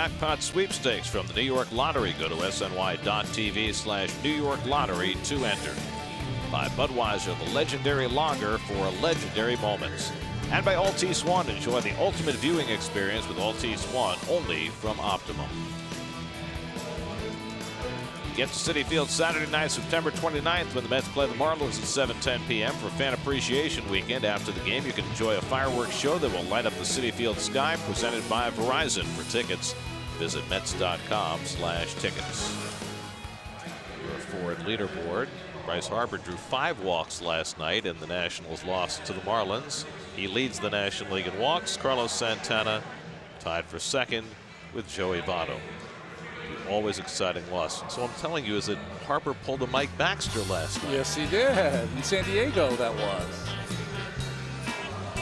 Jackpot sweepstakes from the New York Lottery. Go to sny.tv/New York Lottery to enter. By Budweiser, the legendary lager for legendary moments. And by Altice One, enjoy the ultimate viewing experience with Altice One, only from Optimum. Get to Citi Field Saturday night, September 29th, when the Mets play the Marlins at 7:10 p.m. for Fan Appreciation Weekend. After the game, you can enjoy a fireworks show that will light up the Citi Field sky, presented by Verizon. For tickets, visit Mets.com/tickets. Your Ford leaderboard. Bryce Harper drew 5 walks last night, and the Nationals lost to the Marlins. He leads the National League in walks. Carlos Santana tied for second with Joey Votto. Always exciting loss. So I'm telling you is that Harper pulled a Mike Baxter last night. Yes, he did. In San Diego, that was.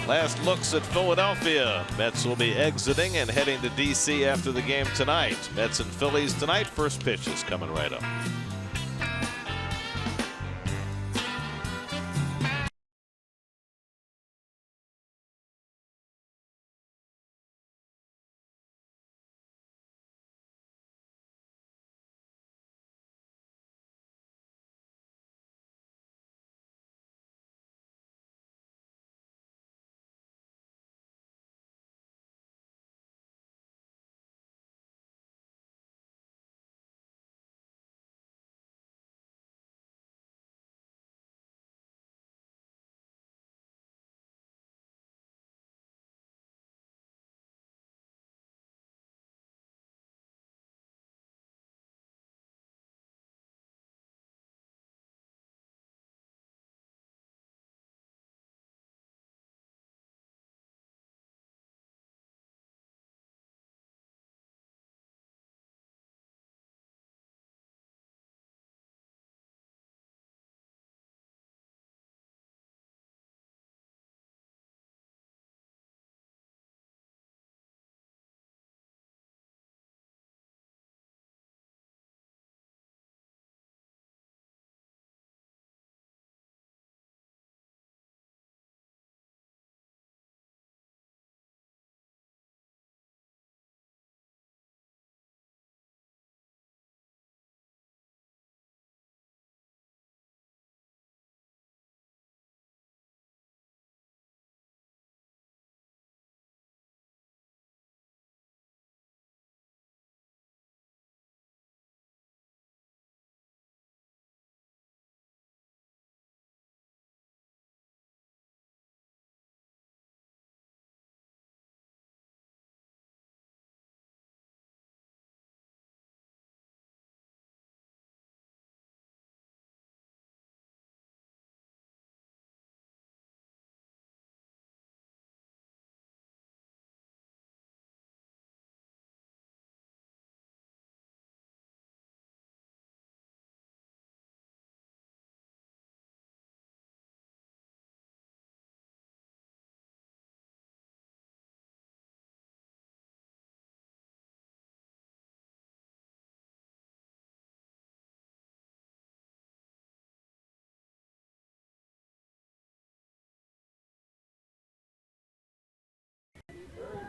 Last looks at Philadelphia. Mets will be exiting and heading to D.C. after the game tonight. Mets and Phillies tonight. First pitch is coming right up.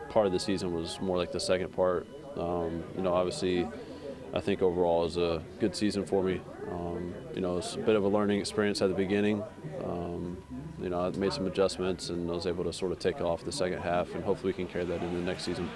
Part of the season was more like the second part. You know, obviously, I think overall it was a good season for me. You know, it's a bit of a learning experience at the beginning. You know, I made some adjustments and I was able to sort of take off the second half, and hopefully we can carry that into the next season.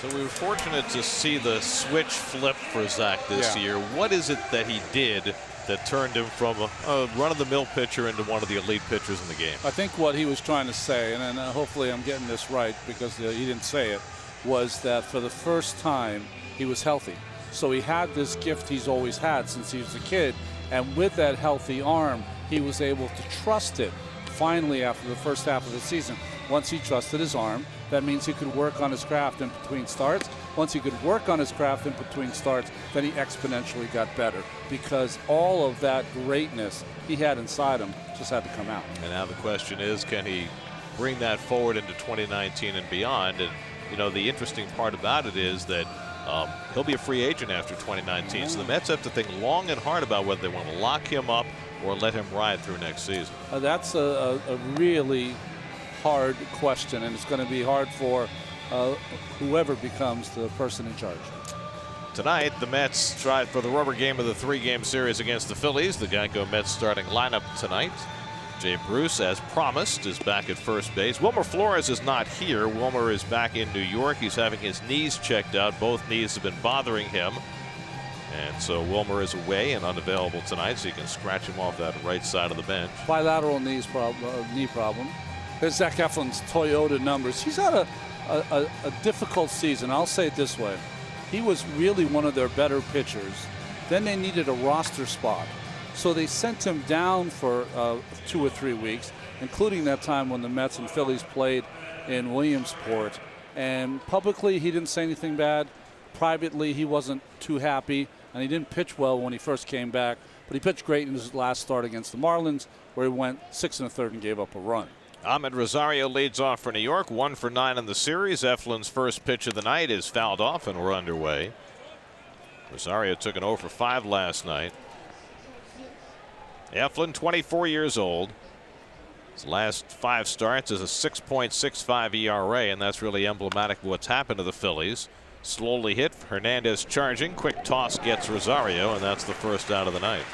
So we were fortunate to see the switch flip for Zach this year. What is it that he did that turned him from a run-of-the-mill pitcher into one of the elite pitchers in the game? I think what he was trying to say, and hopefully I'm getting this right because he didn't say it, was that for the first time he was healthy. So he had this gift he's always had since he was a kid, and with that healthy arm, he was able to trust it finally after the first half of the season. Once he trusted his arm, that means he could work on his craft in between starts. Once he could work on his craft in between starts, then he exponentially got better, because all of that greatness he had inside him just had to come out. And now the question is, can he bring that forward into 2019 and beyond? And, you know, the interesting part about it is that he'll be a free agent after 2019. So the Mets have to think long and hard about whether they want to lock him up or let him ride through next season. That's a really hard question, and it's going to be hard for whoever becomes the person in charge. Tonight, the Mets tried for the rubber game of the 3-game series against the Phillies. The Geico Mets starting lineup tonight. Jay Bruce, as promised, is back at first base. Wilmer Flores is not here. Wilmer is back in New York. He's having his knees checked out. Both knees have been bothering him. And so Wilmer is away and unavailable tonight, so you can scratch him off that right side of the bench. Bilateral knee problem. There's Zach Eflin's Toyota numbers. He's had a difficult season. I'll say it this way. He was really one of their better pitchers. Then they needed a roster spot. So they sent him down for 2 or 3 weeks, including that time when the Mets and Phillies played in Williamsport. And publicly, he didn't say anything bad. Privately, he wasn't too happy, and he didn't pitch well when he first came back. But he pitched great in his last start against the Marlins, where he went 6 1/3 and gave up a run. Ahmed Rosario leads off for New York, 1 for 9 in the series. Eflin's first pitch of the night is fouled off, and we're underway. Rosario took an 0 for 5 last night. Eflin, 24 years old. His last 5 starts is a 6.65 ERA, and that's really emblematic of what's happened to the Phillies. Slowly hit, Hernandez charging, quick toss gets Rosario, and that's the first out of the night.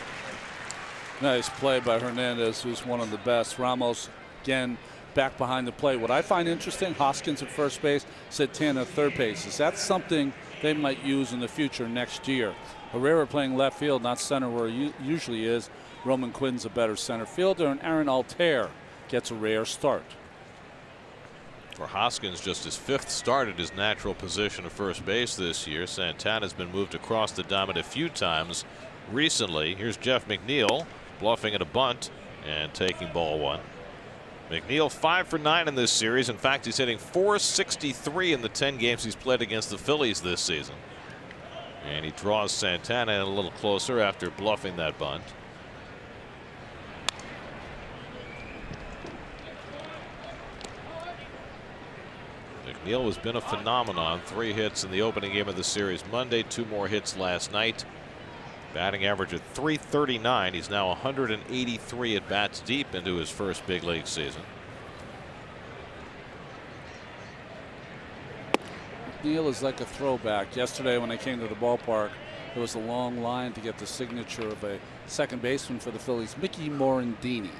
Nice play by Hernandez, who's one of the best. Ramos, again, back behind the plate. What I find interesting, Hoskins at first base, Santana at third base. That's something they might use in the future next year. Herrera playing left field, not center where he usually is. Roman Quinn's a better center fielder, and Aaron Altair gets a rare start. For Hoskins, just his 5th start at his natural position of first base this year. Santana's been moved across the diamond a few times recently. Here's Jeff McNeil bluffing at a bunt and taking ball 1. McNeil 5 for 9 in this series. In fact, he's hitting .463 in the 10 games he's played against the Phillies this season. And he draws Santana in a little closer after bluffing that bunt. McNeil has been a phenomenon. 3 hits in the opening game of the series Monday, 2 more hits last night. Batting average at .339. He's now 183 at bats deep into his first big league season. McNeil is like a throwback. Yesterday when I came to the ballpark, there was a long line to get the signature of a second baseman for the Phillies, Mickey Morandini.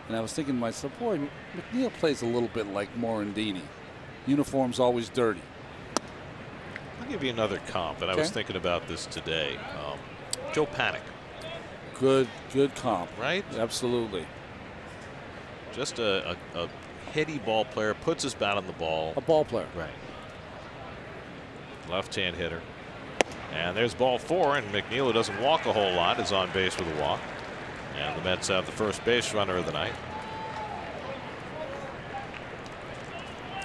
And I was thinking to myself, boy, McNeil plays a little bit like Morandini. Uniform's always dirty. I'll give you another comp, and I was thinking about this today. Joe Panic. Good comp. Right? Absolutely. Just a heady ball player, puts his bat on the ball. A ball player. Right. Left-hand hitter. And there's ball 4, and McNeil, who doesn't walk a whole lot, is on base with a walk. And the Mets have the first base runner of the night.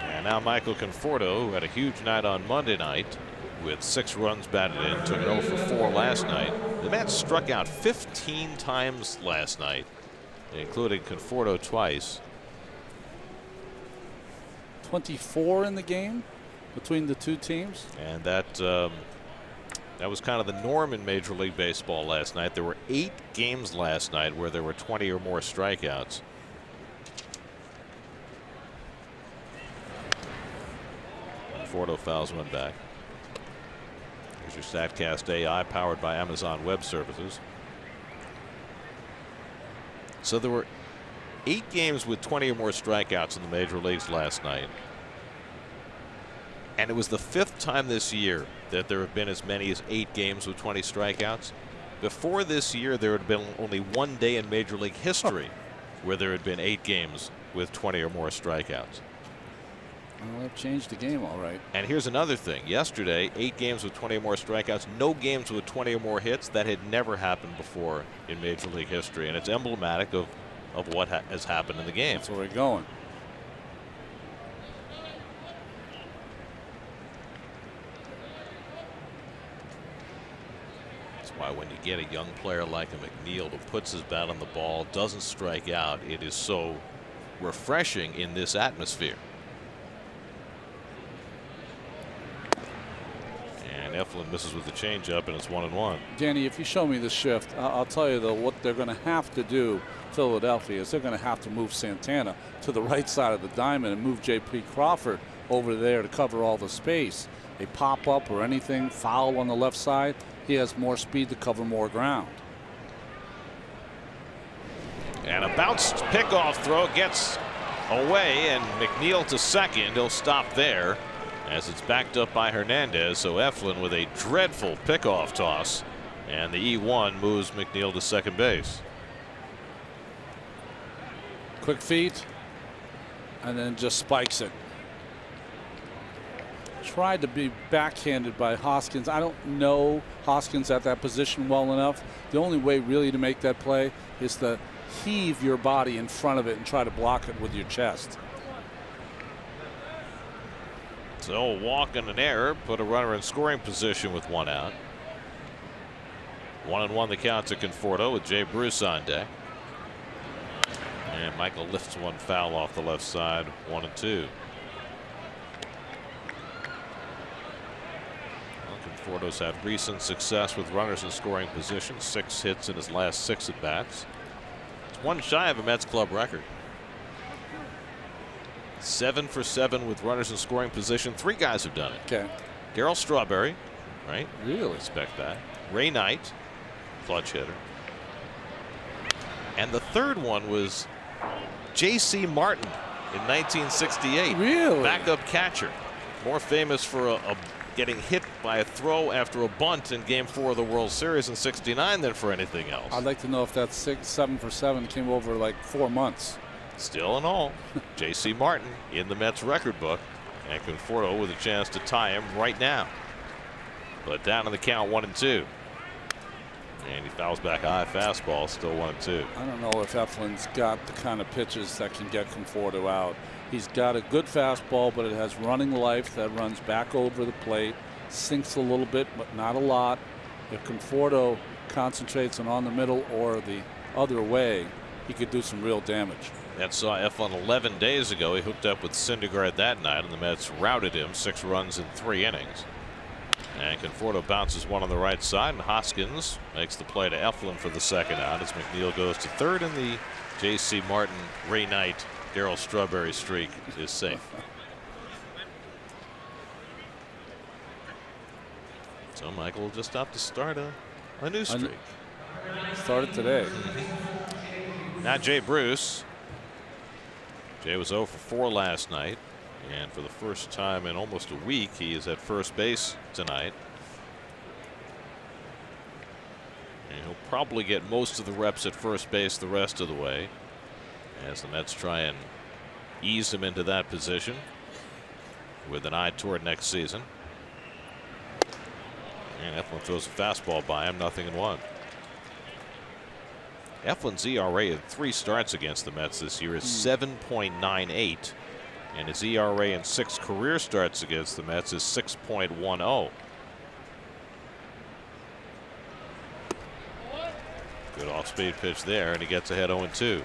And now Michael Conforto, who had a huge night on Monday night with 6 runs batted in, took an 0 for 4 last night. The Mets struck out 15 times last night, including Conforto twice. 24 in the game between the two teams. And that was kind of the norm in Major League Baseball last night. There were 8 games last night where there were 20 or more strikeouts. Conforto fouls one back. Here's your StatCast AI powered by Amazon Web Services. So there were 8 games with 20 or more strikeouts in the major leagues last night. And it was the 5th time this year that there have been as many as 8 games with 20 strikeouts. Before this year, there had been only 1 day in Major League history where there had been 8 games with 20 or more strikeouts. Well, they've changed the game all right. And here's another thing. Yesterday, 8 games with 20 or more strikeouts, no games with 20 or more hits. That had never happened before in Major League history. And it's emblematic of what has happened in the game. That's where we're going. That's why when you get a young player like a McNeil who puts his bat on the ball, doesn't strike out, it is so refreshing in this atmosphere. And Eflin misses with the changeup, and it's 1-1. Danny, if you show me the shift, I'll tell you though what they're going to have to do. Philadelphia is they're going to have to move Santana to the right side of the diamond and move J.P. Crawford over there to cover all the space. A pop up or anything, foul on the left side, he has more speed to cover more ground. And a bounced pickoff throw gets away, and McNeil to second. He'll stop there as it's backed up by Hernandez. So Eflin with a dreadful pickoff toss, and the E1 moves McNeil to second base. Quick feet, and then just spikes it. Tried to be backhanded by Hoskins. I don't know Hoskins at that position well enough. The only way really to make that play is to heave your body in front of it and try to block it with your chest. So a walk and an error put a runner in scoring position with one out. 1-1 the count to Conforto with Jay Bruce on deck. And Michael lifts one foul off the left side, 1-2. Well, Conforto's had recent success with runners in scoring position, 6 hits in his last 6 at bats. It's one shy of a Mets club record. 7 for 7 with runners in scoring position. 3 guys have done it. Okay. Darryl Strawberry, right? Really? Expect that. Ray Knight, clutch hitter. And the third one was J.C. Martin in 1968. Really? Backup catcher. More famous for getting hit by a throw after a bunt in Game 4 of the World Series in '69 than for anything else. I'd like to know if that 7 for 7 came over like 4 months. Still in all, J.C. Martin in the Mets record book, and Conforto with a chance to tie him right now. But down in the count, 1-2. And he fouls back high fastball, still 1-2. I don't know if Eflin's got the kind of pitches that can get Conforto out. He's got a good fastball, but it has running life that runs back over the plate, sinks a little bit, but not a lot. If Conforto concentrates on the middle or the other way, he could do some real damage. That saw Eflin 11 days ago. He hooked up with Syndergaard that night, and the Mets routed him 6 runs in 3 innings. And Conforto bounces one on the right side, and Hoskins makes the play to Eflin for the second out as McNeil goes to third, and the J.C. Martin, Ray Knight, Darryl Strawberry streak is safe. So Michael will just have to start a new streak. Started today. Now Jay Bruce. Jay was 0 for 4 last night, and for the first time in almost a week, he is at first base tonight. And he'll probably get most of the reps at first base the rest of the way, as the Mets try and ease him into that position with an eye toward next season. And Eflin throws a fastball by him, 0-1. Eflin's ERA in 3 starts against the Mets this year is 7.98, and his ERA in 6 career starts against the Mets is 6.10. Good off-speed pitch there, and he gets ahead 0-2.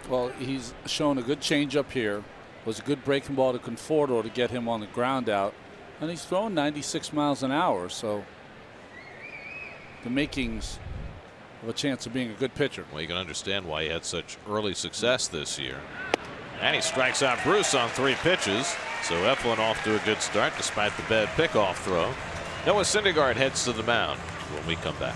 Well, he's shown a good changeup here. Was a good breaking ball to Conforto to get him on the ground out, and he's throwing 96 miles an hour, so the makings of a chance of being a good pitcher. Well, you can understand why he had such early success this year. And he strikes out Bruce on 3 pitches. So Eflin off to a good start despite the bad pickoff throw. Noah Syndergaard heads to the mound when we come back.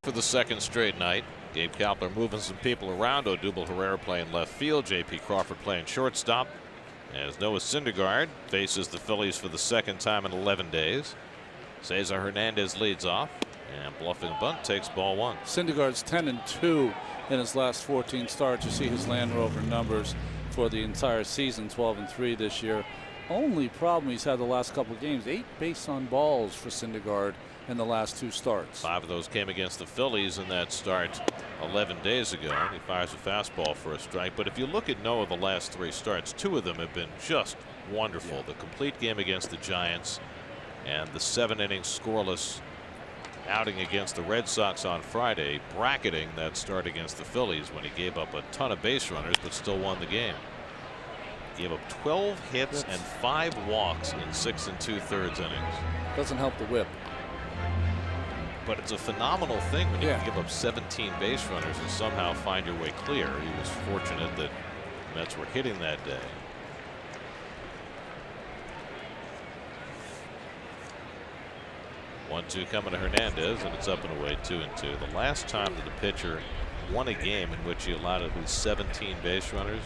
For the second straight night, Gabe Kapler moving some people around. Odubel Herrera playing left field. J.P. Crawford playing shortstop. As Noah Syndergaard faces the Phillies for the second time in 11 days. Cesar Hernandez leads off, and bluffing bunt takes ball one. Syndergaard's 10-2 in his last 14 starts. You see his Land Rover numbers for the entire season, 12-3 this year. Only problem he's had the last couple of games, 8 base on balls for Syndergaard in the last 2 starts. 5 of those came against the Phillies in that start 11 days ago. He fires a fastball for a strike. But if you look at Noah the last 3 starts, 2 of them have been just wonderful. Yeah. The complete game against the Giants and the 7-inning scoreless outing against the Red Sox on Friday, bracketing that start against the Phillies when he gave up a ton of base runners but still won the game. Gave up 12 hits and 5 walks in 6 2/3 innings. Doesn't help the whip. But it's a phenomenal thing when you can give up 17 base runners and somehow find your way clear. He was fortunate that the Mets were hitting that day. One-two coming to Hernandez, and it's up and away 2-2. The last time that the pitcher won a game in which he allowed at least 17 base runners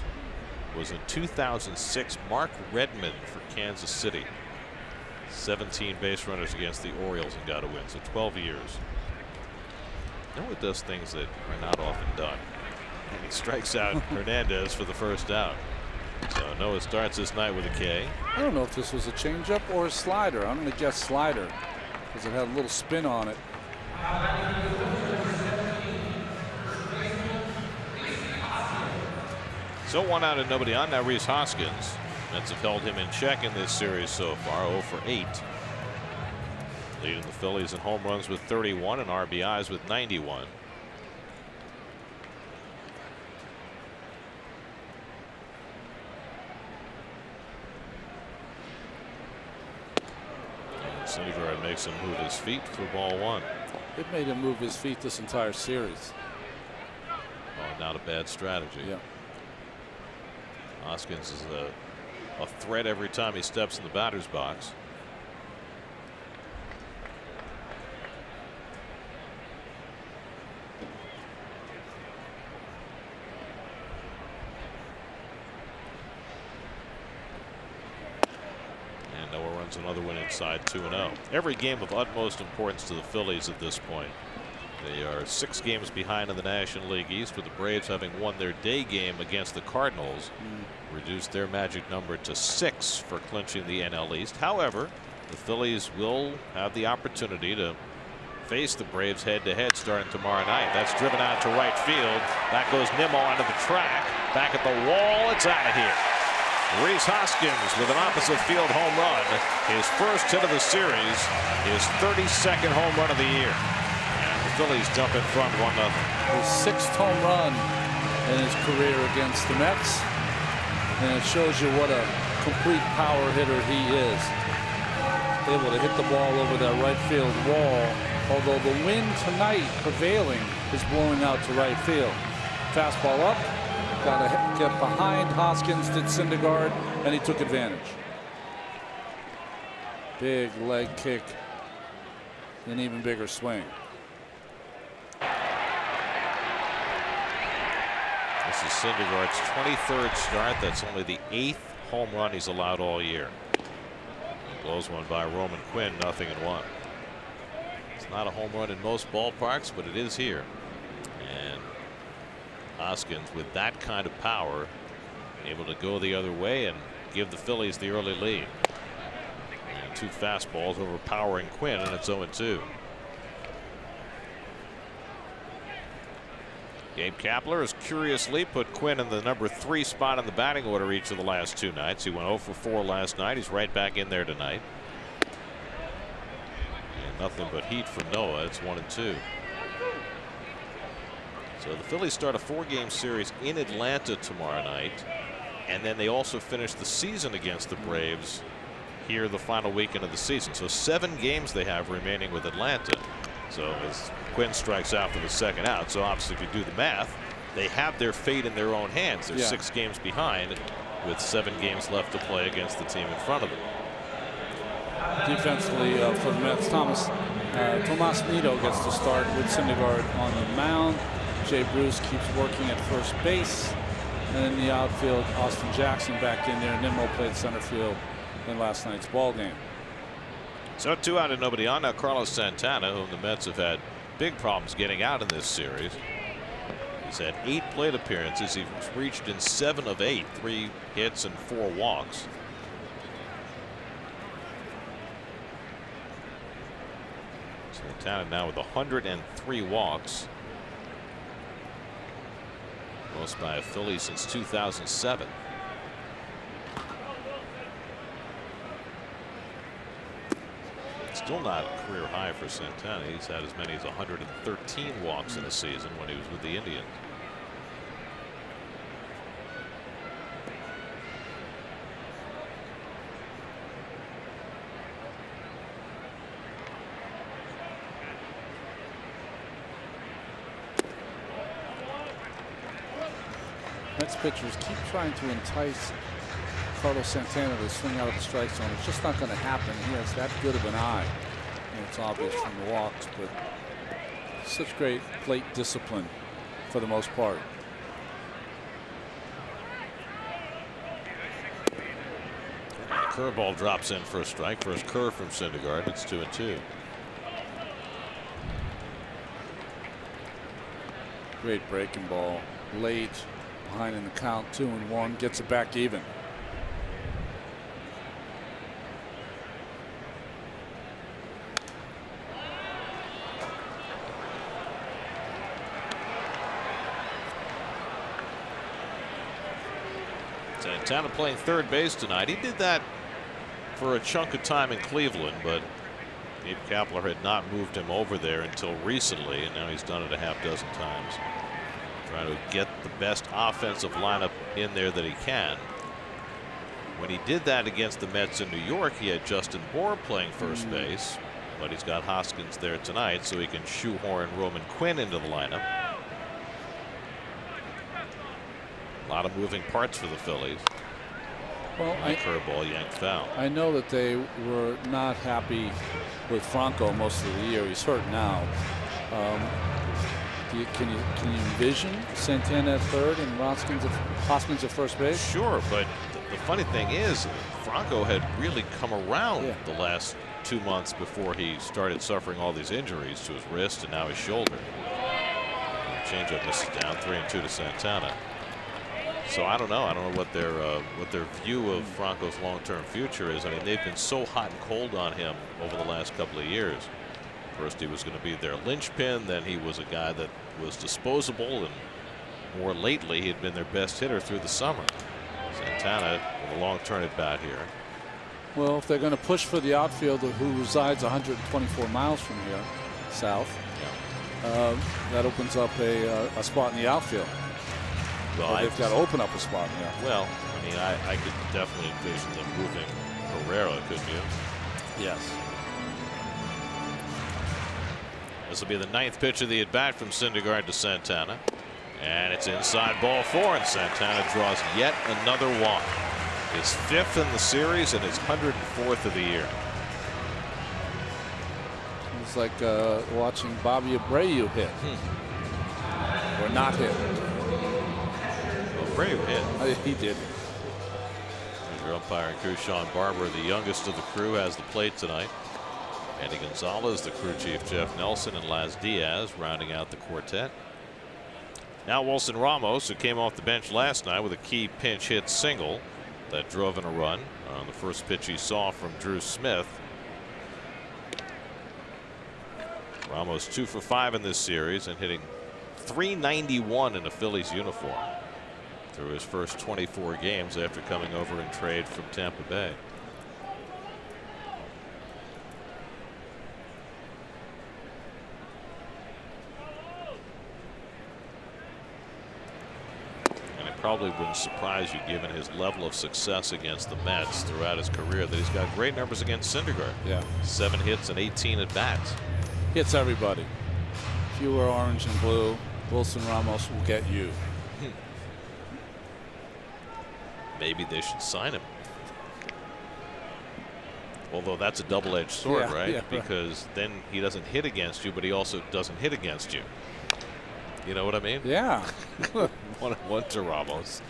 was in 2006. Mark Redmond for Kansas City. 17 base runners against the Orioles and got a win. So 12 years. Noah does things that are not often done. And he strikes out Hernandez for the first out. So Noah starts this night with a K. I don't know if this was a changeup or a slider. I'm going to guess slider because it had a little spin on it. So 1 out and nobody on. Now Rhys Hoskins. Mets have held him in check in this series so far, 0 for 8. Leading the Phillies in home runs with 31 and RBIs with 91. Syndergaard makes him move his feet for ball one. It made him move his feet this entire series. Oh, not a bad strategy. Yeah. Hoskins is a threat every time he steps in the batter's box. And Noah runs another one inside 2-0. Every game of utmost importance to the Phillies at this point. They are 6 games behind in the National League East, with the Braves having won their day game against the Cardinals, reduced their magic number to 6 for clinching the NL East. However, the Phillies will have the opportunity to face the Braves head-to-head starting tomorrow night. That's driven out to right field. That goes Nimmo onto the track. Back at the wall. It's out of here. Rhys Hoskins with an opposite field home run. His first hit of the series. His 32nd home run of the year. Phillies jump in front 1-0. His 6th home run in his career against the Mets, and it shows you what a complete power hitter he is. Able to hit the ball over that right field wall, although the wind tonight prevailing is blowing out to right field. Fastball up, got to get behind Hoskins, did Syndergaard, and he took advantage. Big leg kick, an even bigger swing. This is Syndergaard's 23rd start. That's only the 8th home run he's allowed all year. He blows one by Roman Quinn, 0-1. It's not a home run in most ballparks, but it is here. And Hoskins, with that kind of power, able to go the other way and give the Phillies the early lead. And 2 fastballs overpowering Quinn, and it's 0-2. Gabe Kapler has curiously put Quinn in the number 3 spot in the batting order each of the last 2 nights. He went 0 for 4 last night. He's right back in there tonight. And nothing but heat from Noah. It's 1-2. So the Phillies start a 4-game series in Atlanta tomorrow night. And then they also finish the season against the Braves here the final weekend of the season. So 7 games they have remaining with Atlanta. So as Quinn strikes out for the 2nd out, so obviously if you do the math, they have their fate in their own hands. They're 6 games behind with 7 games left to play against the team in front of them. Defensively for the Mets, Thomas Tomas Nido gets to start with Syndergaard on the mound. Jay Bruce keeps working at first base. And in the outfield, Austin Jackson back in there. Nimmo played center field in last night's ball game. So 2 out and nobody on. Now Carlos Santana, whom the Mets have had big problems getting out in this series. He's had 8 plate appearances. He's reached in 7 of 8, 3 hits and 4 walks. Santana now with 103 walks. Most by a Philly since 2007. Still not a career high for Santana. He's had as many as 113 walks in a season when he was with the Indians. Mets pitchers keep trying to entice Carlos Santana to swing out of the strike zone. It's just not going to happen. He has that good of an eye. And it's obvious from the walks, but such great plate discipline for the most part. Curveball drops in for a strike. First curve from Syndergaard. It's 2-2. Great breaking ball late. Behind in the count, 2-1, gets it back even. Santana playing third base tonight. He did that for a chunk of time in Cleveland, but Gabe Kapler had not moved him over there until recently, and now he's done it a half dozen times. Trying to get the best offensive lineup in there that he can. When he did that against the Mets in New York, he had Justin Bour playing first base, but he's got Hoskins there tonight, so he can shoehorn Roman Quinn into the lineup. A lot of moving parts for the Phillies. Well, curveball yanked foul. I know that they were not happy with Franco most of the year. He's hurt now. Can you envision Santana at third and Hoskins at first base? Sure, but the funny thing is, Franco had really come around the last 2 months before he started suffering all these injuries to his wrist and now his shoulder. Changeup misses down, 3-2 to Santana. So I don't know. I don't know what their view of Franco's long-term future is. I mean, they've been so hot and cold on him over the last couple of years. First he was going to be their linchpin, then he was a guy that was disposable, and more lately he had been their best hitter through the summer. Santana with a long turn at bat here. Well, if they're going to push for the outfielder who resides 124 miles from here south, that opens up a spot in the outfield. Well, they've got to open up a spot in there. Well, I mean, I could definitely envision them moving Herrera, couldn't you? Yes. This will be the 9th pitch of the at bat from Syndergaard to Santana, and it's inside ball 4, and Santana draws yet another walk. His 5th in the series and his 104th of the year. It's like watching Bobby Abreu hit or not hit. Abreu hit. He did. Your umpiring crew, Sean Barber, the youngest of the crew, has the plate tonight. Andy Gonzalez, the crew chief Jeff Nelson, and Laz Diaz rounding out the quartet. Now Wilson Ramos, who came off the bench last night with a key pinch hit single that drove in a run on the first pitch he saw from Drew Smith. Ramos 2 for 5 in this series and hitting .391 in a Phillies uniform through his first 24 games after coming over in trade from Tampa Bay. And it probably wouldn't surprise you, given his level of success against the Mets throughout his career, that he's got great numbers against Syndergaard. Yeah. 7 hits and 18 at bats. Hits everybody. If you were orange and blue, Wilson Ramos will get you. Maybe they should sign him. Although that's a double-edged sword, Yeah, right? yeah, Because then he doesn't hit against you, but he also doesn't hit against you. You know what I mean? Yeah. 1-1 to Ramos.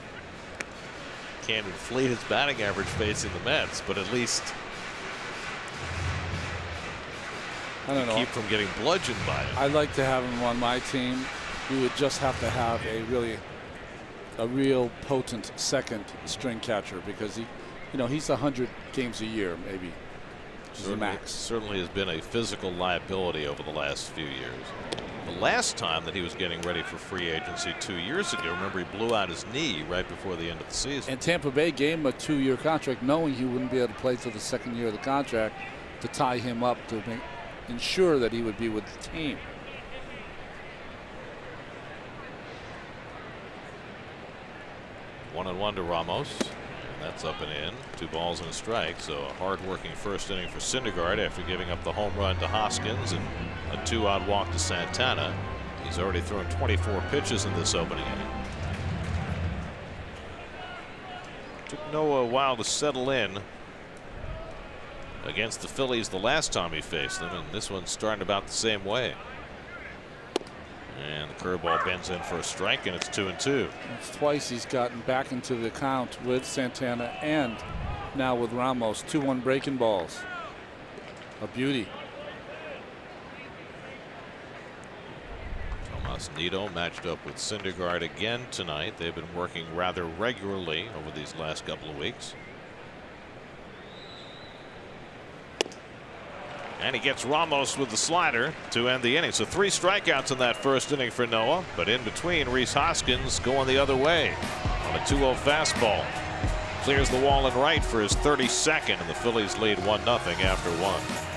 Can't inflate his batting average facing the Mets, but at least I don't know. keep from getting bludgeoned by it. I'd like to have him on my team. We would just have to have a real potent second string catcher, because he's 100 games a year maybe. Certainly has been a physical liability over the last few years. The last time that he was getting ready for free agency 2 years ago, remember, he blew out his knee right before the end of the season. And Tampa Bay gave him a 2-year contract, knowing he wouldn't be able to play till the second year of the contract, to tie him up, to ensure that he would be with the team. 1-1 to Ramos. And that's up and in. 2 balls and a strike. So a hard-working first inning for Syndergaard after giving up the home run to Hoskins and a 2-out walk to Santana. He's already thrown 24 pitches in this opening inning. Took Noah a while to settle in against the Phillies the last time he faced them, and this one's starting about the same way. And the curveball bends in for a strike, and it's 2-2. It's twice he's gotten back into the count with Santana and now with Ramos. 2-1 breaking balls. A beauty. Tomas Nido matched up with Syndergaard again tonight. They've been working rather regularly over these last couple of weeks. And he gets Ramos with the slider to end the inning. So 3 strikeouts in that first inning for Noah. But in between, Rhys Hoskins going the other way on a 2-0 fastball. Clears the wall in right for his 32nd, and the Phillies lead 1-0 after 1.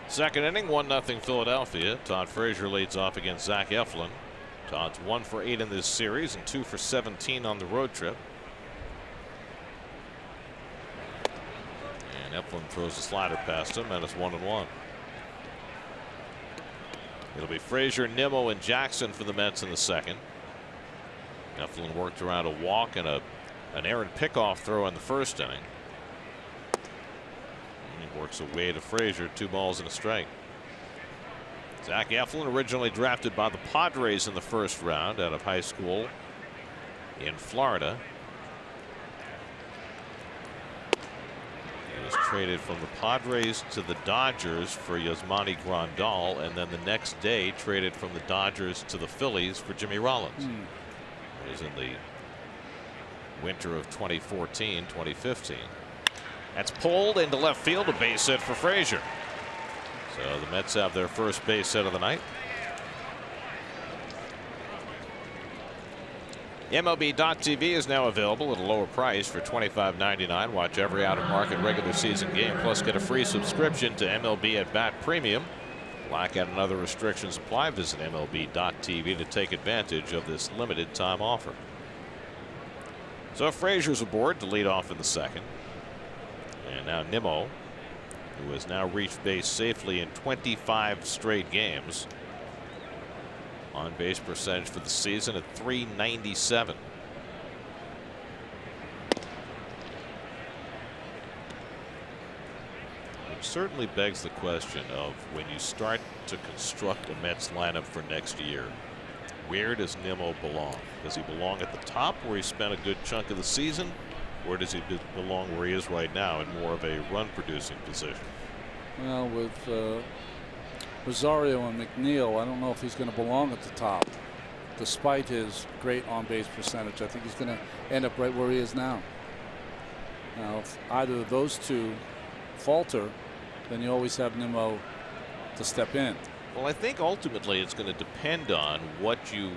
Second inning, 1-0 Philadelphia. Todd Frazier leads off against Zach Eflin. Todd's 1 for 8 in this series and 2 for 17 on the road trip. And Eflin throws a slider past him, and it's 1-1. It'll be Frazier, Nimmo, and Jackson for the Mets in the second. Eflin worked around a walk and an errant pickoff throw in the first inning. He works away to Frazier, 2 balls and a strike. Zach Eflin, originally drafted by the Padres in the first round out of high school in Florida. He was traded from the Padres to the Dodgers for Yasmani Grandal, and then the next day traded from the Dodgers to the Phillies for Jimmy Rollins. He was in the winter of 2014, 2015. That's pulled into left field, a base hit for Frazier. So the Mets have their first base hit of the night. MLB.TV is now available at a lower price for $25.99. Watch every out-of-market regular season game, plus get a free subscription to MLB at Bat Premium. Blackout and other restrictions apply. Visit MLB.TV to take advantage of this limited time offer. So Frazier's aboard to lead off in the second. And now Nimmo, who has now reached base safely in 25 straight games. On base percentage for the season at .397. Which certainly begs the question of, when you start to construct a Mets lineup for next year, where does Nimmo belong? Does he belong at the top where he spent a good chunk of the season, or does he belong where he is right now in more of a run producing position? Well, with Rosario and McNeil, I don't know if he's going to belong at the top. Despite his great on-base percentage, I think he's going to end up right where he is now. Now, if either of those two falter, then you always have Nimmo to step in. Well, I think ultimately it's going to depend on what you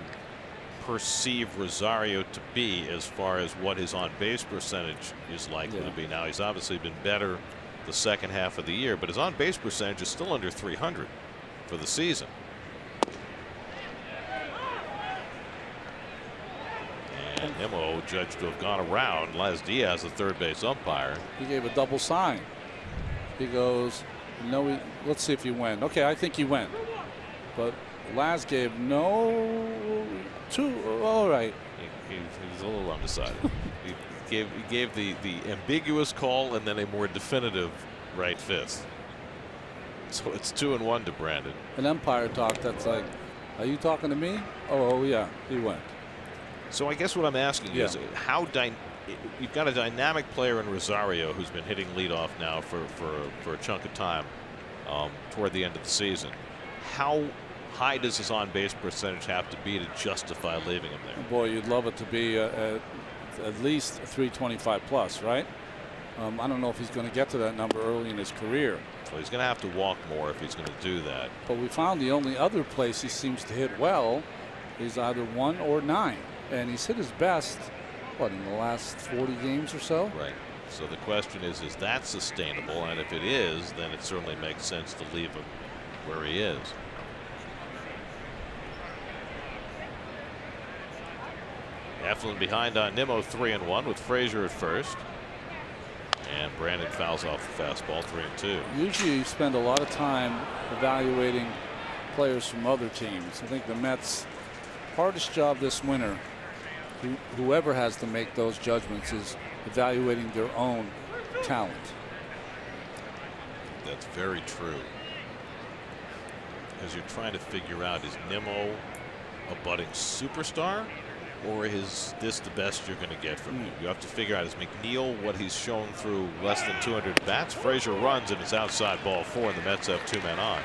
perceive Rosario to be as far as what his on-base percentage is likely to be. Now, he's obviously been better the second half of the year, but his on-base percentage is still under 300 for the season. And Nimmo judged to have gone around Les Diaz, the third base umpire. He gave a double sign. He goes, no, let's see if he went. Okay, I think he went. But Laz gave no two. All right. He's a little undecided. he gave the ambiguous call and then a more definitive right fist. So it's 2-1 to Brandon. An umpire talk that's like, are you talking to me? Oh yeah, he went. So I guess what I'm asking is, how you've got a dynamic player in Rosario who's been hitting leadoff now for a chunk of time toward the end of the season. How high does his on-base percentage have to be to justify leaving him there? Boy, you'd love it to be at least 325 plus, right? I don't know if he's going to get to that number early in his career. Well, he's going to have to walk more if he's going to do that. But we found the only other place he seems to hit well is either 1 or 9. And he's hit his best, what, in the last 40 games or so? Right. So the question is that sustainable? And if it is, then it certainly makes sense to leave him where he is. Eflin behind on Nimmo, 3-1 with Frazier at first. And Brandon fouls off the fastball, 3-2. Usually you spend a lot of time evaluating players from other teams. I think the Mets' hardest job this winter, whoever has to make those judgments, is evaluating their own talent. That's very true. Because you're trying to figure out, is Nimmo a budding superstar, or is this the best you're going to get from him? You have to figure out, is McNeil what he's shown through less than 200 bats? Frazier runs and it's outside ball 4, and the Mets have 2 men on.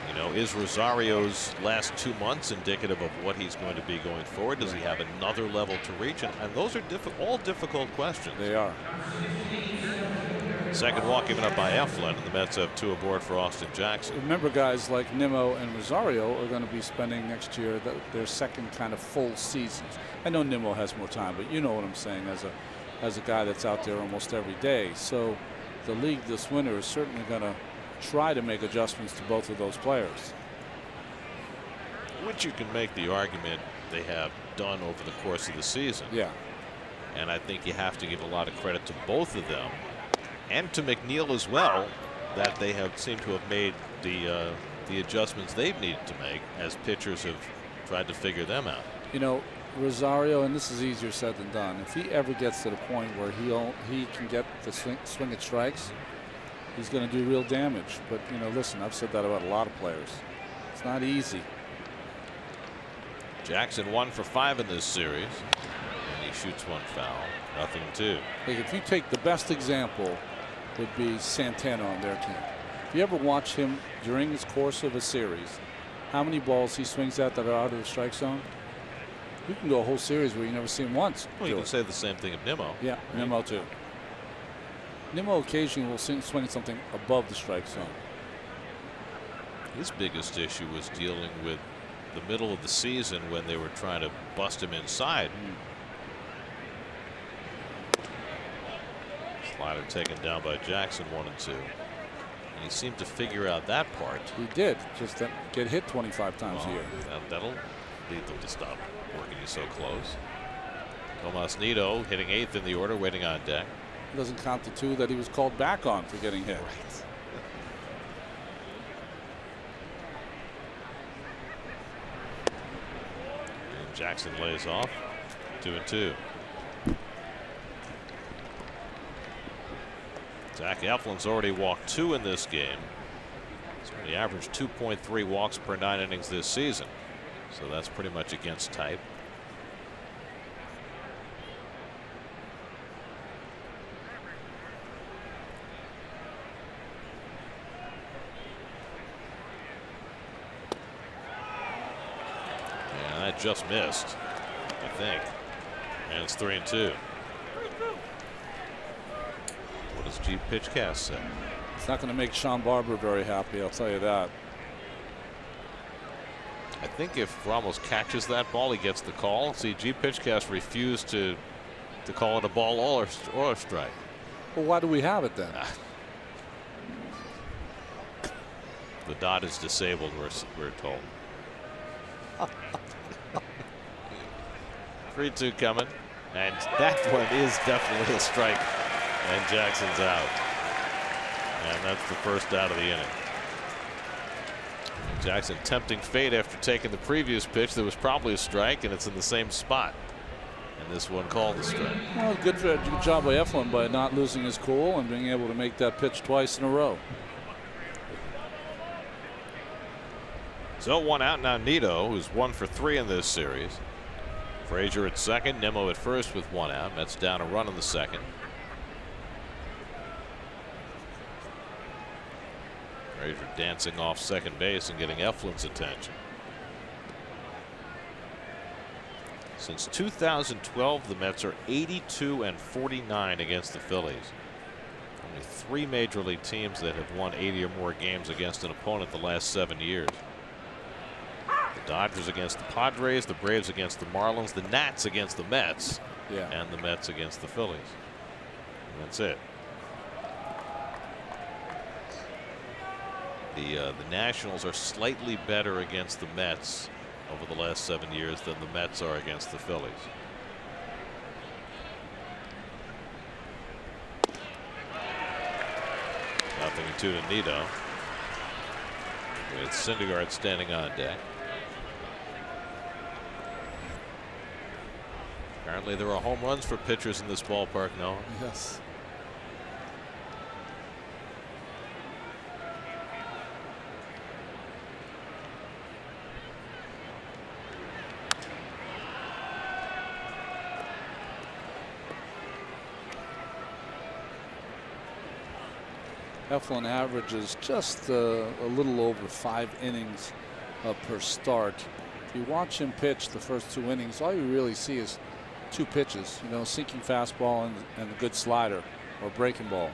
You know, is Rosario's last 2 months indicative of what he's going to be going forward? Does he have another level to reach? And those are all difficult questions. They are. Second walk given up by Eflin, and the Mets have 2 aboard for Austin Jackson. Remember, guys like Nimmo and Rosario are going to be spending next year their second kind of full seasons. I know Nimmo has more time, but you know what I'm saying, as a guy that's out there almost every day. So the league this winter is certainly going to try to make adjustments to both of those players. Which you can make the argument they have done over the course of the season. Yeah. And I think you have to give a lot of credit to both of them, and to McNeil as well, that they have seemed to have made the adjustments they've needed to make as pitchers have tried to figure them out. You know, Rosario, and this is easier said than done, if he ever gets to the point where he can get the swing at strikes, he's going to do real damage. But, you know, listen, I've said that about a lot of players. It's not easy. Jackson 1 for 5 in this series, and he shoots 1 foul. 0-2. Like, if you take the best example, would be Santana on their team. If you ever watch him during his course of a series, how many balls he swings at that are out of the strike zone? You can go a whole series where you never see him once. Well, you can say the same thing of Nimmo. Yeah, right? Nimmo too. Nimmo occasionally will swing something above the strike zone. His biggest issue was dealing with the middle of the season when they were trying to bust him inside. Slider taken down by Jackson, 1-2. And he seemed to figure out that part. He did, just to get hit 25 times a year. That'll lead them to stop working you so close. Tomas Nido hitting 8th in the order, waiting on deck. It doesn't count the 2 that he was called back on for getting hit. Right. And Jackson lays off, 2-2. Zach Eflin's already walked 2 in this game. So he averaged 2.3 walks per 9 innings this season. So that's pretty much against type. Yeah, that just missed, I think. And it's 3-2. What does G Pitchcast say? It's not going to make Sean Barber very happy, I'll tell you that. I think if Ramos catches that ball, he gets the call. See, G Pitchcast refused to call it a ball or a strike. Well, why do we have it then? The dot is disabled, we're told. 3-2 coming, and that one is definitely a strike, and Jackson's out. And that's the first out of the inning. Jackson tempting fate after taking the previous pitch that was probably a strike, and it's in the same spot. And this one called a strike. Well, good job by Eflin by not losing his cool and being able to make that pitch twice in a row. So 1 out now. Nido, who's 1 for 3 in this series. Frazier at second, Nimmo at first with 1 out. Mets down a run in the second. Frazier dancing off second base and getting Eflin's attention. Since 2012, the Mets are 82-49 against the Phillies. Only 3 major league teams that have won 80 or more games against an opponent the last 7 years. The Dodgers against the Padres, the Braves against the Marlins, the Nats against the Mets, and the Mets against the Phillies. And that's it. The Nationals are slightly better against the Mets over the last 7 years than the Mets are against the Phillies. Nothing to Nido. With Syndergaard standing on deck. Apparently there are home runs for pitchers in this ballpark now. Yes. Eflin averages just a little over 5 innings per start. If you watch him pitch the first 2 innings, all you really see is 2 pitches, you know, sinking fastball and a good slider or breaking ball.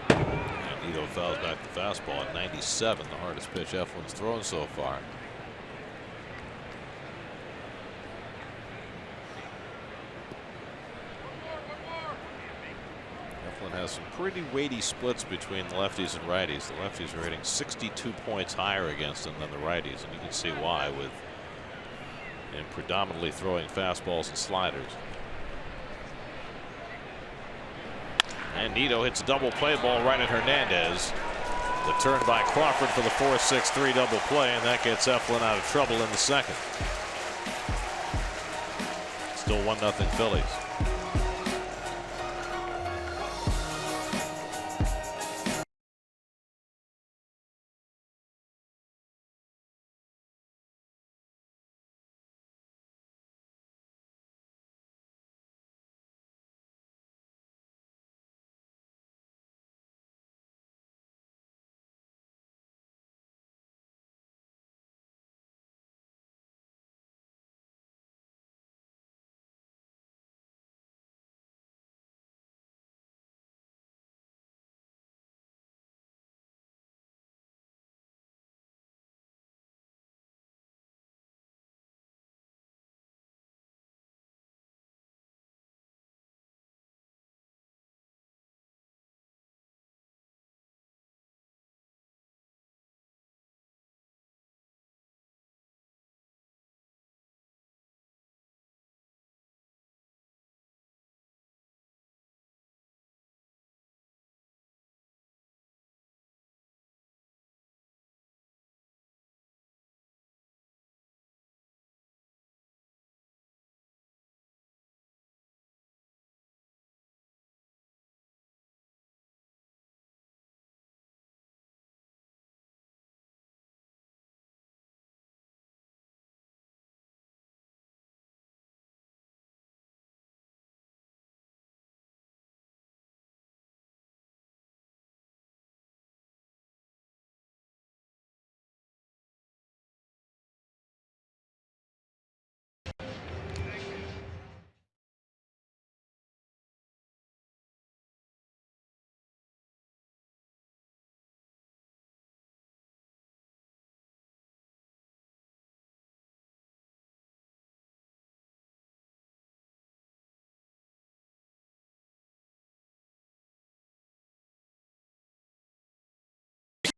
And Nido fouls back the fastball at 97, the hardest pitch Eflin's thrown so far. Has some pretty weighty splits between the lefties and righties. The lefties are hitting 62 points higher against him than the righties, and you can see why with him predominantly throwing fastballs and sliders. And Nido hits a double play ball right at Hernandez. The turn by Crawford for the 4-6-3 double play, and that gets Eflin out of trouble in the second. Still 1-0 Phillies.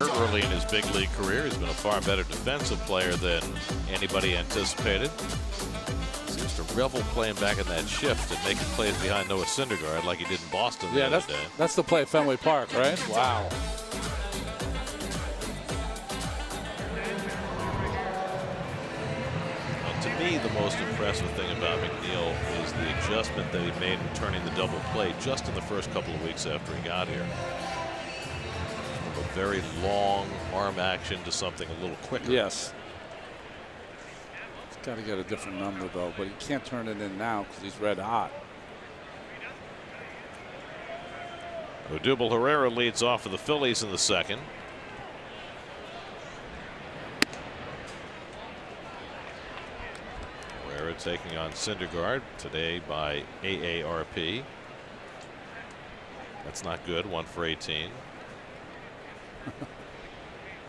Early in his big league career, he's been a far better defensive player than anybody anticipated. Seems to revel playing back in that shift and making plays behind Noah Syndergaard like he did in Boston the other day. That's the play at Fenway Park, right? Wow. To me, the most impressive thing about McNeil is the adjustment that he made in turning the double play just in the first couple of weeks after he got here. From a very long arm action to something a little quicker. Yes. He's got to get a different number, though, but he can't turn it in now because he's red hot. Odubel Herrera leads off for the Phillies in the second. Taking on Syndergaard today by AARP. That's not good. 1 for 18.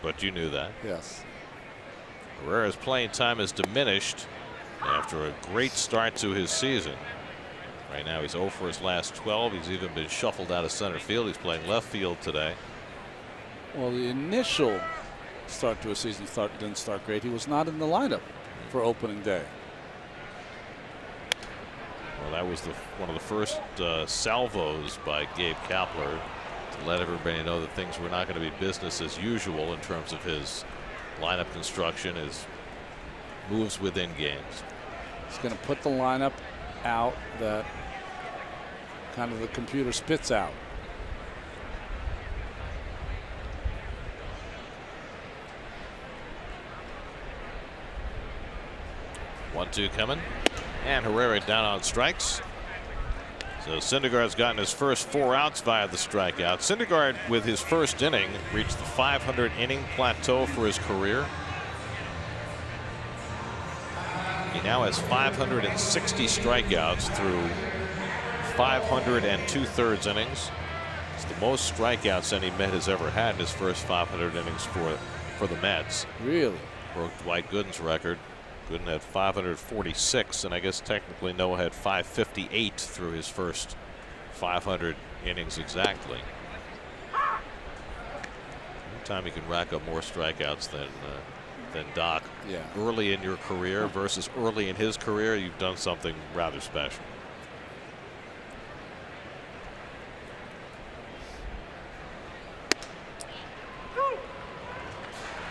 But you knew that. Yes. Herrera's playing time has diminished after a great start to his season. Right now he's 0 for his last 12. He's even been shuffled out of center field. He's playing left field today. Well, the initial start to his season didn't start great. He was not in the lineup for opening day. Well, that was one of the first salvos by Gabe Kapler to let everybody know that things were not going to be business as usual in terms of his lineup construction, his moves within games. He's going to put the lineup out that kind of the computer spits out. One-two coming. And Herrera down on strikes. So Syndergaard's gotten his first 4 outs via the strikeout. Syndergaard, with his first inning, reached the 500 inning plateau for his career. He now has 560 strikeouts through 500 2/3 innings. It's the most strikeouts any Met has ever had in his first 500 innings for the Mets. Really? Broke Dwight Gooden's record. Gooden had 546, and I guess technically Noah had 558 through his first 500 innings exactly. Anytime you can rack up more strikeouts than Doc early in your career versus early in his career, you've done something rather special.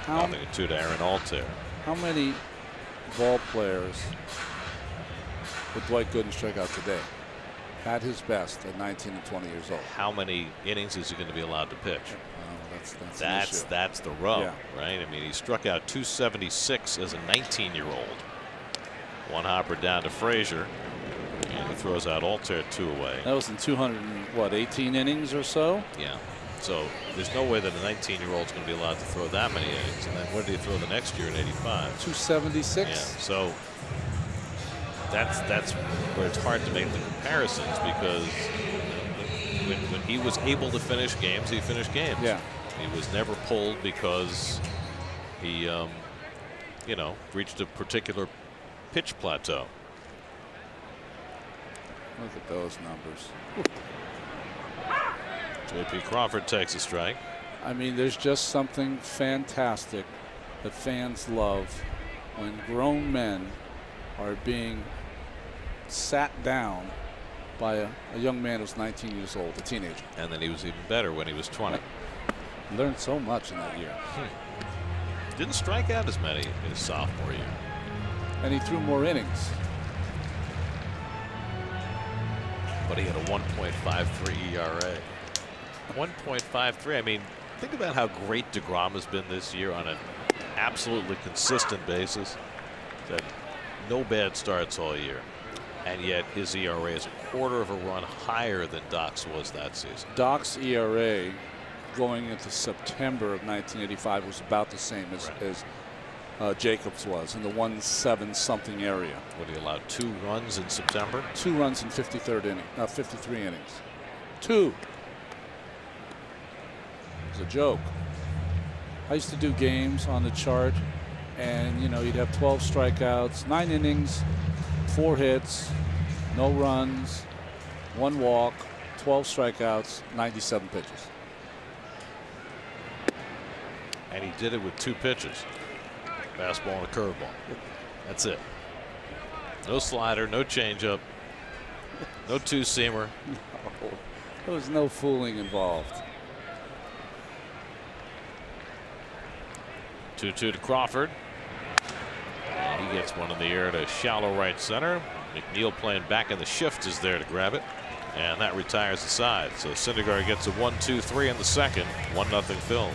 Nothing at 2 to Aaron Altair. How many ball players with Dwight Gooden strike out today at his best at 19 and 20 years old? How many innings is he going to be allowed to pitch? That's the rub, right? I mean, he struck out 276 as a 19-year-old. One hopper down to Frazier, and he throws out Altair 2 away. That was in 218 innings or so. Yeah. So there's no way that a 19-year-old is going to be allowed to throw that many innings. And then what did he throw the next year in '85? 276. Yeah. So that's where it's hard to make the comparisons, because when he was able to finish games, he finished games. Yeah. He was never pulled because he, reached a particular pitch plateau. Look at those numbers. J.P. Crawford takes a strike. I mean, there's just something fantastic that fans love when grown men are being sat down by a young man who's 19 years old, a teenager. And then he was even better when he was 20. Learned so much in that year. Didn't strike out as many in his sophomore year. And he threw more innings. But he had a 1.53 ERA. 1.53. I mean, think about how great DeGrom has been this year on an absolutely consistent basis. He's had no bad starts all year, and yet his ERA is a quarter of a run higher than Doc's was that season. Doc's ERA going into September of 1985 was about the same as Jacobs was, in the 1.7 something area. What, he allowed 2 runs in September? 2 runs in 53 innings. 2. It was a joke. I used to do games on the chart, and you'd have 12 strikeouts, 9 innings, 4 hits, no runs, 1 walk, 12 strikeouts, 97 pitches. And he did it with 2 pitches. Fastball and a curveball. That's it. No slider, no changeup, no 2-seamer. No, there was no fooling involved. 2-2 to Crawford. And he gets one in the air to shallow right center. McNeil playing back in the shift is there to grab it. And that retires the side. So Syndergaard gets a 1-2-3 in the second. 1-0 Phils.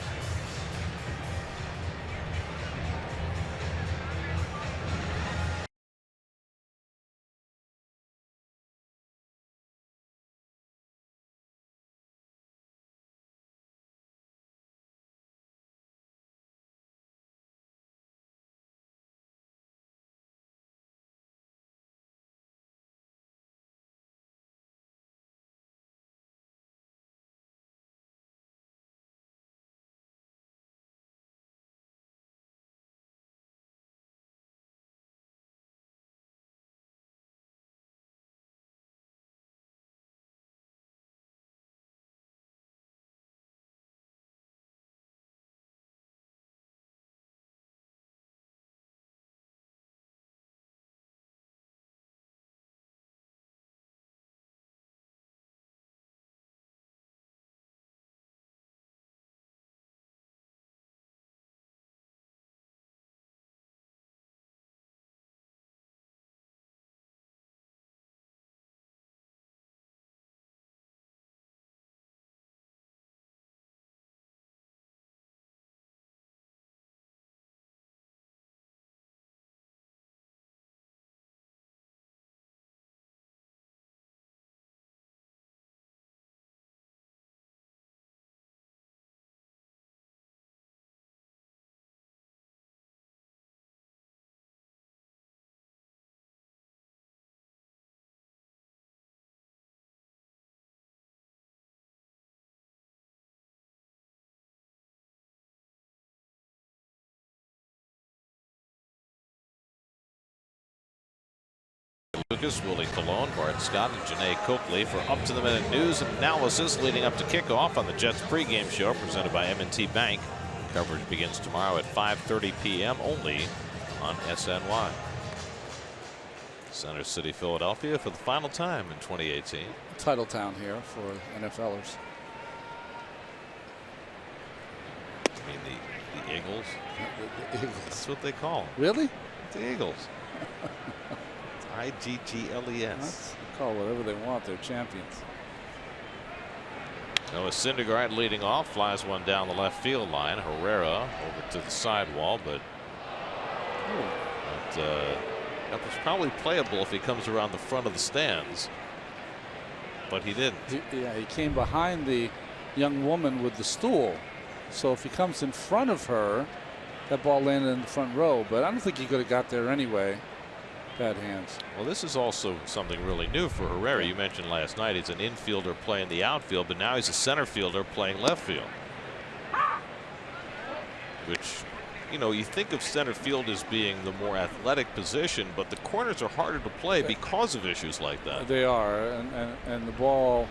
Lucas, Willie Colon, Bart Scott, and Janae Coakley for up-to-the-minute news and analysis leading up to kickoff on the Jets pregame show presented by M&T Bank. Coverage begins tomorrow at 5:30 p.m. only on SNY. Center City, Philadelphia for the final time in 2018. Title town here for NFLers. I mean the Eagles. The Eagles. That's what they call them. Really? The Eagles. IGGLES. They call whatever they want. They're champions. Noah Syndergaard leading off, flies one down the left field line. Herrera over to the sidewall, but that was probably playable if he comes around the front of the stands. But he didn't. He came behind the young woman with the stool. So if he comes in front of her, that ball landed in the front row. But I don't think he could have got there anyway. Bad hands. Well, this is also something really new for Herrera. You mentioned last night he's an infielder playing the outfield, but now he's a center fielder playing left field. Which, you know, you think of center field as being the more athletic position, but the corners are harder to play because of issues like that. They are, and the ball,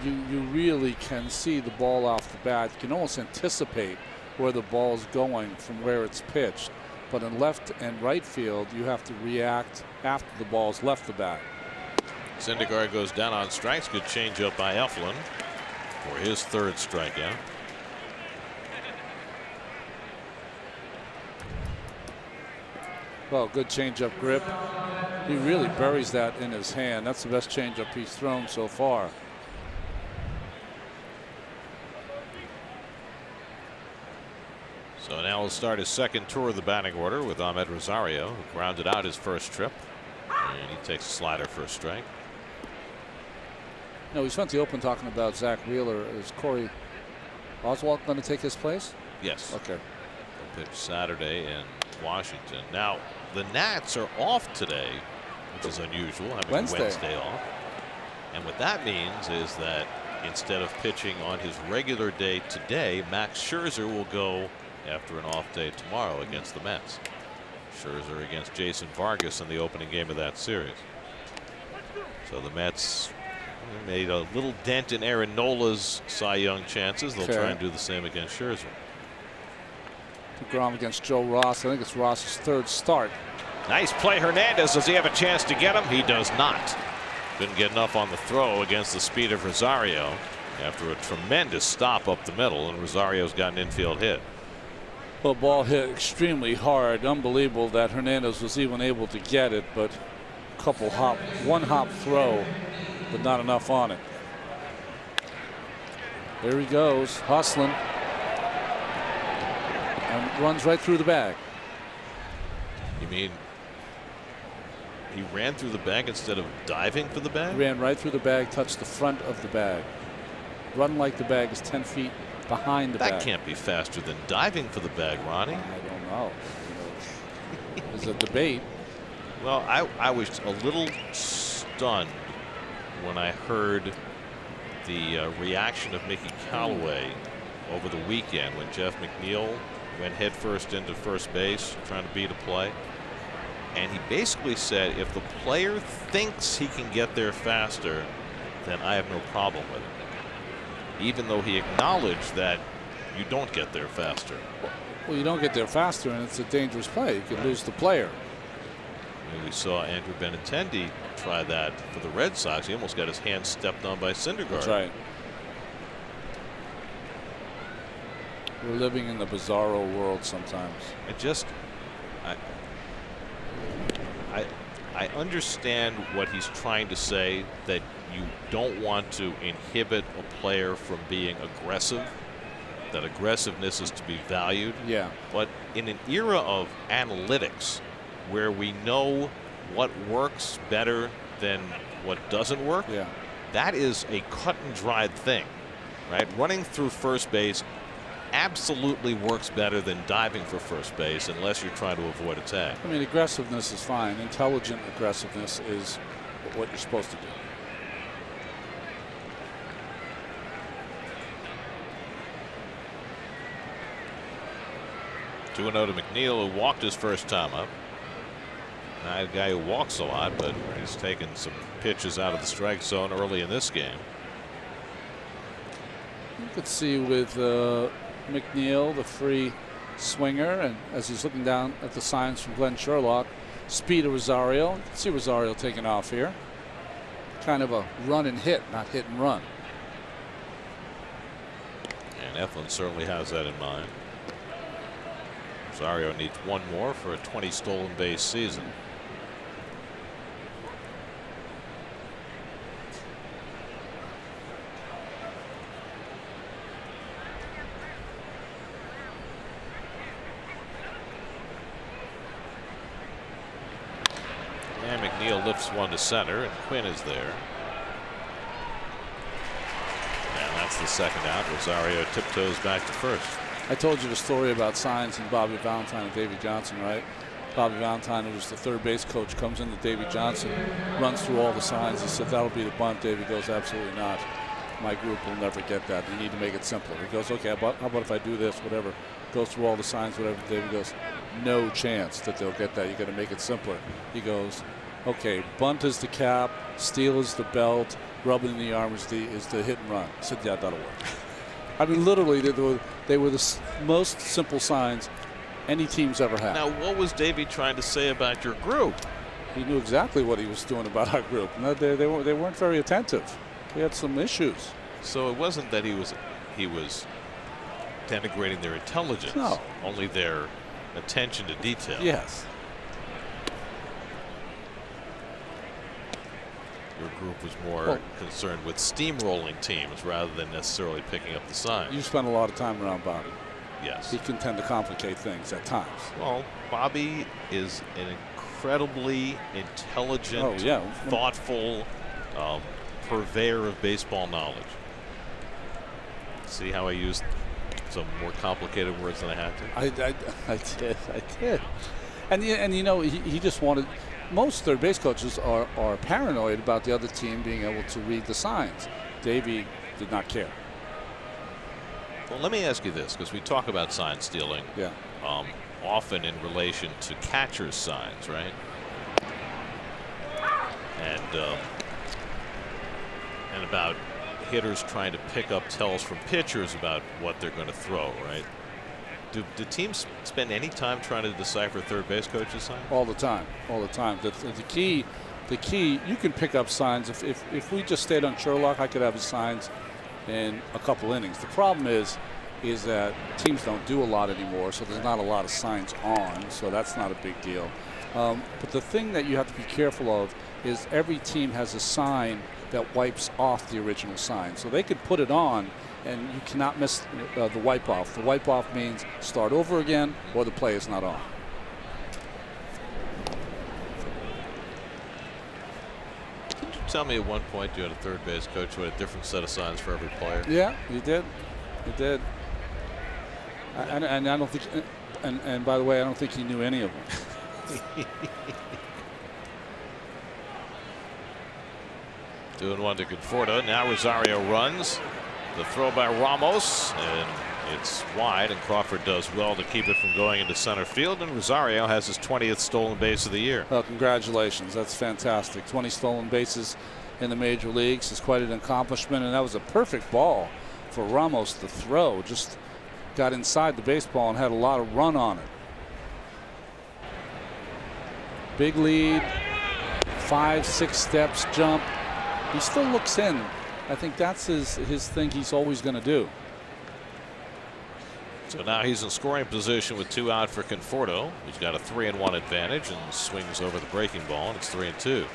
you really can see the ball off the bat. You can almost anticipate where the ball's going from where it's pitched. But in left and right field, you have to react after the ball's left the bat. Syndergaard goes down on strikes. Good changeup by Eflin for his 3rd strikeout. Well, good changeup grip. He really buries that in his hand. That's the best changeup he's thrown so far. So now we'll start his 2nd tour of the batting order with Ahmed Rosario, who grounded out his 1st trip. And he takes a slider for a strike. No, we spent the open talking about Zach Wheeler. Is Corey Oswalt going to take his place? Yes. Okay. They'll pitch Saturday in Washington. Now, the Nats are off today, which is unusual, having Wednesday off. And what that means is that instead of pitching on his regular day today, Max Scherzer will go after an off day tomorrow against the Mets. Scherzer against Jason Vargas in the opening game of that series. So the Mets made a little dent in Aaron Nola's Cy Young chances. They'll try and do the same against Scherzer. DeGrom against Joe Ross. I think it's Ross's third start. Nice play, Hernandez. Does he have a chance to get him? He does not. Didn't get enough on the throw against the speed of Rosario after a tremendous stop up the middle, and Rosario's got an infield hit. Well, ball hit extremely hard. Unbelievable that Hernandez was even able to get it, but one hop throw, but not enough on it. There he goes, hustling, and runs right through the bag. You mean he ran through the bag instead of diving for the bag? He ran right through the bag, touched the front of the bag. Run like the bag is 10 feet behind the bag. That can't be faster than diving for the bag, Ronnie. I don't know. There's a debate. Well, I was a little stunned when I heard the reaction of Mickey Callaway over the weekend when Jeff McNeil went headfirst into first base trying to beat a play. And he basically said if the player thinks he can get there faster, then I have no problem with it. Even though he acknowledged that you don't get there faster. Well, you don't get there faster, and it's a dangerous play. You could lose the player. And we saw Andrew Benintendi try that for the Red Sox. He almost got his hand stepped on by Syndergaard. That's right. We're living in the bizarro world sometimes. I understand what he's trying to say, that you don't want to inhibit a player from being aggressive, that aggressiveness is to be valued. Yeah. But in an era of analytics where we know what works better than what doesn't work, yeah, that is a cut and dried thing, right? Running through first base absolutely works better than diving for first base unless you're trying to avoid a tag. I mean, aggressiveness is fine. Intelligent aggressiveness is what you're supposed to do. Two 2-0 to McNeil, who walked his first time up. Not a guy who walks a lot, but he's taken some pitches out of the strike zone early in this game. You could see with McNeil, the free swinger, and as he's looking down at the signs from Glenn Sherlock, speed of Rosario. You can see Rosario taking off here. Kind of a run and hit, not hit and run. And Eflin certainly has that in mind. Rosario needs one more for a 20 stolen base season. And McNeil lifts one to center, and Quinn is there. And that's the second out. Rosario tiptoes back to first. I told you the story about signs and Bobby Valentine and Davey Johnson, right? Bobby Valentine, who was the third base coach, comes into Davey Johnson, runs through all the signs. He said, that'll be the bunt. Davey goes, absolutely not. My group will never get that. You need to make it simpler. He goes, okay, how about if I do this, whatever. Goes through all the signs, whatever. Davey goes, no chance that they'll get that. You got to make it simpler. He goes, okay, bunt is the cap, steal is the belt, rubbing the arm is the hit and run. I said, yeah, that'll work. I mean, literally, they were the most simple signs any team's ever had. Now, what was Davey trying to say about your group? He knew exactly what he was doing about our group. No, they weren't very attentive. We had some issues. So it wasn't that he was denigrating their intelligence. No. Only their attention to detail. Yes. Your group was more concerned with steamrolling teams rather than necessarily picking up the sign. You spent a lot of time around Bobby. Yes. He can tend to complicate things at times. Well, Bobby is an incredibly intelligent, thoughtful purveyor of baseball knowledge. See how I used some more complicated words than I had to? I did. And you know, he just wanted. Most third base coaches are paranoid about the other team being able to read the signs. Davey did not care. Well, let me ask you this, because we talk about sign stealing often in relation to catcher's signs, right? And about hitters trying to pick up tells from pitchers about what they're going to throw, right? Do teams spend any time trying to decipher third base coach's sign? All the time, all the time. The key, you can pick up signs. If we just stayed on Sherlock, I could have his signs in a couple innings. The problem is that teams don't do a lot anymore, so there's not a lot of signs on, so that's not a big deal. But the thing that you have to be careful of is every team has a sign that wipes off the original sign. So they could put it on, and you cannot miss the wipe off. The wipe off means start over again, or the play is not on. Did you tell me at one point you had a third base coach who had a different set of signs for every player? Yeah, you did. You did. And I don't think, and by the way, I don't think he knew any of them. 2-1 to Conforto. Now Rosario runs. The throw by Ramos, and it's wide, and Crawford does well to keep it from going into center field, and Rosario has his 20th stolen base of the year. Well, congratulations. That's fantastic. 20 stolen bases in the major leagues is quite an accomplishment, and that was a perfect ball for Ramos to throw. Just got inside the baseball and had a lot of run on it. Big lead, 5-6 steps jump. He still looks in. I think that's his thing he's always going to do. So now he's in scoring position with 2 out for Conforto. He's got a 3-1 advantage and swings over the breaking ball, and it's 3-2. Jay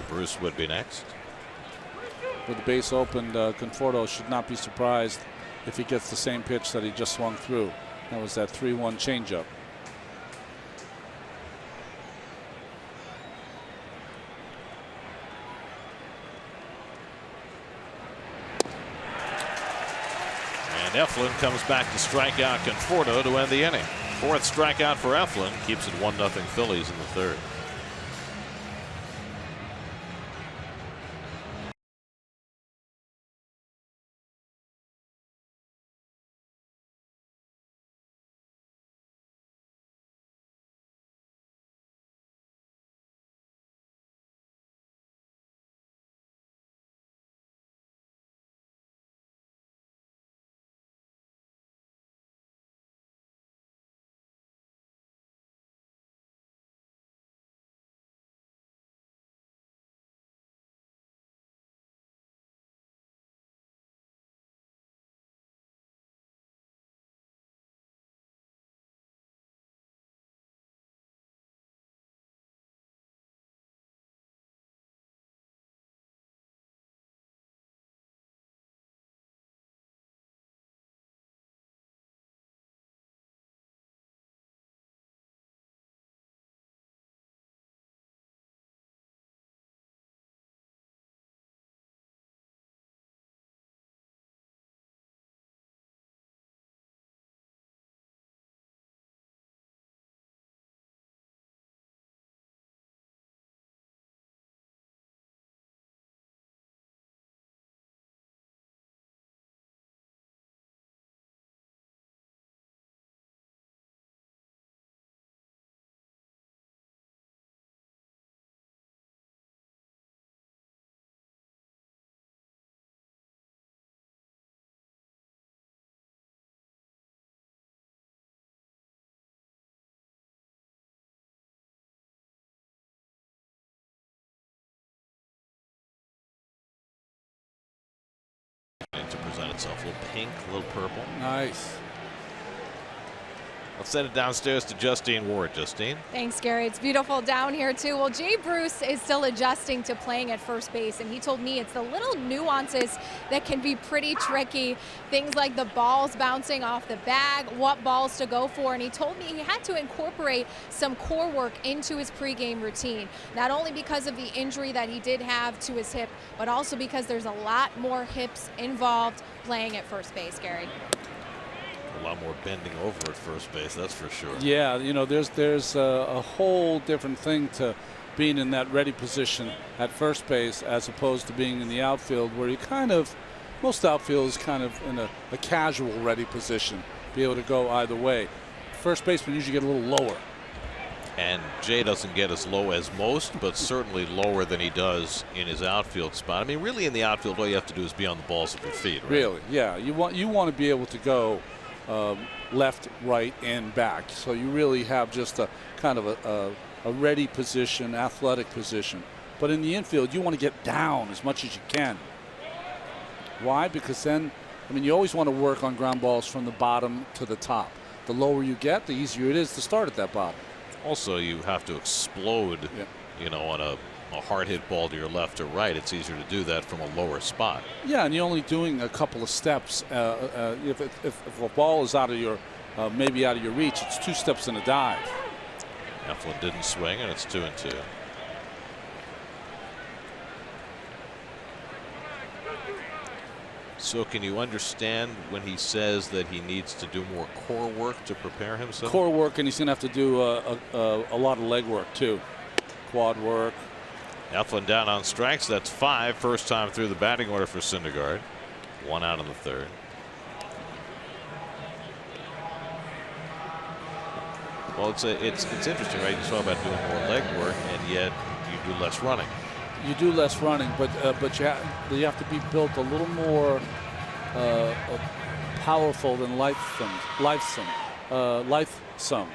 Bruce would be next. With the base opened, Conforto should not be surprised if he gets the same pitch that he just swung through. That was that 3-1 changeup. And Eflin comes back to strike out Conforto to end the inning. 4th strikeout for Eflin, keeps it 1-0 Phillies in the 3rd. To present itself. A little pink, a little purple. Nice. Let's send it downstairs to Justine Ward. Justine. Thanks, Gary. It's beautiful down here, too. Well, Jay Bruce is still adjusting to playing at first base, and he told me it's the little nuances that can be pretty tricky. Things like the balls bouncing off the bag, what balls to go for, and he told me he had to incorporate some core work into his pregame routine, not only because of the injury that he did have to his hip, but also because there's a lot more hips involved playing at first base, Gary. A lot more bending over at first base, that's for sure. Yeah, you know, there's a whole different thing to being in that ready position at first base as opposed to being in the outfield, where you kind of, most outfield is kind of in a casual ready position, be able to go either way. First baseman usually get a little lower. And Jay doesn't get as low as most, but certainly lower than he does in his outfield spot. I mean, really in the outfield, all you have to do is be on the balls of your feet, right? Really, yeah. You want to be able to go left, right, and back. So you really have just a kind of a ready position, athletic position. But in the infield, you want to get down as much as you can. Why? Because then, I mean, you always want to work on ground balls from the bottom to the top. The lower you get, the easier it is to start at that bottom. Also, you have to explode, you know, on a hard hit ball to your left or right. It's easier to do that from a lower spot. Yeah, and you're only doing a couple of steps. If a ball is out of your, maybe out of your reach, it's 2 steps and a dive. Eflin didn't swing, and it's 2-2. So can you understand when he says that he needs to do more core work to prepare himself? Core work, and he's going to have to do a lot of leg work too. Quad work. Eflin down on strikes. That's 5. First time through the batting order for Syndergaard. 1 out in the 3rd. Well, it's interesting, right? You talk about doing more leg work, and yet you do less running. You do less running, but you have to be built a little more powerful than lifesome.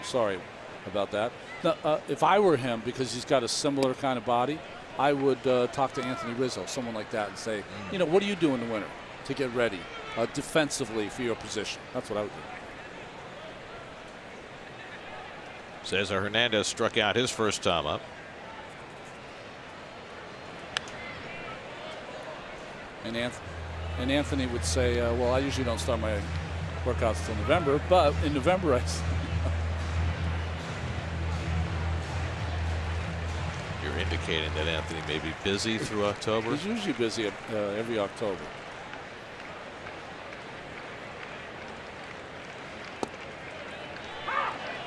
Sorry about that. Now, if I were him, because he's got a similar kind of body, I would talk to Anthony Rizzo, someone like that, and say, you know, what do you do in the winter to get ready defensively for your position? That's what I would do. Cesar Hernandez struck out his first time up. And Anthony would say, well, I usually don't start my workouts till November, but in November You're indicating that Anthony may be busy through October? He's usually busy every October.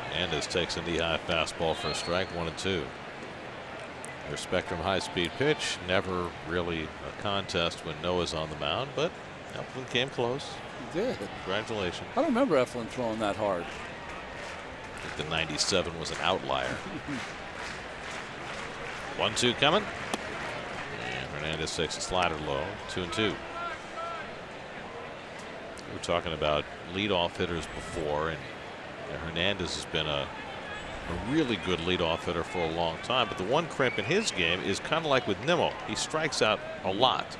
Hernandez takes a knee-high fastball for a strike, 1-2. Their Spectrum high-speed pitch, never really a contest when Noah's on the mound, but Eflin came close. He did. Congratulations. I don't remember Eflin throwing that hard. I think the 97 was an outlier. 1-2 coming. And Hernandez takes a slider low, 2-2. We were talking about leadoff hitters before, and Hernandez has been a really good leadoff hitter for a long time, but the one crimp in his game is kind of like with Nimmo. He strikes out a lot.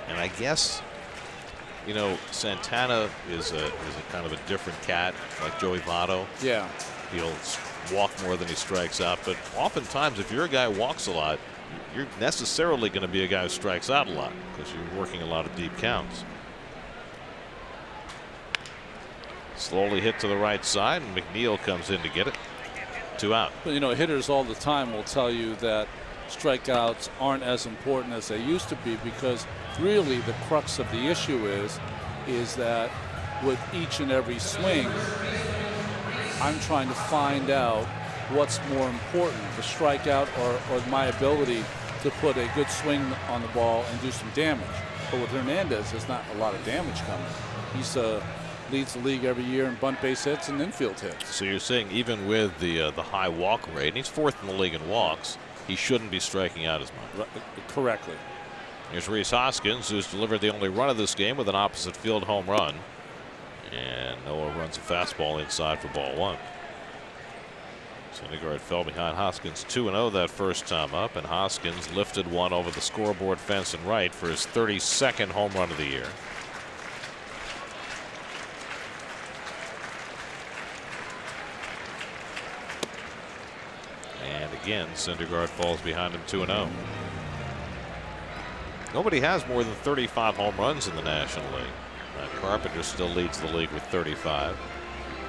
And I guess, you know, Santana is a kind of a different cat, like Joey Votto. Yeah. He'll walk more than he strikes out, but oftentimes if you're a guy who walks a lot, you're necessarily going to be a guy who strikes out a lot because you're working a lot of deep counts. Slowly hit to the right side, and McNeil comes in to get it. 2 out. But, you know, hitters all the time will tell you that strikeouts aren't as important as they used to be, because really the crux of the issue is that with each and every swing, I'm trying to find out what's more important, the strikeout or my ability to put a good swing on the ball and do some damage. But with Hernandez, there's not a lot of damage coming. He's leads the league every year in bunt base hits and infield hits. So you're saying even with the high walk rate, and he's 4th in the league in walks, he shouldn't be striking out as much. Correctly. Here's Rhys Hoskins, who's delivered the only run of this game with an opposite field home run. And Noah runs a fastball inside for ball 1. Syndergaard fell behind Hoskins 2-0 that first time up, and Hoskins lifted one over the scoreboard fence and right for his 32nd home run of the year. And again, Syndergaard falls behind him 2-0. Nobody has more than 35 home runs in the National League. Carpenter still leads the league with 35.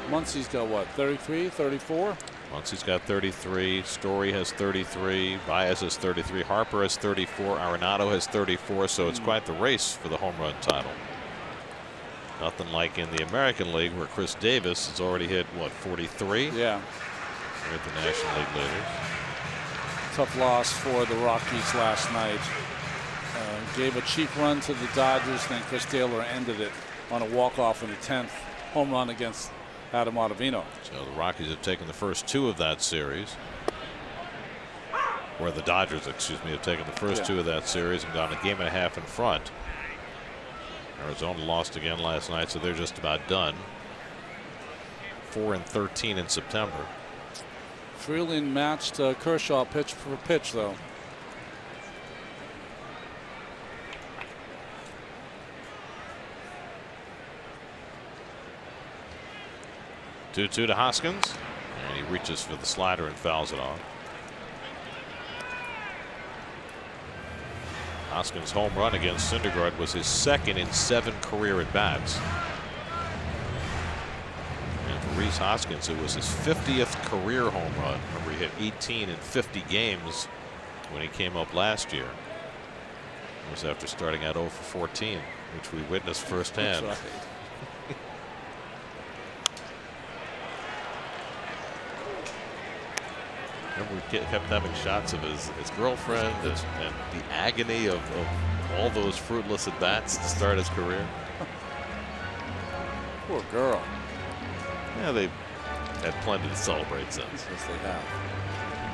Muncy's got what, 33, 34? Muncy's got 33. Story has 33. Baez has 33. Harper has 34. Arenado has 34. So it's quite the race for the home run title. Nothing like in the American League, where Chris Davis has already hit, what, 43? Yeah. They're at the National League leaders. Tough loss for the Rockies last night. Gave a cheap run to the Dodgers, then Chris Taylor ended it on a walk-off in the 10th. Home run against Adam Ottavino. So the Rockies have taken the first 2 of that series. Or the Dodgers, excuse me, have taken the first 2 of that series and gone a game and a half in front. Arizona lost again last night, so they're just about done. 4-13 in September. Freeland matched Kershaw pitch for pitch, though. Two to Hoskins, and he reaches for the slider and fouls it off. Hoskins' home run against Syndergaard was his 2nd in 7 career at-bats. And for Rhys Hoskins, it was his 50th career home run. Remember, he hit 18 in 50 games when he came up last year. It was after starting out 0 for 14, which we witnessed firsthand. That's right. Remember, we kept having shots of his girlfriend and the agony of all those fruitless at-bats to start his career. Poor girl. Yeah, they've had plenty to celebrate since. Yes, they have.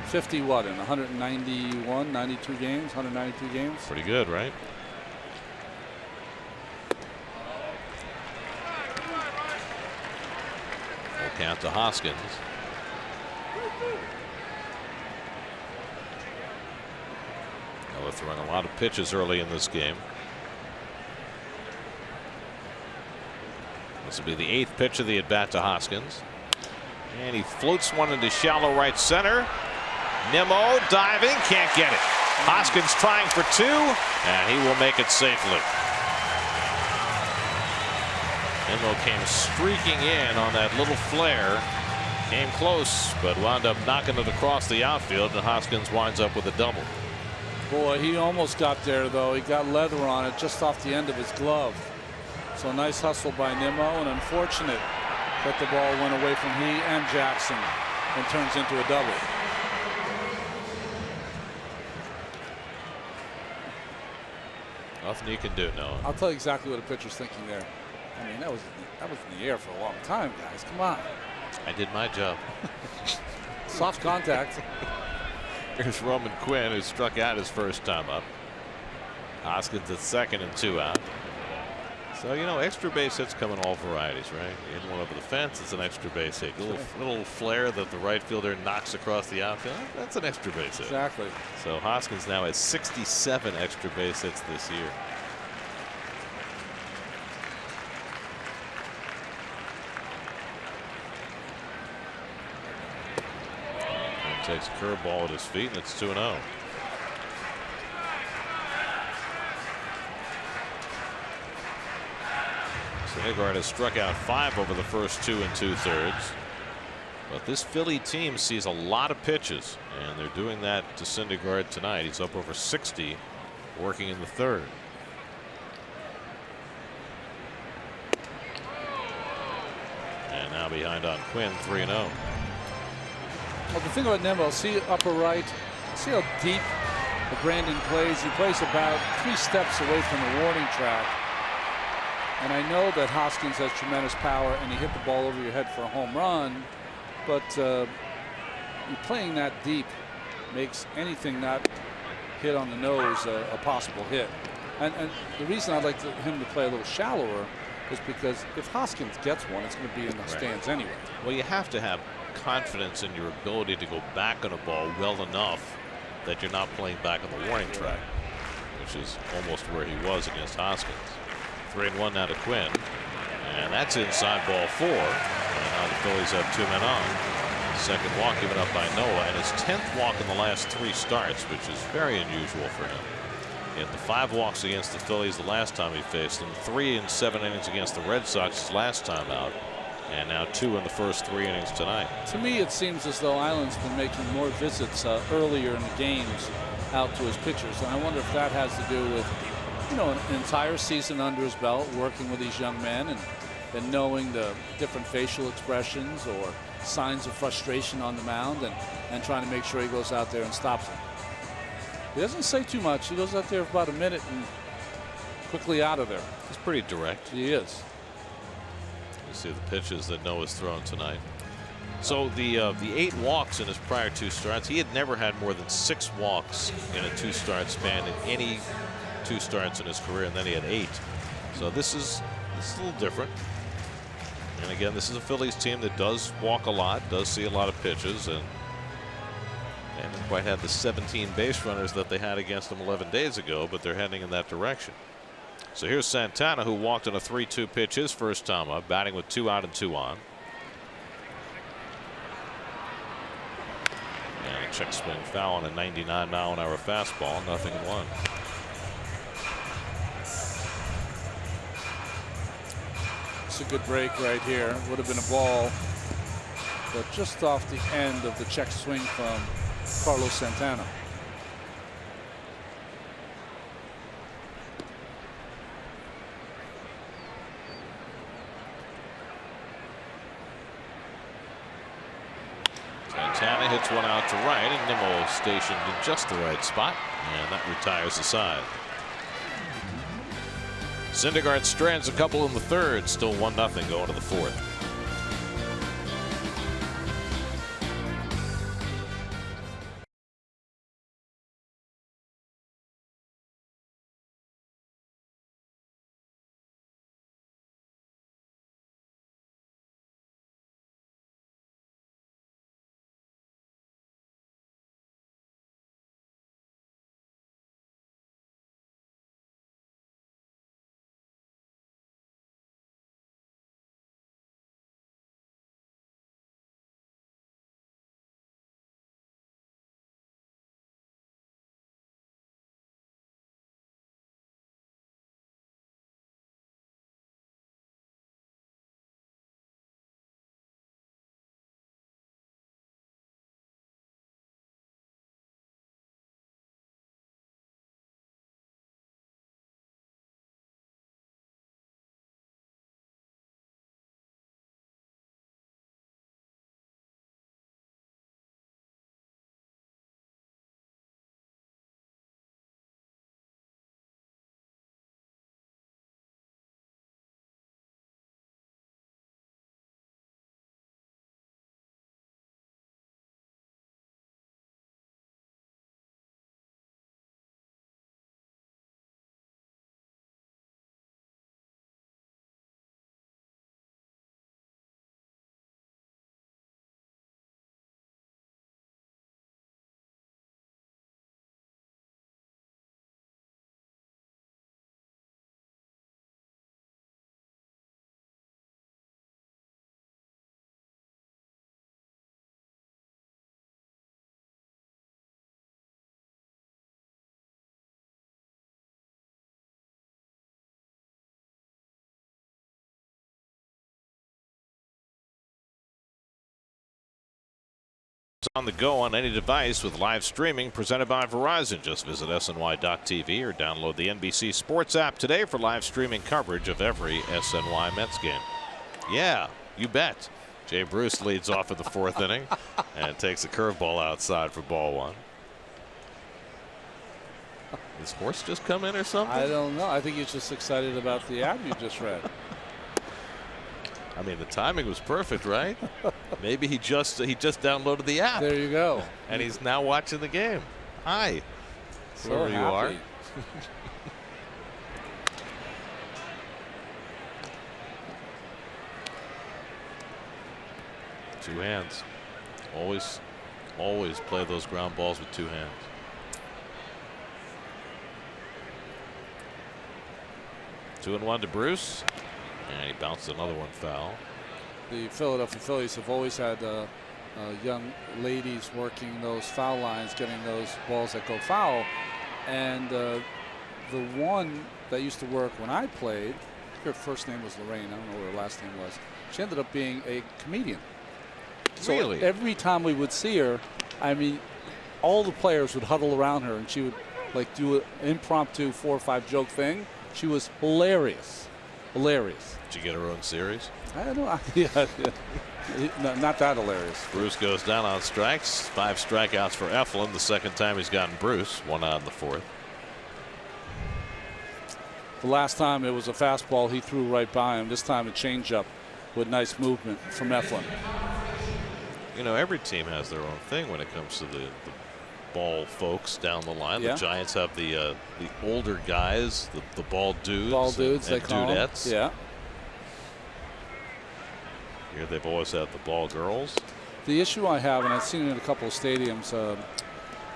50 what in 191, 92 games, 192 games? Pretty good, right? Full count to Hoskins. Now they're throwing a lot of pitches early in this game. This will be the 8th pitch of the at-bat to Hoskins. And he floats one into shallow right center. Nimmo diving, can't get it. Hoskins trying for 2, and he will make it safely. Nimmo came streaking in on that little flare. Came close, but wound up knocking it across the outfield, and Hoskins winds up with a double. Boy, he almost got there, though. He got leather on it just off the end of his glove. So nice hustle by Nimmo, and unfortunate that the ball went away from he and Jackson and turns into a double. Nothing you can do, Noah. I'll tell you exactly what the pitcher's thinking there. I mean, that was in the air for a long time, guys. Come on. I did my job. Soft contact. Here's Roman Quinn, who struck out his first time up. Hoskins at 2nd and 2 out. So, you know, extra base hits come in all varieties, right? You hit one over the fence, it's an extra base hit. Little flare that the right fielder knocks across the outfield, that's an extra base hit. Exactly. So Hoskins now has 67 extra base hits this year. And takes a curveball at his feet, and it's 2-0. Syndergaard has struck out 5 over the first 2 2/3. But this Philly team sees a lot of pitches, and they're doing that to Syndergaard tonight. He's up over 60, working in the 3rd. And now behind on Quinn, 3-0. Well, the thing about Nimmo, see upper right, see how deep Brandon plays. He plays about 3 steps away from the warning track. And I know that Hoskins has tremendous power, and he hit the ball over your head for a home run, but playing that deep makes anything not hit on the nose a possible hit. And the reason I'd like him to play a little shallower is because if Hoskins gets one, it's going to be in the stands anyway. Well, you have to have confidence in your ability to go back on a ball well enough that you're not playing back on the warning track, which is almost where he was against Hoskins. 3-1 now to Quinn, and that's inside ball 4. And now the Phillies have 2 men on. Second walk given up by Noah, and his 10th walk in the last 3 starts, which is very unusual for him. He had the 5 walks against the Phillies the last time he faced them, 3 in 7 innings against the Red Sox his last time out, and now 2 in the first 3 innings tonight. To me, it seems as though Island's been making more visits earlier in the games out to his pitchers, and I wonder if that has to do with, you know, an entire season under his belt, working with these young men and knowing the different facial expressions or signs of frustration on the mound and trying to make sure he goes out there and stops them. He doesn't say too much. He goes out there for about a minute and quickly out of there. He's pretty direct. He is. His See the pitches that Noah's thrown tonight. So the 8 walks in his prior 2 starts, he had never had more than 6 walks in a 2-start span in any 2 starts in his career, and then he had 8. So this is a little different. And again, this is a Phillies team that does walk a lot, does see a lot of pitches, and they haven't quite had the 17 base runners that they had against them 11 days ago, but they're heading in that direction. So here's Santana, who walked on a 3-2 pitch his first time up, batting with 2 out and 2 on. And a check swing foul on a 99-mile-an-hour fastball, 0-1. It's a good break right here. Would have been a ball, but just off the end of the check swing from Carlos Santana. Santana hits one out to right, and Nimmo stationed in just the right spot, and that retires the side. Syndergaard strands a couple in the 3rd, still 1-0 going to the 4th. On the go on any device with live streaming presented by Verizon. Just visit SNY.TV or download the NBC Sports app today for live streaming coverage of every SNY Mets game. Yeah, you bet. Jay Bruce leads off in the 4th inning and takes a curveball outside for ball 1. Is Horse just come in or something? I don't know. I think he's just excited about the ad you just read. I mean, the timing was perfect, right? Maybe he just downloaded the app. There you go. And he's now watching the game. Hi, so whoever you are. Two hands. Always play those ground balls with 2 hands. Two and 1 to Bruce. And he bounced another one foul. The Philadelphia Phillies have always had young ladies working those foul lines, getting those balls that go foul. And the one that used to work when I played, her first name was Lorraine. I don't know what her last name was. She ended up being a comedian. So really? Every time we would see her, I mean, all the players would huddle around her, and she would like do an impromptu 4 or 5 joke thing. She was hilarious. Hilarious. Did you get her own series? I don't know. Yeah. Not that hilarious. Bruce goes down on strikes. 5 strikeouts for Eflin. The second time he's gotten Bruce. 1 out in the 4th. The last time it was a fastball he threw right by him. This time a changeup with nice movement from Eflin. You know, every team has their own thing when it comes to the ball folks down the line. Yeah. The Giants have the older guys, the ball dudes. Ball dudes, and they call them. dudettes. Yeah. Here they've always had the ball girls. The issue I have, and I've seen it in a couple of stadiums,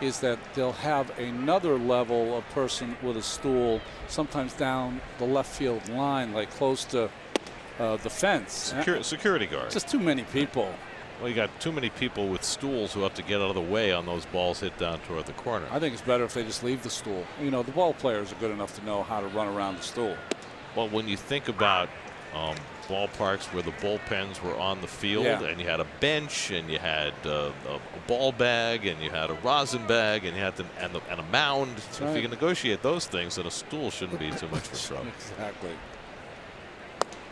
is that they'll have another level of person with a stool, sometimes down the left field line, like close to the fence. Security guards. Just too many people. Well, you got too many people with stools who have to get out of the way on those balls hit down toward the corner. I think it's better if they just leave the stool. You know, the ball players are good enough to know how to run around the stool. Well, when you think about ballparks where the bullpens were on the field, and you had a bench, and you had a ball bag, and you had a rosin bag, and you had and a mound. So if you can negotiate those things, then a stool shouldn't be too much of a trouble. Exactly.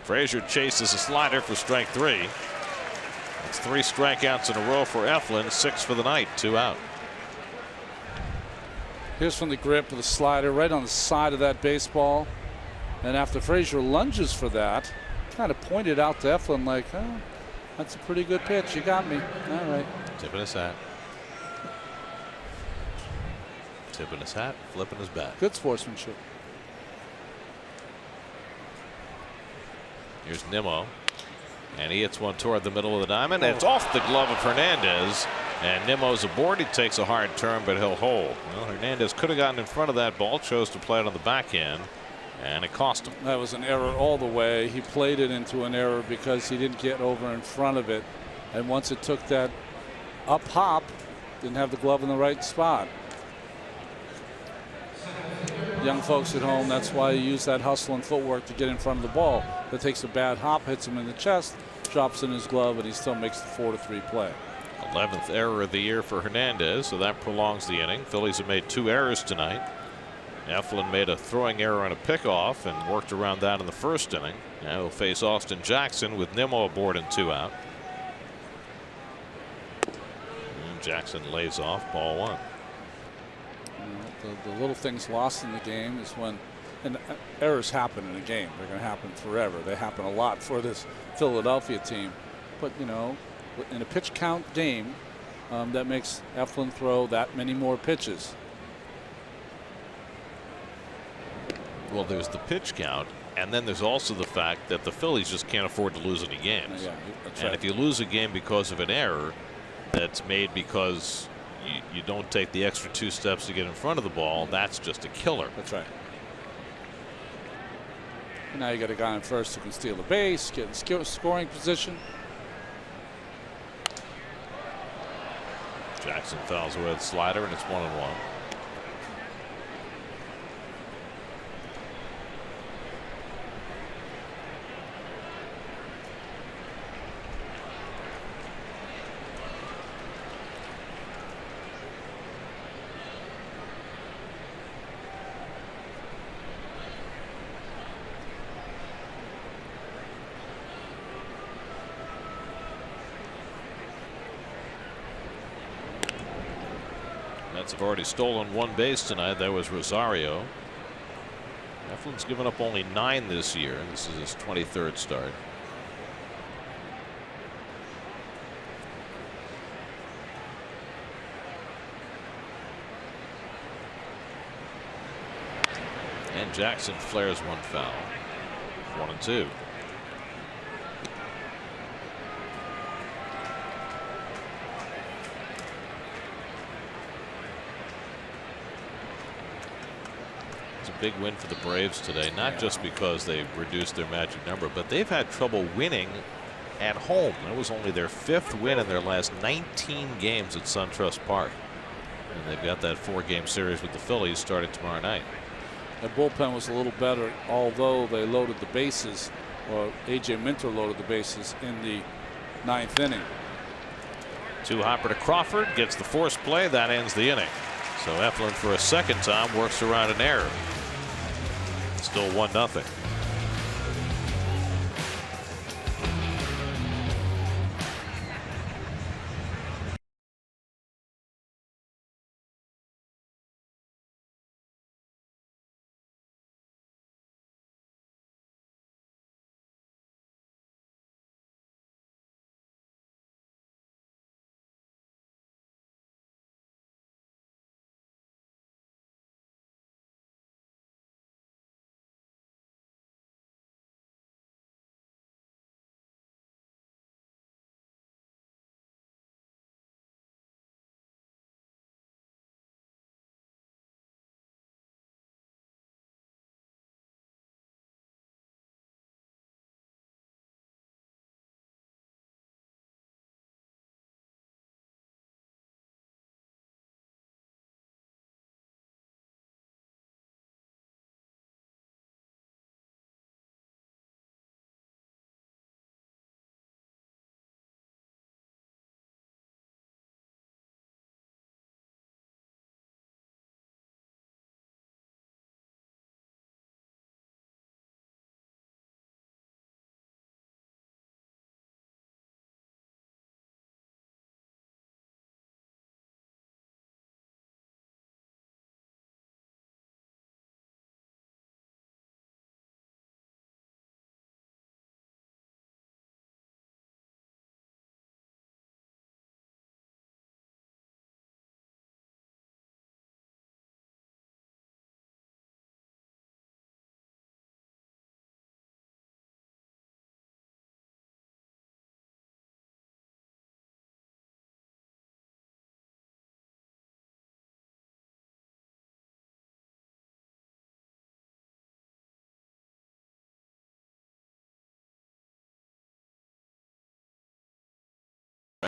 Frazier chases a slider for strike 3. It's 3 strikeouts in a row for Eflin, 6 for the night, 2 out. Here's from the grip of the slider right on the side of that baseball. And after Frazier lunges for that, kind of pointed out to Eflin like, oh, that's a pretty good pitch. You got me. All right. Tipping his hat. Tipping his hat, flipping his bat. Good sportsmanship. Here's Nimmo. And he hits one toward the middle of the diamond. And it's off the glove of Hernandez. And Nimmo's aboard. He takes a hard turn, but he'll hold. Well, Hernandez could have gotten in front of that ball, chose to play it on the backhand, and it cost him. That was an error all the way. He played it into an error because he didn't get over in front of it. And once it took that up hop, didn't have the glove in the right spot. Young folks at home, that's why you use that hustle and footwork to get in front of the ball. That takes a bad hop, hits him in the chest, drops in his glove, and he still makes the 4-3 play. 11th error of the year for Hernandez, so that prolongs the inning. Phillies have made 2 errors tonight. Eflin made a throwing error on a pickoff and worked around that in the first inning. Now he'll face Austin Jackson with Nimmo aboard and 2 out. And Jackson lays off, ball 1. The little things lost in the game is when, and errors happen in a game. They're going to happen forever. They happen a lot for this Philadelphia team. But, you know, in a pitch count game, that makes Eflin throw that many more pitches. Well, there's the pitch count, and then there's also the fact that the Phillies just can't afford to lose any games. Yeah, that's and right. if you lose a game because of an error that's made because you don't take the extra 2 steps to get in front of the ball, that's just a killer. That's right. And now you got a guy on first who can steal the base, get in scoring position. Jackson fouls away the slider, and it's 1-1. Have already stolen 1 base tonight. That was Rosario. Eflin's given up only 9 this year. This is his 23rd start. And Jackson flares one foul. 1-2. Big win for the Braves today, not just because they reduced their magic number, but they've had trouble winning at home. That was only their 5th win in their last 19 games at SunTrust Park. And they've got that 4-game series with the Phillies starting tomorrow night. The bullpen was a little better, although they loaded the bases, or A.J. Minter loaded the bases in the 9th inning. 2-hopper to Crawford, gets the force play, that ends the inning. So Eflin for a second time works around an error. Still 1-0.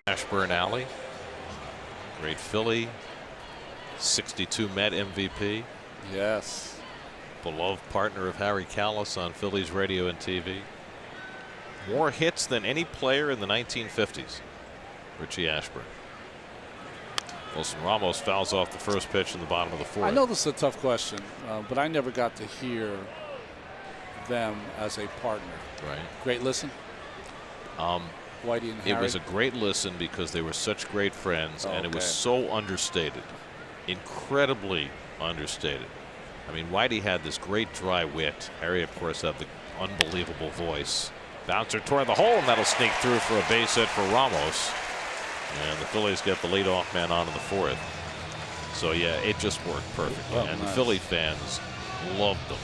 Ashburn Alley. Great Philly. 62 Met MVP. Yes. Beloved partner of Harry Callis on Phillies radio and TV. More hits than any player in the 1950s. Richie Ashburn. Wilson Ramos fouls off the first pitch in the bottom of the fourth. I know this is a tough question, but I never got to hear them as a partner. Right. Great listen. Whitey and Harry. It was a great listen because they were such great friends, and it was so understated. Incredibly understated. I mean, Whitey had this great dry wit. Harry, of course, had the unbelievable voice. Bouncer toward the hole, and that'll sneak through for a base hit for Ramos. And the Phillies get the leadoff man on in the fourth. So, yeah, it just worked perfectly. Oh, and nice. the Philly fans loved them.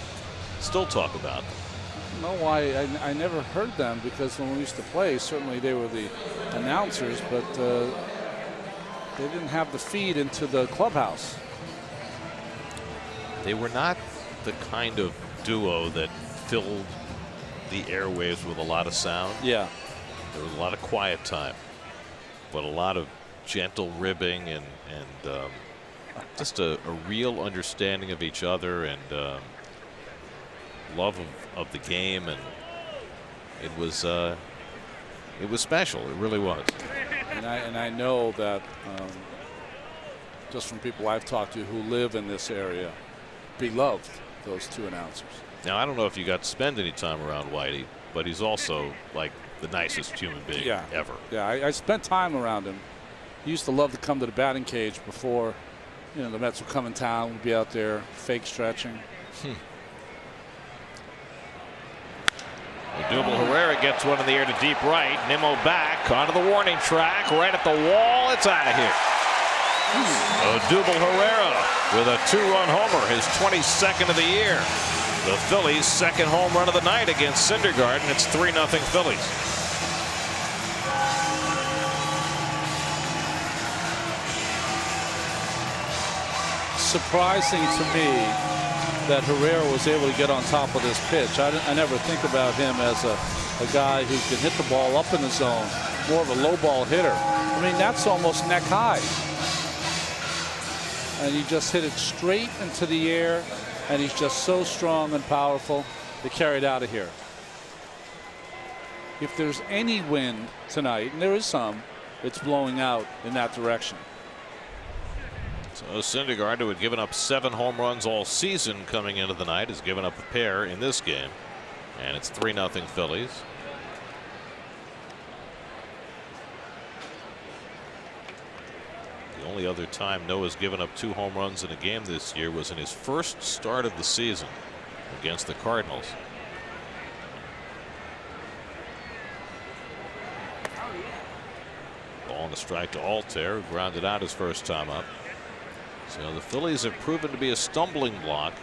Still talk about them. I don't know why I never heard them, because when we used to play, certainly they were the announcers, but they didn't have the feed into the clubhouse. They were not the kind of duo that filled the airwaves with a lot of sound. Yeah. There was a lot of quiet time, but a lot of gentle ribbing and just a real understanding of each other and love of the game, and it was special. It really was. And I know that just from people I've talked to who live in this area, beloved those two announcers. Now, I don't know if you got to spend any time around Whitey, but he's also like the nicest human being ever. Yeah, I spent time around him. He used to love to come to the batting cage before, you know, the Mets would come in town. We'd be out there fake stretching. Odubel Herrera gets one in the air to deep right. Nimmo back onto the warning track, right at the wall. It's out of here. Odubel Herrera with a 2-run homer, his 22nd of the year. The Phillies' second home run of the night against Syndergaard, it's 3-0 Phillies. Surprising to me that Herrera was able to get on top of this pitch. I never think about him as a guy who can hit the ball up in the zone, more of a low ball hitter. I mean, that's almost neck high. And he just hit it straight into the air, and he's just so strong and powerful to carry it out of here. If there's any wind tonight, and there is some, it's blowing out in that direction. So Syndergaard, who had given up 7 home runs all season coming into the night, has given up a pair in this game. And it's 3-0 Phillies. The only other time Noah's given up 2 home runs in a game this year was in his first start of the season against the Cardinals. Ball and a strike to Altair, who grounded out his first time up. So the Phillies have proven to be a stumbling block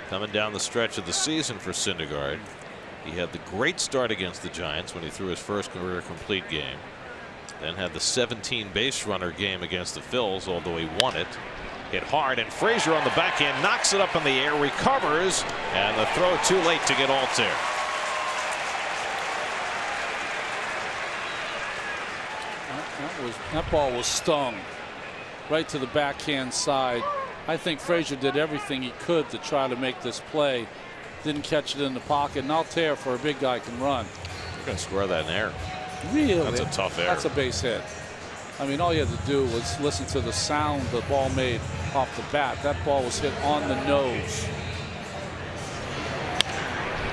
coming down the stretch of the season for Syndergaard. He had the great start against the Giants when he threw his first career complete game. Then had the 17 base runner game against the Phils, although he won it. Hit hard, and Frazier on the backhand knocks it up in the air, recovers, and the throw too late to get Altair. That ball was stung right to the backhand side. I think Frazier did everything he could to try to make this play. Didn't catch it in the pocket. And Altair, for a big guy, can run. You're going to square that in air. Really? That's a tough error. That's a base hit. I mean, all you had to do was listen to the sound the ball made off the bat. That ball was hit on the nose.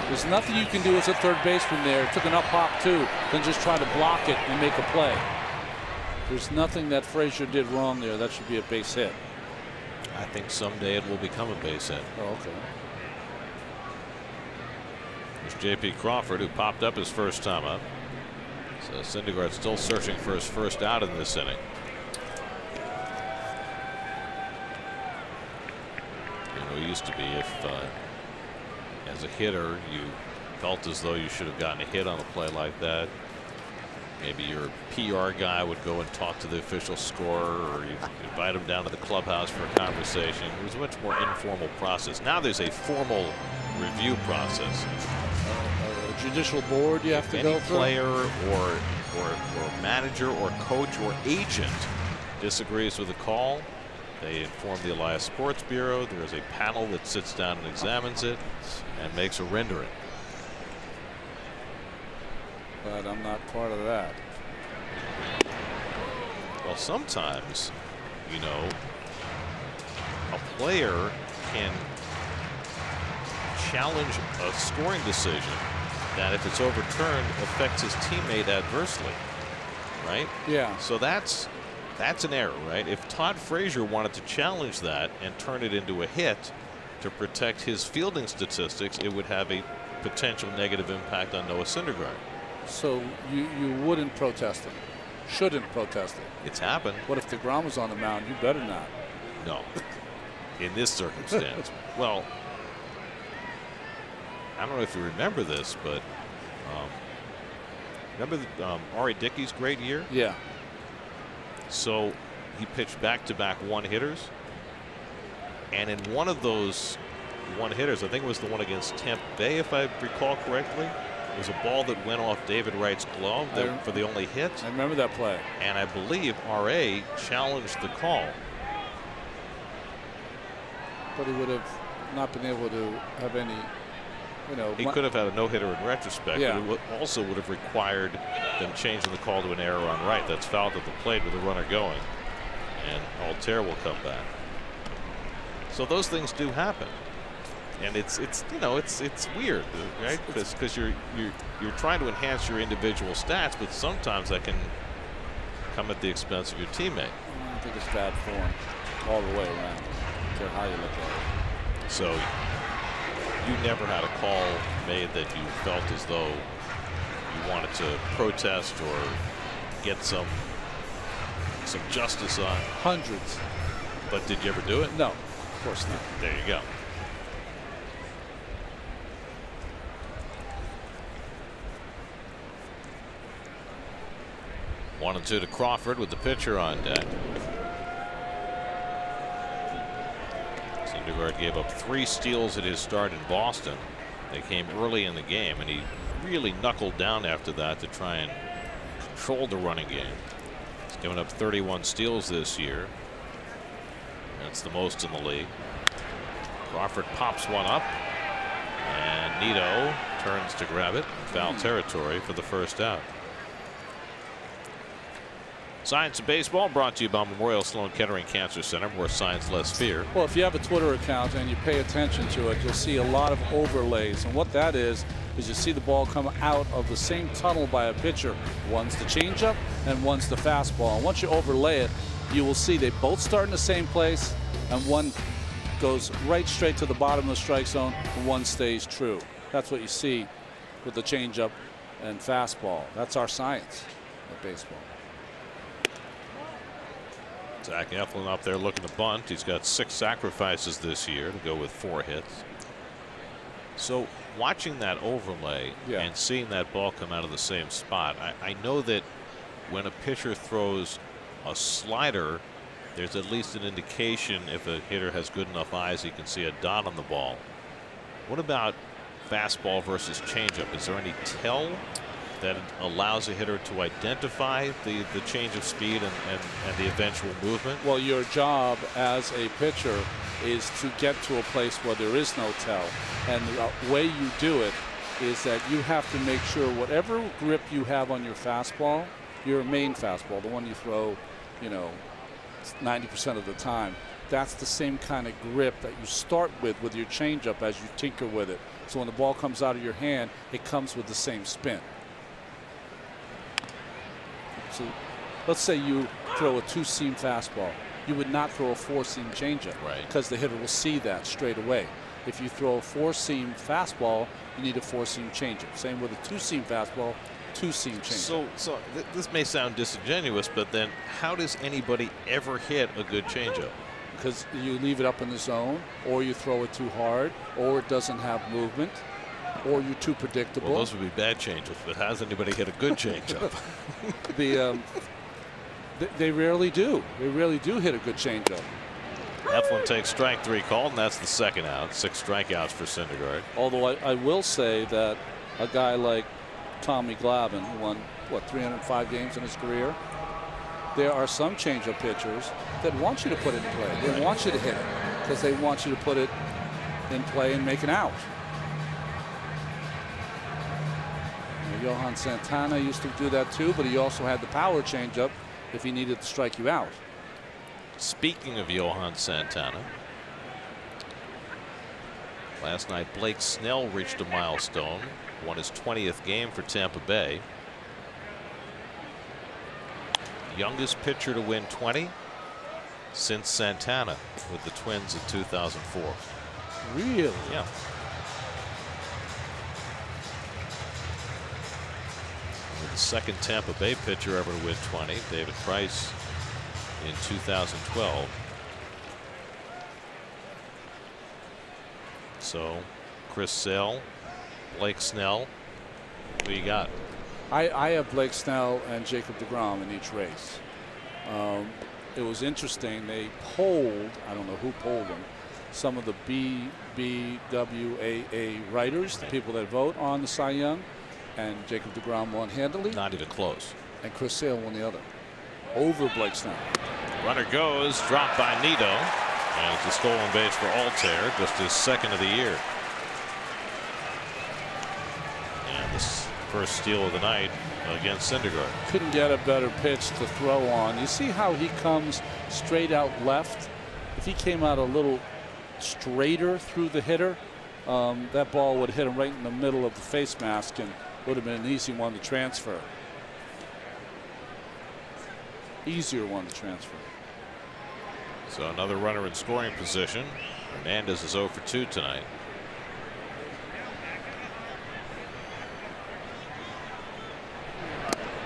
There's nothing you can do as a third baseman there. Took an up hop too, then just try to block it and make a play. There's nothing that Frazier did wrong there. That should be a base hit. I think someday it will become a base hit. Oh, okay. There's J.P. Crawford, who popped up his first time up. So Syndergaard still searching for his first out in this inning. You know, it used to be if as a hitter you felt as though you should have gotten a hit on a play like that, maybe your PR guy would go and talk to the official scorer, or you invite him down to the clubhouse for a conversation. It was a much more informal process. Now there's a formal review process. a judicial board you have to go through? Player or manager or coach or agent disagrees with the call, they inform the Elias Sports Bureau. There is a panel that sits down and examines it and makes a rendering. But I'm not part of that. Well, sometimes, you know, a player can challenge a scoring decision that, if it's overturned, affects his teammate adversely, right? Yeah. So that's an error, right? If Todd Frazier wanted to challenge that and turn it into a hit to protect his fielding statistics, it would have a potential negative impact on Noah Syndergaard. So you wouldn't protest it? Shouldn't protest it? It's happened. What if DeGrom was on the mound? You better not. No. In this circumstance. Well, I don't know if you remember this, but remember Ari Dickey's great year? Yeah. So he pitched back-to-back one-hitters, and in one of those one-hitters, I think it was the one against Tampa Bay, if I recall correctly, it was a ball that went off David Wright's glove for the only hit. I remember that play. And I believe R.A. challenged the call. But he would have not been able to have any, you know. He could have had a no-hitter in retrospect, yeah. but it also would have required them changing the call to an error on Wright. That's fouled at the plate with a runner going, and Altair will come back. So those things do happen, and it's you know, it's weird, right? Because you're trying to enhance your individual stats, but sometimes that can come at the expense of your teammate. I think it's bad form all the way around. I don't care how you look at it. So you never had a call made that you felt as though you wanted to protest or get some justice on? Hundreds. But did you ever do it? No, of course not. There you go. One and two to Crawford with the pitcher on deck. Syndergaard gave up 3 steals at his start in Boston. They came early in the game, and he really knuckled down after that to try and control the running game. He's given up 31 steals this year. That's the most in the league. Crawford pops one up, and Nito turns to grab it. Foul territory for the first out. Science of Baseball brought to you by Memorial Sloan Kettering Cancer Center. More science, less fear. Well, if you have a Twitter account and you pay attention to it, you'll see a lot of overlays. And what that is you see the ball come out of the same tunnel by a pitcher. One's the changeup and one's the fastball. And once you overlay it, you will see they both start in the same place, and one goes right straight to the bottom of the strike zone, and one stays true. That's what you see with the changeup and fastball. That's our science of baseball. Zach Eflin up there looking to bunt. He's got 6 sacrifices this year to go with 4 hits. So watching that overlay and seeing that ball come out of the same spot, I know that when a pitcher throws a slider, there's at least an indication if a hitter has good enough eyes he can see a dot on the ball. What about fastball versus changeup? Is there any tell that allows a hitter to identify the change of speed and the eventual movement? Well, your job as a pitcher is to get to a place where there is no tell. And the way you do it is that you have to make sure whatever grip you have on your fastball, your main fastball, the one you throw, you know, 90% of the time, that's the same kind of grip that you start with your changeup as you tinker with it. So when the ball comes out of your hand, it comes with the same spin. So let's say you throw a 2-seam fastball. You would not throw a 4-seam changeup, right? Because the hitter will see that straight away. If you throw a 4-seam fastball, you need a 4-seam changeup. Same with a 2-seam fastball, 2-seam changeup. So this may sound disingenuous, but then how does anybody ever hit a good changeup? Because you leave it up in the zone, or you throw it too hard, or it doesn't have movement, or you're too predictable. Well, those would be bad changeups, but how does anybody hit a good changeup? They rarely do. They rarely do hit a good changeup. Eflin takes strike 3 called, and that's the second out. 6 strikeouts for Syndergaard. Although I will say that a guy like Tommy Glavine, who won, what, 305 games in his career. There are some changeup pitchers that want you to put it in play. They want you to hit it because they want you to put it in play and make an out. Johan Santana used to do that too, but he also had the power changeup if he needed to strike you out. Speaking of Johan Santana, last night Blake Snell reached a milestone, won his 20th game for Tampa Bay. Youngest pitcher to win 20 since Santana with the Twins in 2004. Really? Yeah. The second Tampa Bay pitcher ever to win 20, David Price, in 2012. So, Chris Sale, Blake Snell, who you got? I have Blake Snell and Jacob deGrom in each race. It was interesting. They polled, I don't know who polled them, some of the BBWAA writers, the people that vote on the Cy Young, and Jacob deGrom won handily. Not even close. And Chris Sale won the other, over Blake Snell. Runner goes, dropped by Nito, and it's a stolen base for Altair, just his second of the year. And this first steal of the night against Syndergaard. Couldn't get a better pitch to throw on. You see how he comes straight out left? If he came out a little straighter through the hitter, that ball would hit him right in the middle of the face mask and would have been an easy one to transfer. Easier one to transfer. So another runner in scoring position. Hernandez is 0 for 2 tonight.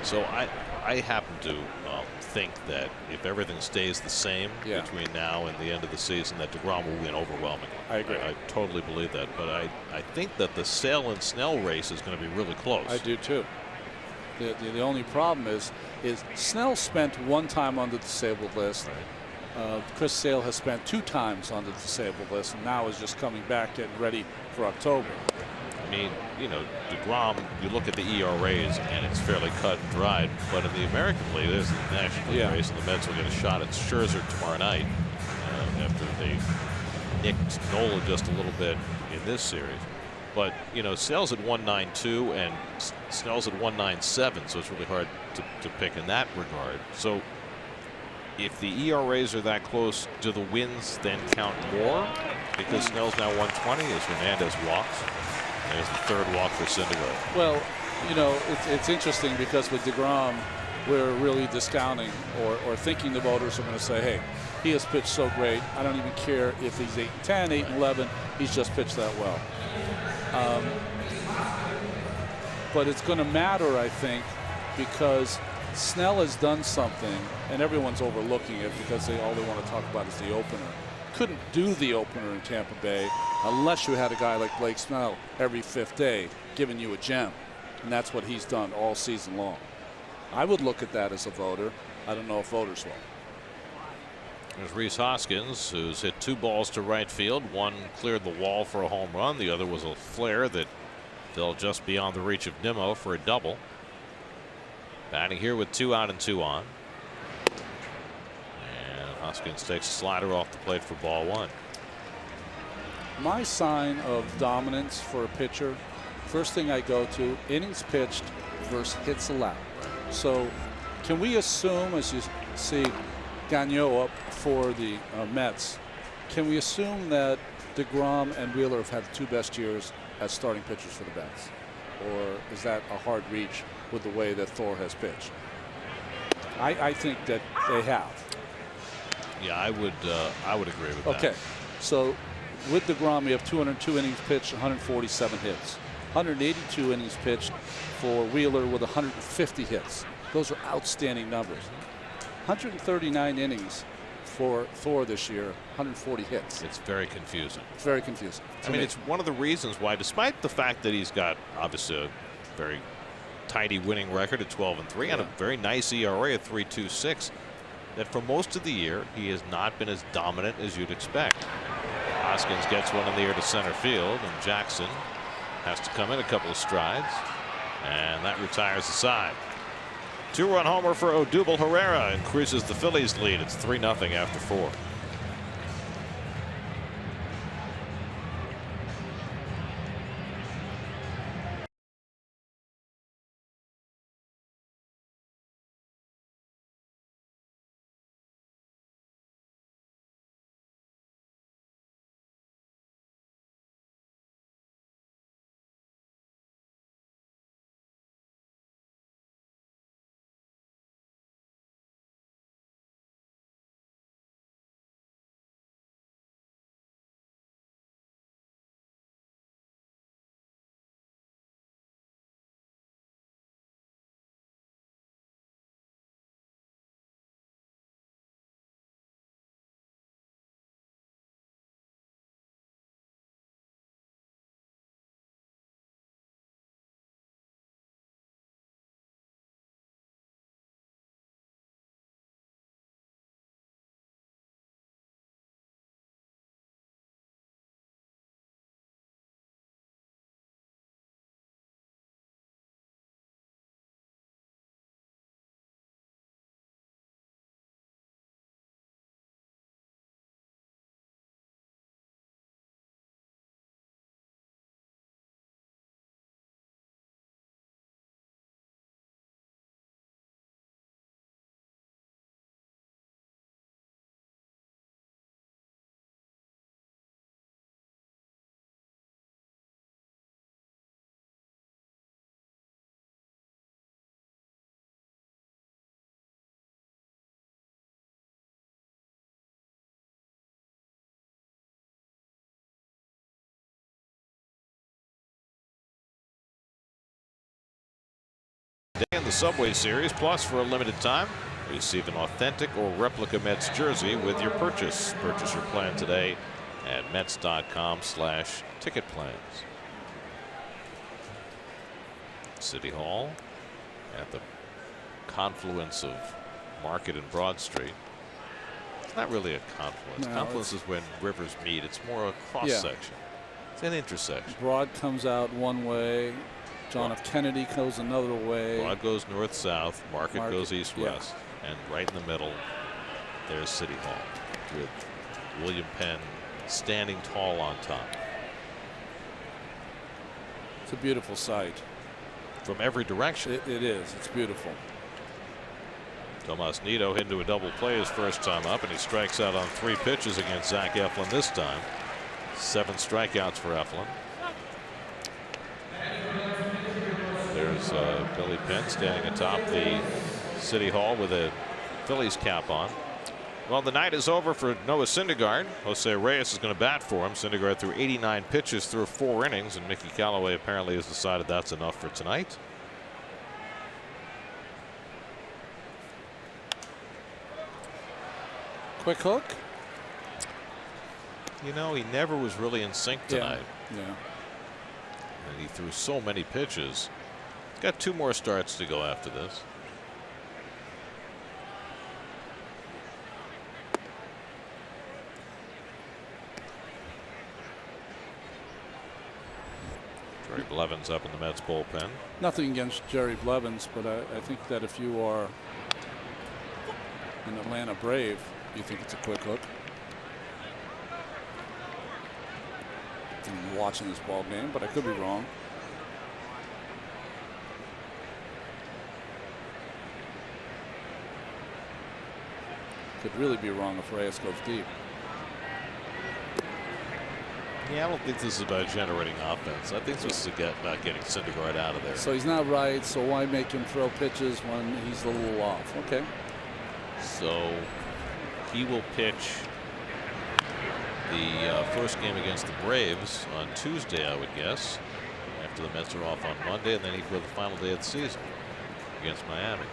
So I happen to think that if everything stays the same between now and the end of the season, that deGrom will win overwhelmingly. I agree. I totally believe that. But I think that the Sale and Snell race is going to be really close. I do too. The only problem is Snell spent one time on the disabled list. Right. Chris Sale has spent 2 times on the disabled list and now is just coming back, getting ready for October. I mean, you know, deGrom, you look at the ERAs and it's fairly cut and dried. But in the American League, there's the National League race, and the Mets will get a shot at Scherzer tomorrow night after they nicked Nola just a little bit in this series. But, you know, Sale's at 192 and Snell's at 197, so it's really hard to pick in that regard. So if the ERAs are that close, do the wins then count more? Because Snell's now 120 as Hernandez walks. There's the third walk for Syndergaard. Well, you know, it's interesting because with deGrom, we're really discounting or thinking the voters are going to say, hey, he has pitched so great. I don't even care if he's 8-10, 8-11. He's just pitched that well. But it's going to matter, I think, because Snell has done something, and everyone's overlooking it because all they want to talk about is the opener. Couldn't do the opener in Tampa Bay unless you had a guy like Blake Snell every 5th day giving you a gem, and that's what he's done all season long. I would look at that as a voter. I don't know if voters will. There's Rhys Hoskins, who's hit 2 balls to right field. One cleared the wall for a home run. The other was a flare that fell just beyond the reach of Nimmo for a double. Batting here with 2 out and 2 on. And Hoskins takes a slider off the plate for ball 1. My sign of dominance for a pitcher, first thing I go to, innings pitched versus hits allowed. So can we assume, as you see Gagnon up for the Mets, can we assume that deGrom and Wheeler have had the 2 best years as starting pitchers for the Mets? Or is that a hard reach with the way that Thor has pitched? I think that they have. Yeah, I would agree with that. Okay, so with deGrom, we have 202 innings pitched, 147 hits. 182 innings pitched for Wheeler with 150 hits. Those are outstanding numbers. 139 innings for Thor this year, 140 hits. It's very confusing. It's very confusing. I mean, it's one of the reasons why, despite the fact that he's got obviously a very tidy winning record at 12-3 and a very nice ERA at 3.26, that for most of the year he has not been as dominant as you'd expect. Hoskins gets one in the air to center field, and Jackson has to come in a couple of strides, and that retires the side. 2-run homer for Odubel Herrera increases the Phillies' lead. It's 3-0 after 4. In the Subway Series, plus for a limited time, receive an authentic or replica Mets jersey with your purchase. Purchase your plan today at Mets.com/ticketplans. City Hall at the confluence of Market and Broad Street. It's not really a confluence. No, confluence is when rivers meet. It's more a cross section. It's an intersection. Broad comes out one way. John F. Kennedy goes another way. Broad goes north-south. Market goes east-west. And right in the middle, there's City Hall with William Penn standing tall on top. It's a beautiful sight. From every direction. It is. It's beautiful. Tomas Nido into a double play his first time up, and he strikes out on 3 pitches against Zach Eflin this time. 7 strikeouts for Eflin. There's Billy Penn standing atop the City Hall with a Phillies cap on. Well, the night is over for Noah Syndergaard. Jose Reyes is going to bat for him. Syndergaard threw 89 pitches through 4 innings, and Mickey Callaway apparently has decided that's enough for tonight. Quick hook. You know, he never was really in sync tonight. Yeah. And he threw so many pitches. He's got 2 more starts to go after this. Jerry Blevins up in the Mets bullpen. Nothing against Jerry Blevins, but I think that if you are an Atlanta Brave, you think it's a quick hook. I'm watching this ball game, but I could be wrong. Could really be wrong if Reyes goes deep. Yeah, I don't think this is about generating offense. I think this is about getting Syndergaard out of there. So he's not right, so why make him throw pitches when he's a little off? Okay. So he will pitch the first game against the Braves on Tuesday, I would guess, after the Mets are off on Monday, and then he'd go the final day of the season against Miami.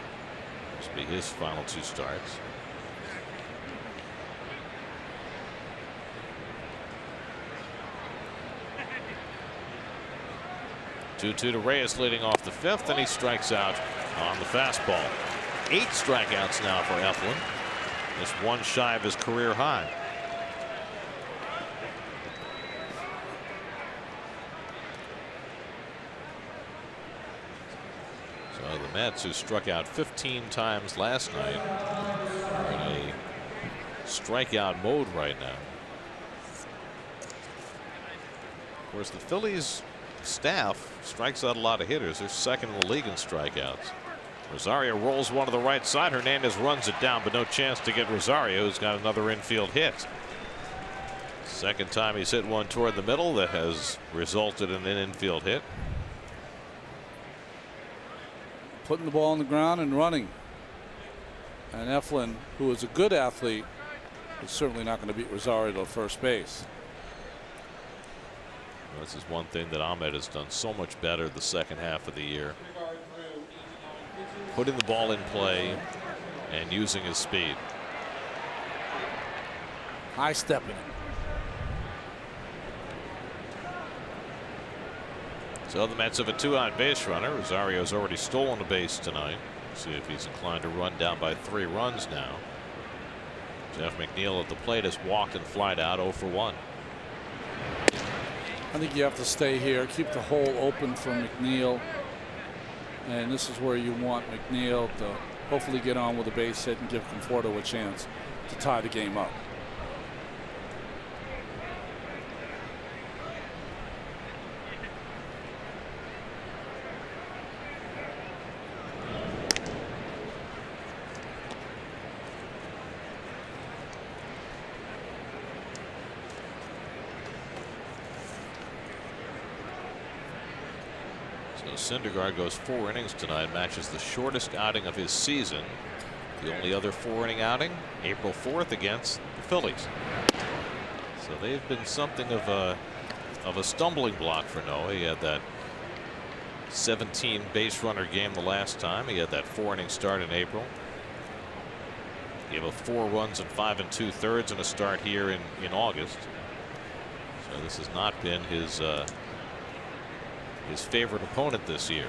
This will be his final 2 starts. Two to Reyes leading off the 5th, and he strikes out on the fastball. 8 strikeouts now for Eflin. Just 1 shy of his career high. Mets, who struck out 15 times last night, are in a strikeout mode right now. Of course, the Phillies staff strikes out a lot of hitters. They're second in the league in strikeouts. Rosario rolls one to the right side. Hernandez runs it down, but no chance to get Rosario, who's got another infield hit. Second time he's hit one toward the middle that has resulted in an infield hit. Putting the ball on the ground and running. And Eflin, who is a good athlete, is certainly not going to beat Rosario to first base. This is one thing that Ahmed has done so much better the second half of the year. Putting the ball in play and using his speed. High stepping. So the Mets have a 2-out base runner. Rosario's already stolen a base tonight. See if he's inclined to run down by 3 runs now. Jeff McNeil at the plate has walked and flied out 0 for 1. I think you have to stay here, keep the hole open for McNeil. And this is where you want McNeil to hopefully get on with a base hit and give Conforto a chance to tie the game up. Syndergaard goes 4 innings tonight, matches the shortest outing of his season. The only other 4-inning outing, April 4th against the Phillies. So they've been something of a stumbling block for Noah. He had that 17 base runner game the last time. He had that 4-inning start in April. Gave up 4 runs in 5 2/3 in a start here in August. So this has not been his favorite opponent this year.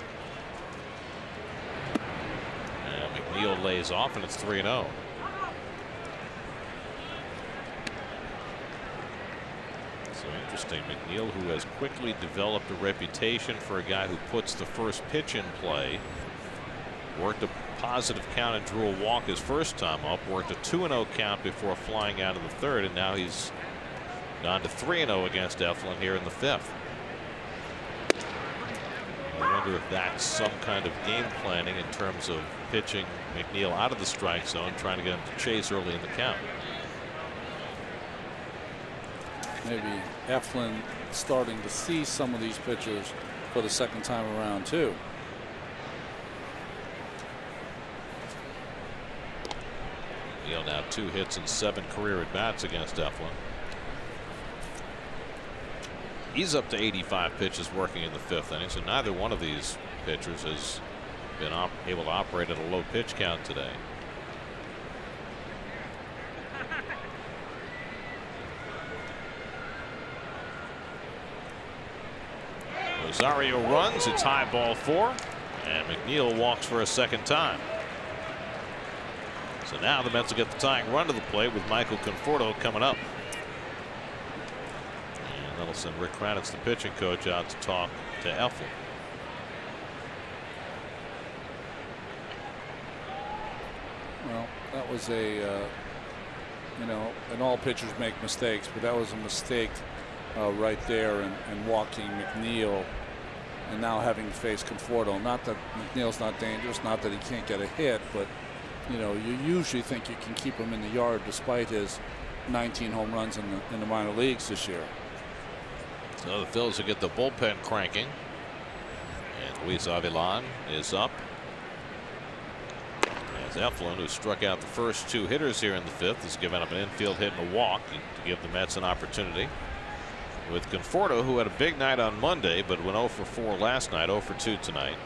And McNeil lays off, and it's 3-0. So interesting. McNeil, who has quickly developed a reputation for a guy who puts the first pitch in play, worked a positive count and drew a walk his first time up, worked a 2-0 count before flying out of the third, and now he's gone to 3-0 against Eflin here in the 5th. I wonder if that's some kind of game planning in terms of pitching McNeil out of the strike zone, trying to get him to chase early in the count. Maybe Eflin starting to see some of these pitchers for the second time around too. McNeil now 2 hits and 7 career at bats against Eflin. He's up to 85 pitches working in the 5th inning, so neither one of these pitchers has been able to operate at a low pitch count today. Rosario runs, it's high ball 4, and McNeil walks for a second time. So now the Mets will get the tying run to the plate with Michael Conforto coming up. That'll send Rick Kranitz, the pitching coach, out to talk to Eflin. Well, that was a, and all pitchers make mistakes, but that was a mistake right there, and walking McNeil and now having to face Conforto. Not that McNeil's not dangerous, not that he can't get a hit, but you usually think you can keep him in the yard despite his 19 home runs in the minor leagues this year. So the Phils will get the bullpen cranking, and Luis Avilan is up. As Eflin, who struck out the first 2 hitters here in the 5th, has given up an infield hit and a walk to give the Mets an opportunity. With Conforto, who had a big night on Monday but went 0 for 4 last night, 0 for 2 tonight.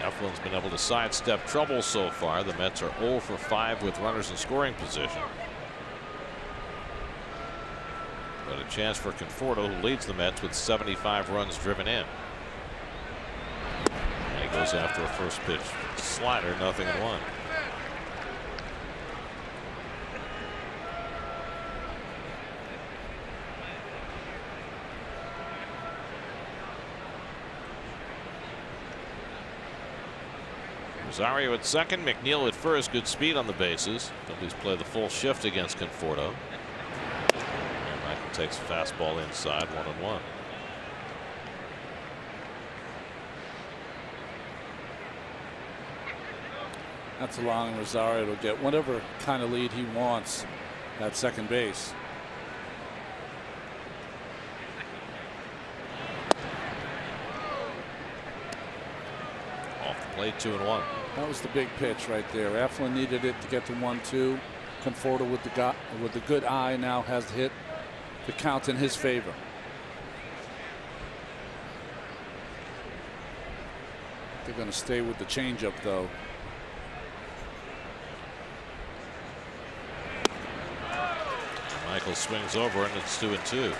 Eflin's been able to sidestep trouble so far. The Mets are 0 for 5 with runners in scoring position. But a chance for Conforto, who leads the Mets with 75 runs driven in. And he goes after a first pitch slider, 0-1. Rosario at second, McNeil at first. Good speed on the bases. Phillies play the full shift against Conforto. And Michael takes a fastball inside, 1-1. That's allowing Rosario to get whatever kind of lead he wants at second base. Off the plate, 2-1. That was the big pitch right there. Eflin needed it to get to 1-2. Conforto with the good eye now has hit the count in his favor. They're going to stay with the changeup though. Michael swings over and it's 2-2.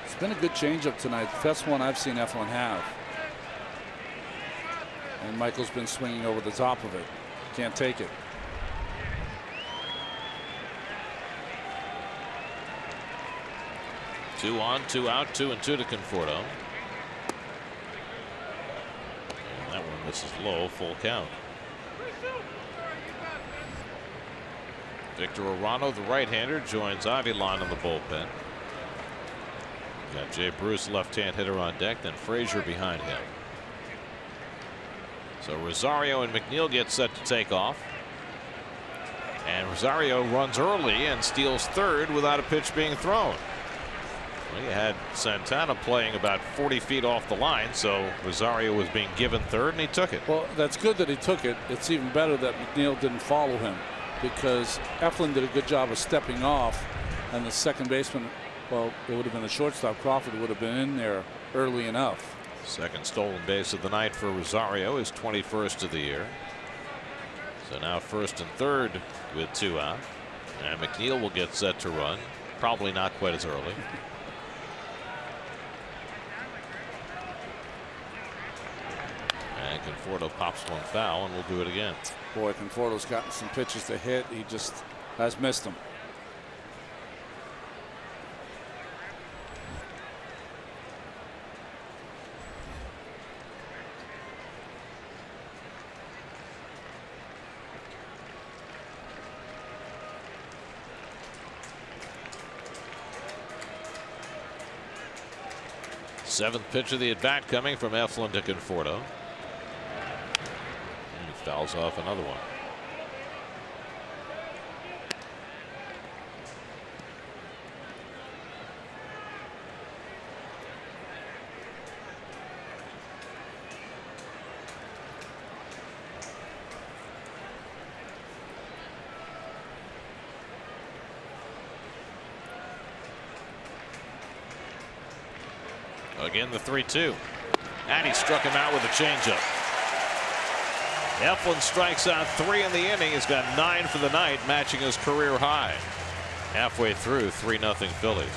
It's been a good changeup tonight. Best one I've seen Eflin have. And Michael's been swinging over the top of it. Can't take it. Two on, two out, 2-2 to Conforto. And that one misses low, full count. Victor Arano, the right-hander, joins Avilan in the bullpen. Got Jay Bruce, left-hand hitter, on deck, then Frazier behind him. So Rosario and McNeil get set to take off. And Rosario runs early and steals third without a pitch being thrown. Well, you had Santana playing about 40 feet off the line, so Rosario was being given third, and he took it. Well, that's good that he took it. It's even better that McNeil didn't follow him, because Eflin did a good job of stepping off, and the second baseman, well, it would have been the shortstop, Crawford, would have been in there early enough. Second stolen base of the night for Rosario, his 21st of the year. So now first and third with 2 out. And McNeil will get set to run. Probably not quite as early. And Conforto pops one foul, and we'll do it again. Boy, Conforto's gotten some pitches to hit. He just has missed them. Seventh pitch of the at-bat coming from Eflin to Conforto. And he fouls off another one. Again, the 3-2. And he struck him out with a changeup. Eflin strikes out 3 in the inning. He's got 9 for the night, matching his career high. Halfway through, 3-0 Phillies.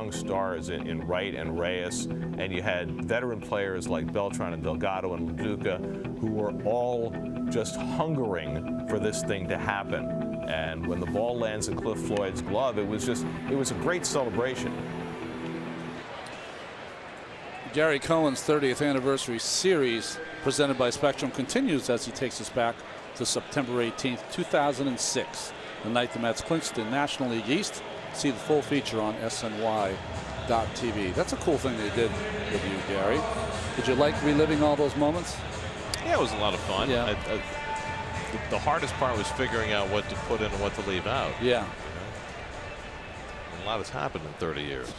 young stars in Wright and Reyes, and you had veteran players like Beltran and Delgado and LaDuca, who were all just hungering for this thing to happen. And when the ball lands in Cliff Floyd's glove, it was a great celebration. Gary Cohen's 30th anniversary series presented by Spectrum continues as he takes us back to September 18th, 2006, the night the Mets clinched the National League East. See the full feature on SNY.TV. That's a cool thing they did with you, Gary. Did you like reliving all those moments? Yeah, it was a lot of fun. Yeah. The hardest part was figuring out what to put in and what to leave out. Yeah. A lot has happened in 30 years.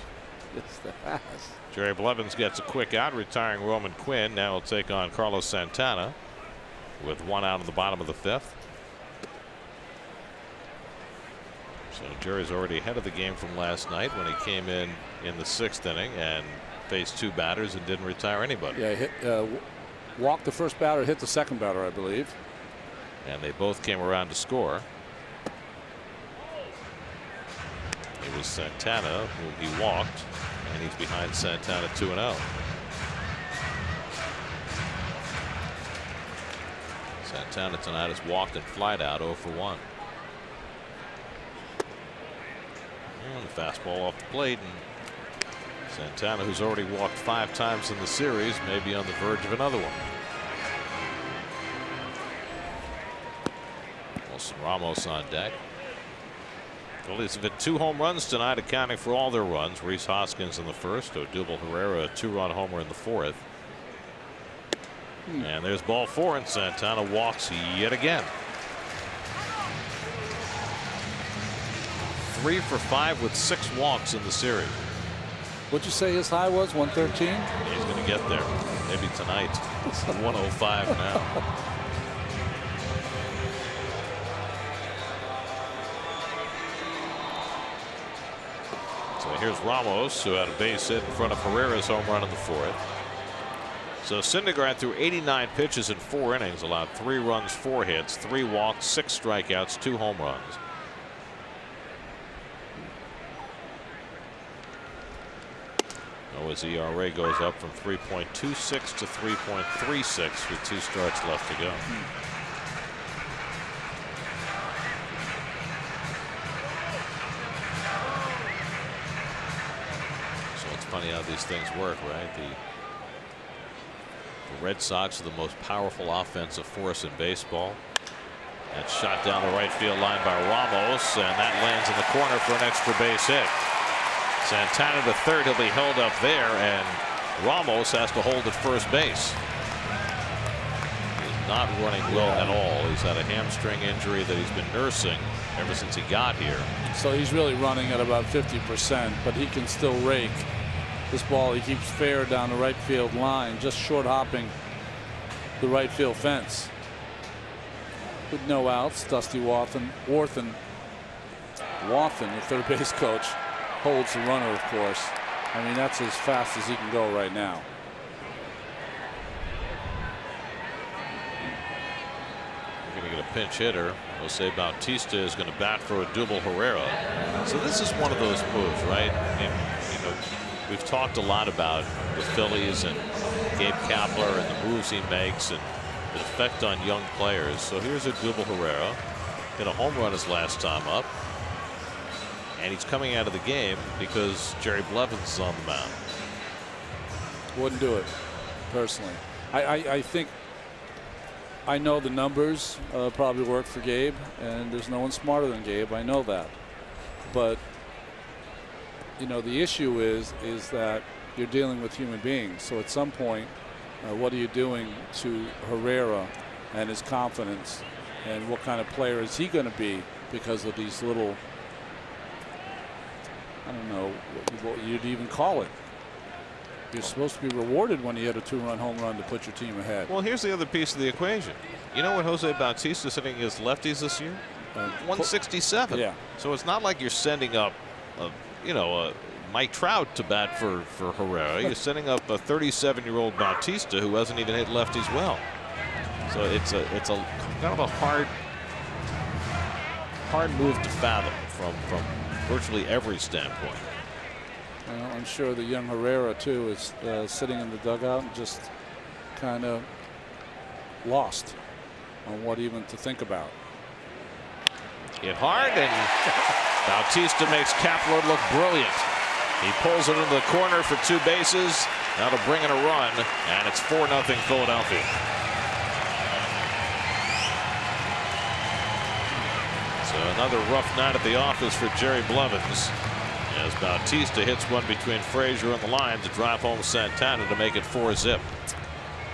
It's the fast. Jerry Blevins gets a quick out, retiring Roman Quinn. Now he'll take on Carlos Santana with 1 out in the bottom of the 5th. So Jerry's already ahead of the game from last night when he came in the 6th inning and faced 2 batters and didn't retire anybody. Yeah, walked the first batter, hit the second batter, I believe. And they both came around to score. It was Santana who he walked, and he's behind Santana 2-0. Santana tonight has walked and flied out 0 for 1. And the fastball off the plate, and Santana, who's already walked 5 times in the series, may be on the verge of another one. Wilson Ramos on deck. Phillies have hit 2 home runs tonight, accounting for all their runs. Rhys Hoskins in the 1st, Odubel Herrera a 2-run homer in the 4th. And there's ball 4, and Santana walks yet again. 3 for 5 with 6 walks in the series. What'd you say his high was? 113? He's going to get there. Maybe tonight. It's 105 now. So here's Ramos, who had a base hit in front of Herrera's home run in the 4th. So Syndergaard threw 89 pitches in 4 innings, allowed 3 runs, 4 hits, 3 walks, 6 strikeouts, 2 home runs. Noah's ERA goes up from 3.26 to 3.36 with 2 starts left to go. So it's funny how these things work, right? The Red Sox are the most powerful offensive force in baseball. That's shot down the right field line by Ramos, and that lands in the corner for an extra base hit. Santana to third. He'll be held up there, and Ramos has to hold at first base. He's not running well at all. He's had a hamstring injury that he's been nursing ever since he got here. So he's really running at about 50%, but he can still rake. This ball, he keeps fair down the right field line, just short hopping the right field fence. With no outs, Dusty Wathan, the third base coach, holds the runner, of course. I mean, that's as fast as he can go right now. We're going to get a pinch hitter. Jose Bautista is going to bat for Odubel Herrera. So this is one of those moves, right? And, you know, we've talked a lot about the Phillies and Gabe Kapler and the moves he makes and the effect on young players. So here's Odubel Herrera. Hit a home run his last time up. And he's coming out of the game because Jerry Blevins is on the mound. Wouldn't do it, personally. I think I know the numbers probably work for Gabe, and there's no one smarter than Gabe. I know that. But, you know, the issue is that you're dealing with human beings. So at some point, what are you doing to Herrera and his confidence, and what kind of player is he going to be because of these little, I don't know what you'd even call it. You're supposed to be rewarded when you hit a 2-run home run to put your team ahead. Well, here's the other piece of the equation. You know what Jose Bautista is hitting against lefties this year? 167. Yeah. So it's not like you're sending up, a Mike Trout to bat for Herrera. You're sending up a 37-year-old Bautista who hasn't even hit lefties well. So it's a kind of a hard move to fathom from virtually every standpoint. Well, I'm sure the young Herrera, too, is sitting in the dugout and just kind of lost on what even to think about. Hit hard, and Bautista makes Kepler look brilliant. He pulls it into the corner for 2 bases. That'll bring in a run, and it's 4-0 Philadelphia. So another rough night at the office for Jerry Blevins, as Bautista hits one between Frazier and the line to drive home Santana to make it 4-zip.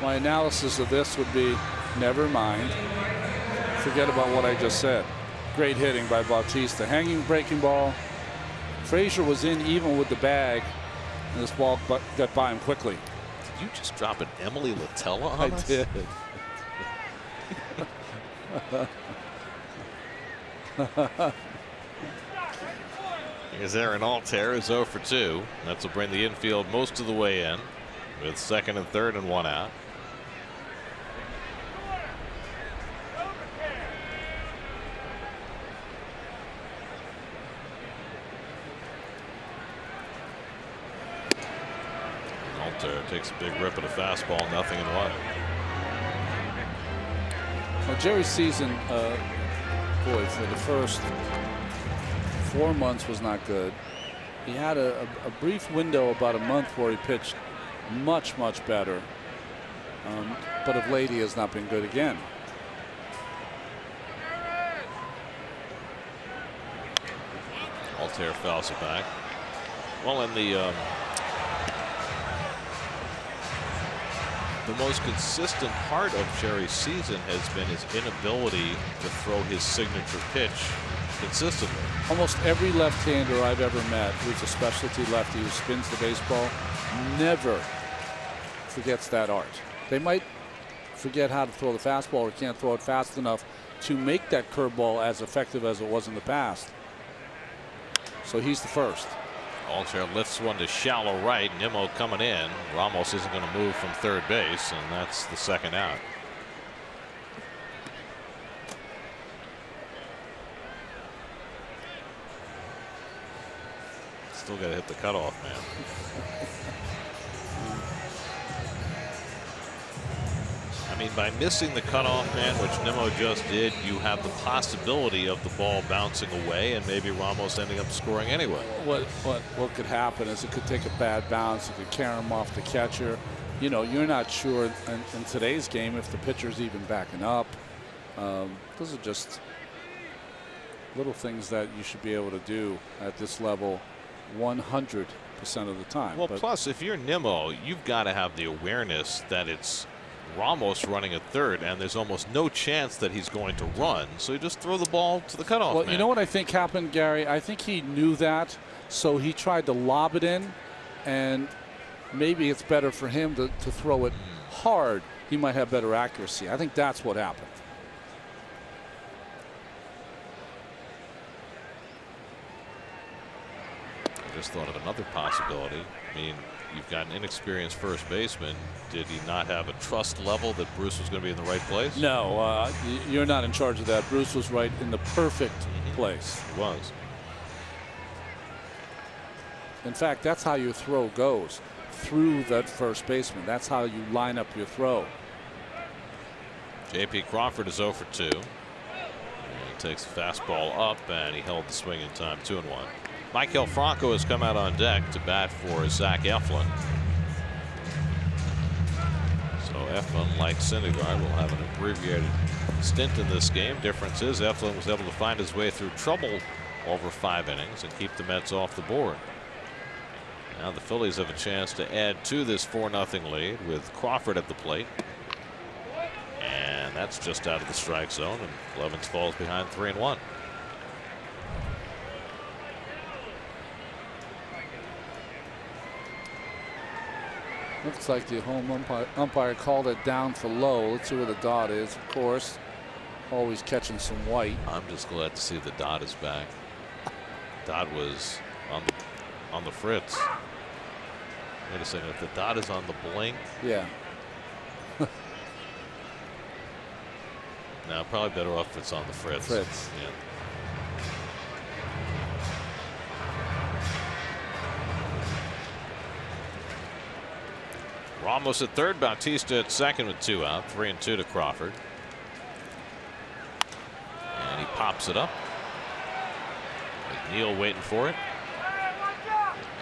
My analysis of this would be, never mind. Forget about what I just said. Great hitting by Bautista. Hanging breaking ball. Frazier was in even with the bag, and this ball got by him quickly. Did you just drop an Emily Latella on us? I did. Here's Aaron Altair, is 0 for 2. That will bring the infield most of the way in, with second and third and 1 out. Altair takes a big rip at a fastball, 0-1. Well, Jerry's season, boy, for the first 4 months was not good. He had a brief window about a month where he pitched much better, but of late he has not been good again. Altair fouls it back. Well, in the most consistent part of Jerry's season has been his inability to throw his signature pitch consistently. Almost every left-hander I've ever met who's a specialty lefty who spins the baseball never forgets that art. They might forget how to throw the fastball or can't throw it fast enough to make that curveball as effective as it was in the past. So he's the first. Altair lifts one to shallow right. Nimmo coming in. Ramos isn't going to move from third base, and that's the second out. Still got to hit the cutoff man. I mean, by missing the cutoff man, which Nimmo just did, you have the possibility of the ball bouncing away and maybe Ramos ending up scoring anyway. What could happen is it could take a bad bounce. It could carry him off the catcher. You know, you're not sure in today's game if the pitcher's even backing up. Those are just little things that you should be able to do at this level 100% of the time. Well, plus, if you're Nimmo, you've got to have the awareness that it's Ramos running at third, and there's almost no chance that he's going to run. So you just throw the ball to the cutoff man. You know what I think happened, Gary? I think he knew that, so he tried to lob it in, and maybe it's better for him to throw it hard. He might have better accuracy. I think that's what happened. I just thought of another possibility. I mean, you've got an inexperienced first baseman. Did he not have a trust level that Bruce was going to be in the right place? No, you're not in charge of that. Bruce was right in the perfect place. He was. In fact, that's how your throw goes, through that first baseman. That's how you line up your throw. J.P. Crawford is 0 for 2. He takes the fastball up, and he held the swing in time, 2-1. Michael Franco has come out on deck to bat for Zach Eflin. So Eflin, like Syndergaard, will have an abbreviated stint in this game. Difference is Eflin was able to find his way through trouble over 5 innings and keep the Mets off the board. Now the Phillies have a chance to add to this 4-0 lead with Crawford at the plate. And that's just out of the strike zone, and Blevins falls behind 3-1. Looks like the home umpire called it down for low. Let's see where the dot is. Of course, always catching some white. I'm just glad to see the dot is back. Dot was on the fritz. Wait a second. If the dot is on the blink, yeah. No, probably better off if it's on the fritz. Fritz. Yeah. Ramos at third, Bautista at second with 2 out, 3-2 to Crawford. And he pops it up. McNeil waiting for it.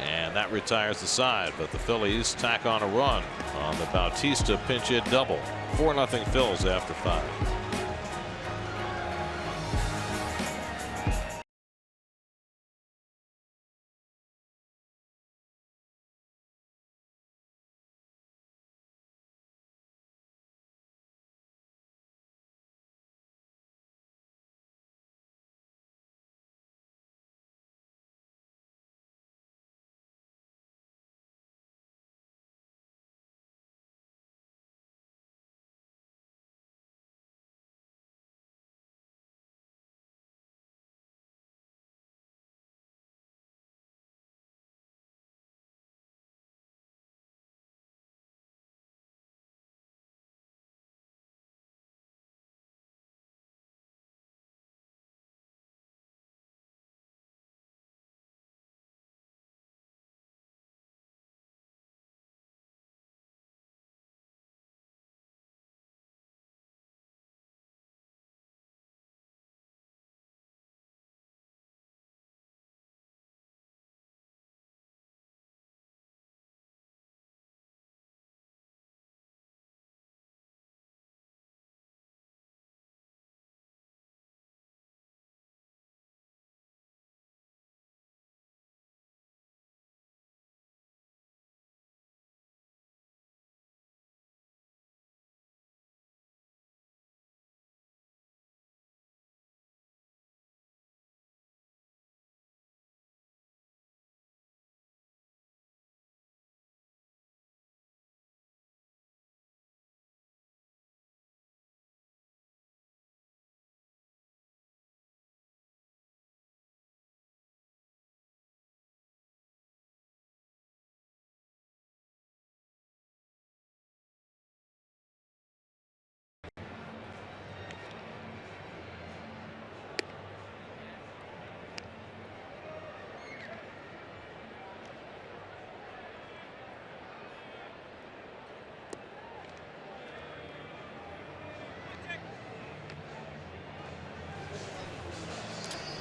And that retires the side, but the Phillies tack on a run on the Bautista pinch hit double. 4-0 Phils after 5.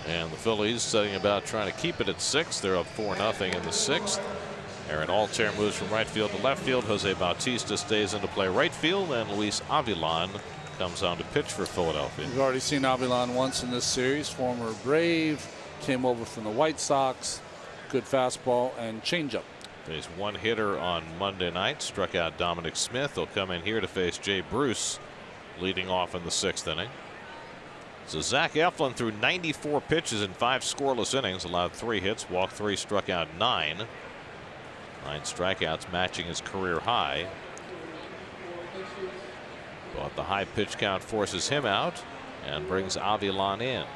And the Phillies setting about trying to keep it at 6. They're up 4-0 in the 6th. Aaron Altair moves from right field to left field. Jose Bautista stays into play right field, and Luis Avilan comes on to pitch for Philadelphia. We've already seen Avilan once in this series. Former Brave, came over from the White Sox. Good fastball and changeup. Faced one hitter on Monday night, struck out Dominic Smith. He'll come in here to face Jay Bruce, leading off in the 6th inning. So Zach Eflin threw 94 pitches in 5 scoreless innings, allowed 3 hits, walked 3, struck out 9. 9 strikeouts, matching his career high. But the high pitch count forces him out and brings Avilan in.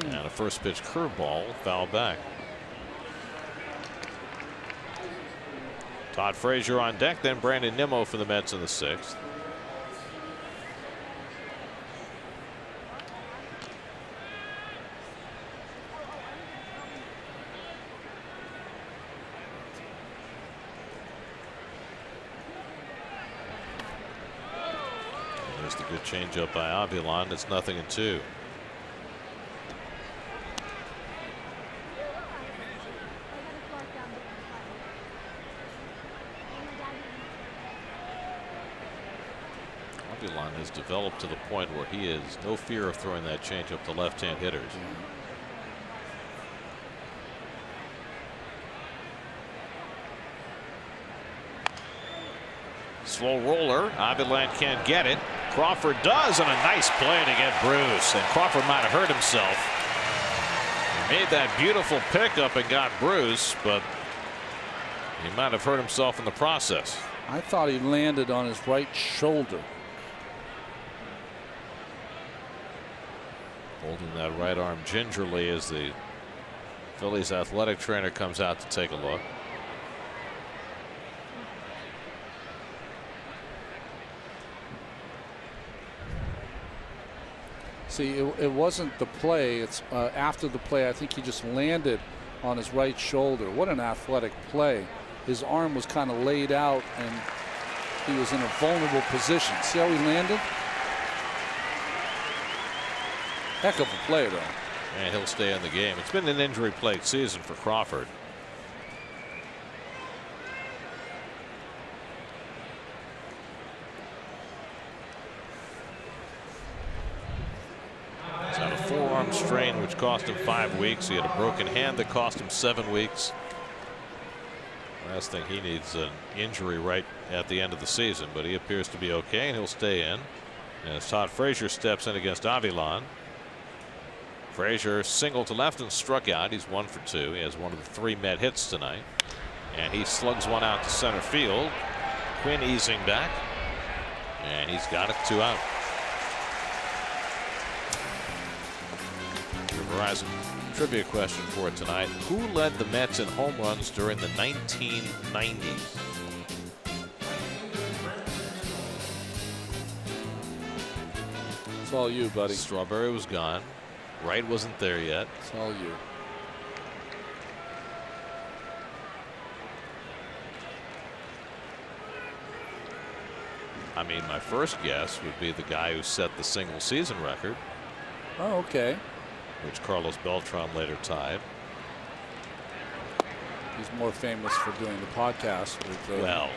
And a first pitch curveball foul back. Todd Frazier on deck, then Brandon Nimmo for the Mets in the 6th. There's the good changeup by Avilan. It's 0-2. Avilan has developed to the point where he has no fear of throwing that changeup to left-hand hitters. Slow roller. Avilan can't get it. Crawford does, and a nice play to get Bruce. And Crawford might have hurt himself. He made that beautiful pickup and got Bruce, but he might have hurt himself in the process. I thought he landed on his right shoulder. Holding that right arm gingerly as the Phillies athletic trainer comes out to take a look. See, it wasn't the play. It's after the play. I think he just landed on his right shoulder. What an athletic play. His arm was kind of laid out, and he was in a vulnerable position. See how he landed? Heck of a play, though. And he'll stay in the game. It's been an injury-plagued season for Crawford. He's had a forearm strain, which cost him 5 weeks. He had a broken hand that cost him 7 weeks. Last thing he needs an injury right at the end of the season, but he appears to be okay, and he'll stay in. As Todd Frazier steps in against Avilan. Frazier single to left and struck out. He's 1 for 2. He has one of the 3 Met hits tonight. And he slugs one out to center field. Quinn easing back. And he's got it, 2 out. Your Verizon trivia question for tonight. Who led the Mets in home runs during the 1990s? It's all you, buddy. Strawberry was gone. Wright wasn't there yet. It's all you. I mean, my first guess would be the guy who set the single season record. Oh, okay. Which Carlos Beltran later tied. He's more famous for doing the podcast with, well,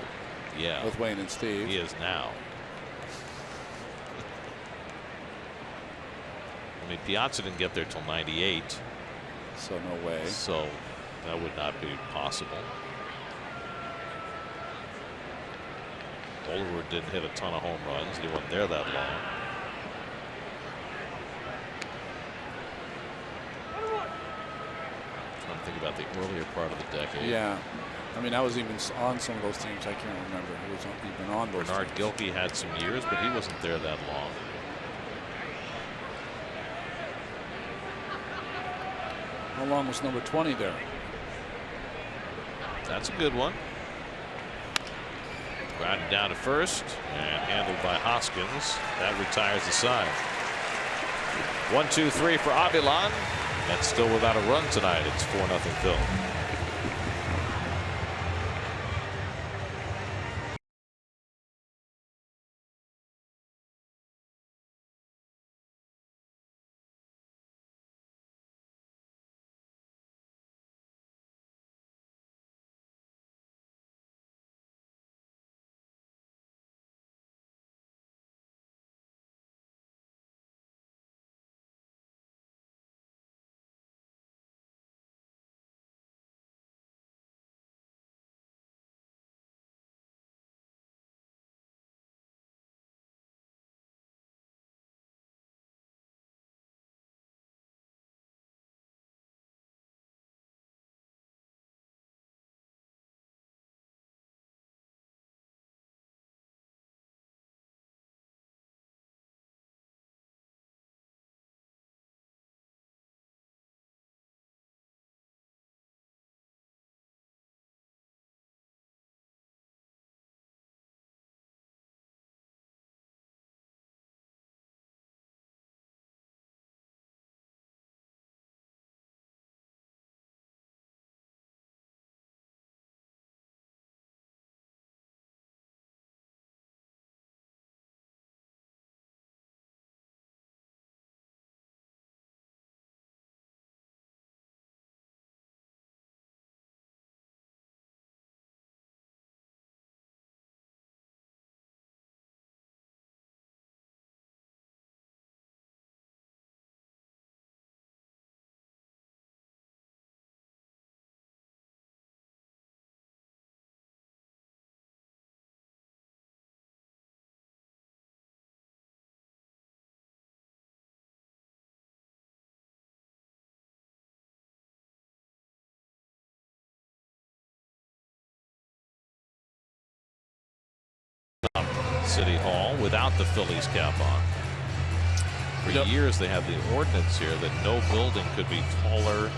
yeah, with Wayne and Steve. He is now. I mean, Piazza didn't get there till 98. So no way. So that would not be possible. Oliver didn't hit a ton of home runs. He wasn't there that long. Trying to think about the earlier part of the decade. Yeah. I mean, I was even on some of those teams. I can't remember who was even on those. Bernard Gilkey had some years, but he wasn't there that long. How long was number 20 there? That's a good one. Grounded down to first and handled by Hoskins. That retires the side. 1-2-3 for Avilan. That's still without a run tonight. It's 4-0 Phil. City Hall without the Phillies cap on. For years they had the ordinance here that no building could be taller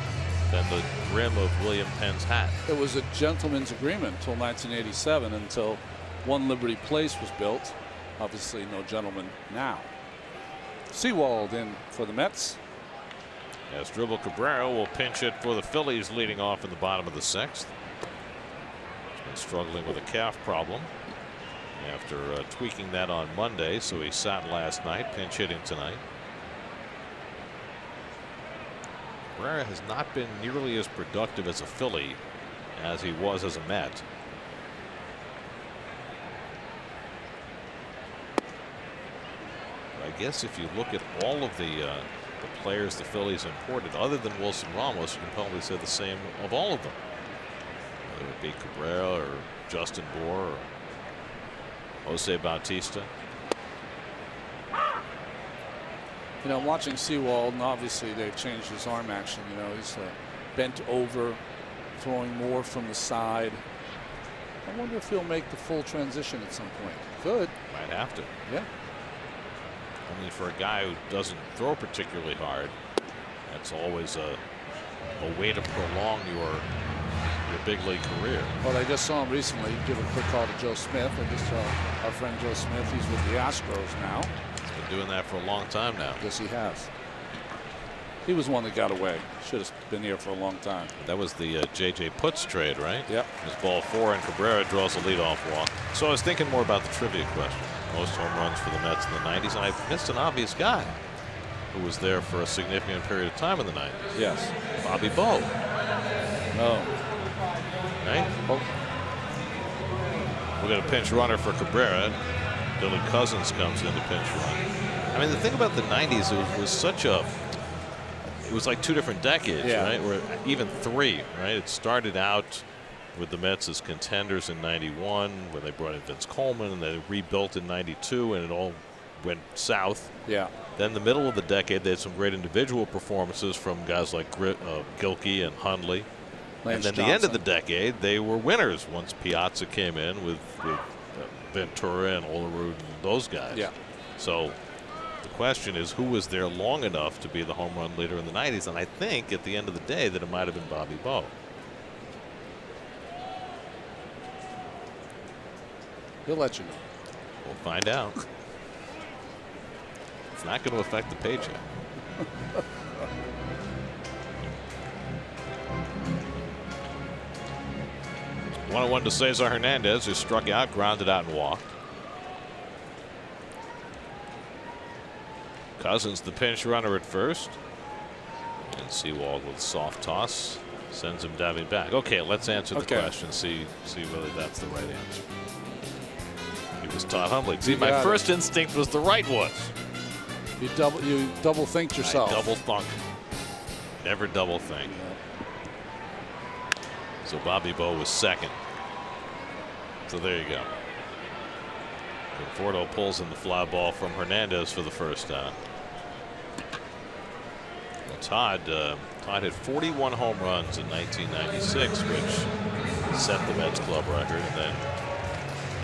than the rim of William Penn's hat. It was a gentleman's agreement until 1987, until One Liberty Place was built. Obviously no gentleman now. Seawald in for the Mets. As Dribble Cabrera will pinch it for the Phillies, leading off in the bottom of the 6th. He's been struggling with a calf problem. after tweaking that on Monday, so he sat last night, pinch hitting tonight. Cabrera has not been nearly as productive as a Philly as he was as a Met. I guess if you look at all of the players the Phillies imported, other than Wilson Ramos, you can probably say the same of all of them. Whether it be Cabrera or Justin Bour or Jose Bautista. You know, I'm watching Sewald, and obviously they've changed his arm action. You know, he's bent over, throwing more from the side. I wonder if he'll make the full transition at some point. Could. Might have to. Yeah. I mean, for a guy who doesn't throw particularly hard, that's always a way to prolong your big league career. Well, I just saw him recently give a quick call to Joe Smith. I just saw our friend Joe Smith. He's with the Astros now. He's been doing that for a long time now. Yes, he has. He was one that got away. Should have been here for a long time. That was the J.J. Putz trade, right? Yep. His ball 4, and Cabrera draws a leadoff walk. So I was thinking more about the trivia question. Most home runs for the Mets in the 90s, and I missed an obvious guy who was there for a significant period of time in the 90s. Yes. Bobby Bo. No. Right? Oh. We'll get a pinch runner for Cabrera. Billy Cousins comes in to pinch run. I mean, the thing about the 90s, it was such a... It was like two different decades, yeah. right? Or even three, right? It started out with the Mets as contenders in '91 when they brought in Vince Coleman, and they rebuilt in '92, and it all went south. Yeah. Then the middle of the decade, they had some great individual performances from guys like Gilkey and Hundley. Lance and then Johnson. the end of the decade, they were winners once Piazza came in with Ventura and Olerud and those guys. Yeah. So the question is, who was there long enough to be the home run leader in the 90s? And I think at the end of the day that it might have been Bobby Bo. He'll let you know. We'll find out. It's not going to affect the paycheck. 1-1 to Cesar Hernandez, who struck out, grounded out, and walked. Cousins, the pinch runner at first. And Sewald with soft toss sends him diving back. Okay, let's answer the question. See whether that's the right answer. It was Todd Hundley. See, my first instinct was the right one. You double think yourself. I double thunk. Never double think. So Bobby Bo was second. So there you go. Conforto pulls in the fly ball from Hernandez for the first time. Well, Todd had 41 home runs in 1996, which set the Mets club record, and then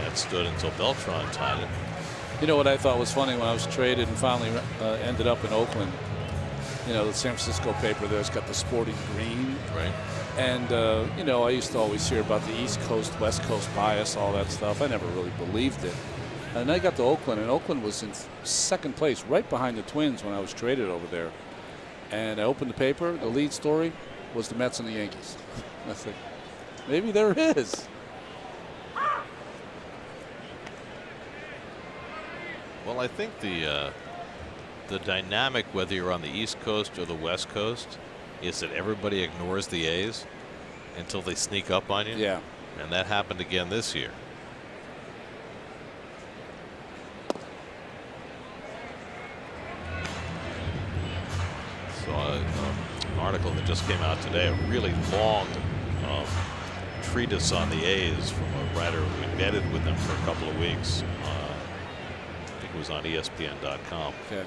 that stood until Beltran tied it. You know what I thought was funny when I was traded and finally ended up in Oakland? You know, the San Francisco paper there's got the Sporting Green. Right. And, you know, I used to always hear about the East Coast, West Coast bias, all that stuff. I never really believed it. And I got to Oakland, and Oakland was in second place, right behind the Twins when I was traded over there. And I opened the paper. The lead story was the Mets and the Yankees. I said, maybe there is. Well, I think the dynamic, whether you're on the East Coast or the West Coast, is that everybody ignores the A's until they sneak up on you. Yeah. And that happened again this year. Saw an article that just came out today, a really long treatise on the A's from a writer who embedded with them for a couple of weeks. I think it was on ESPN.com. Okay.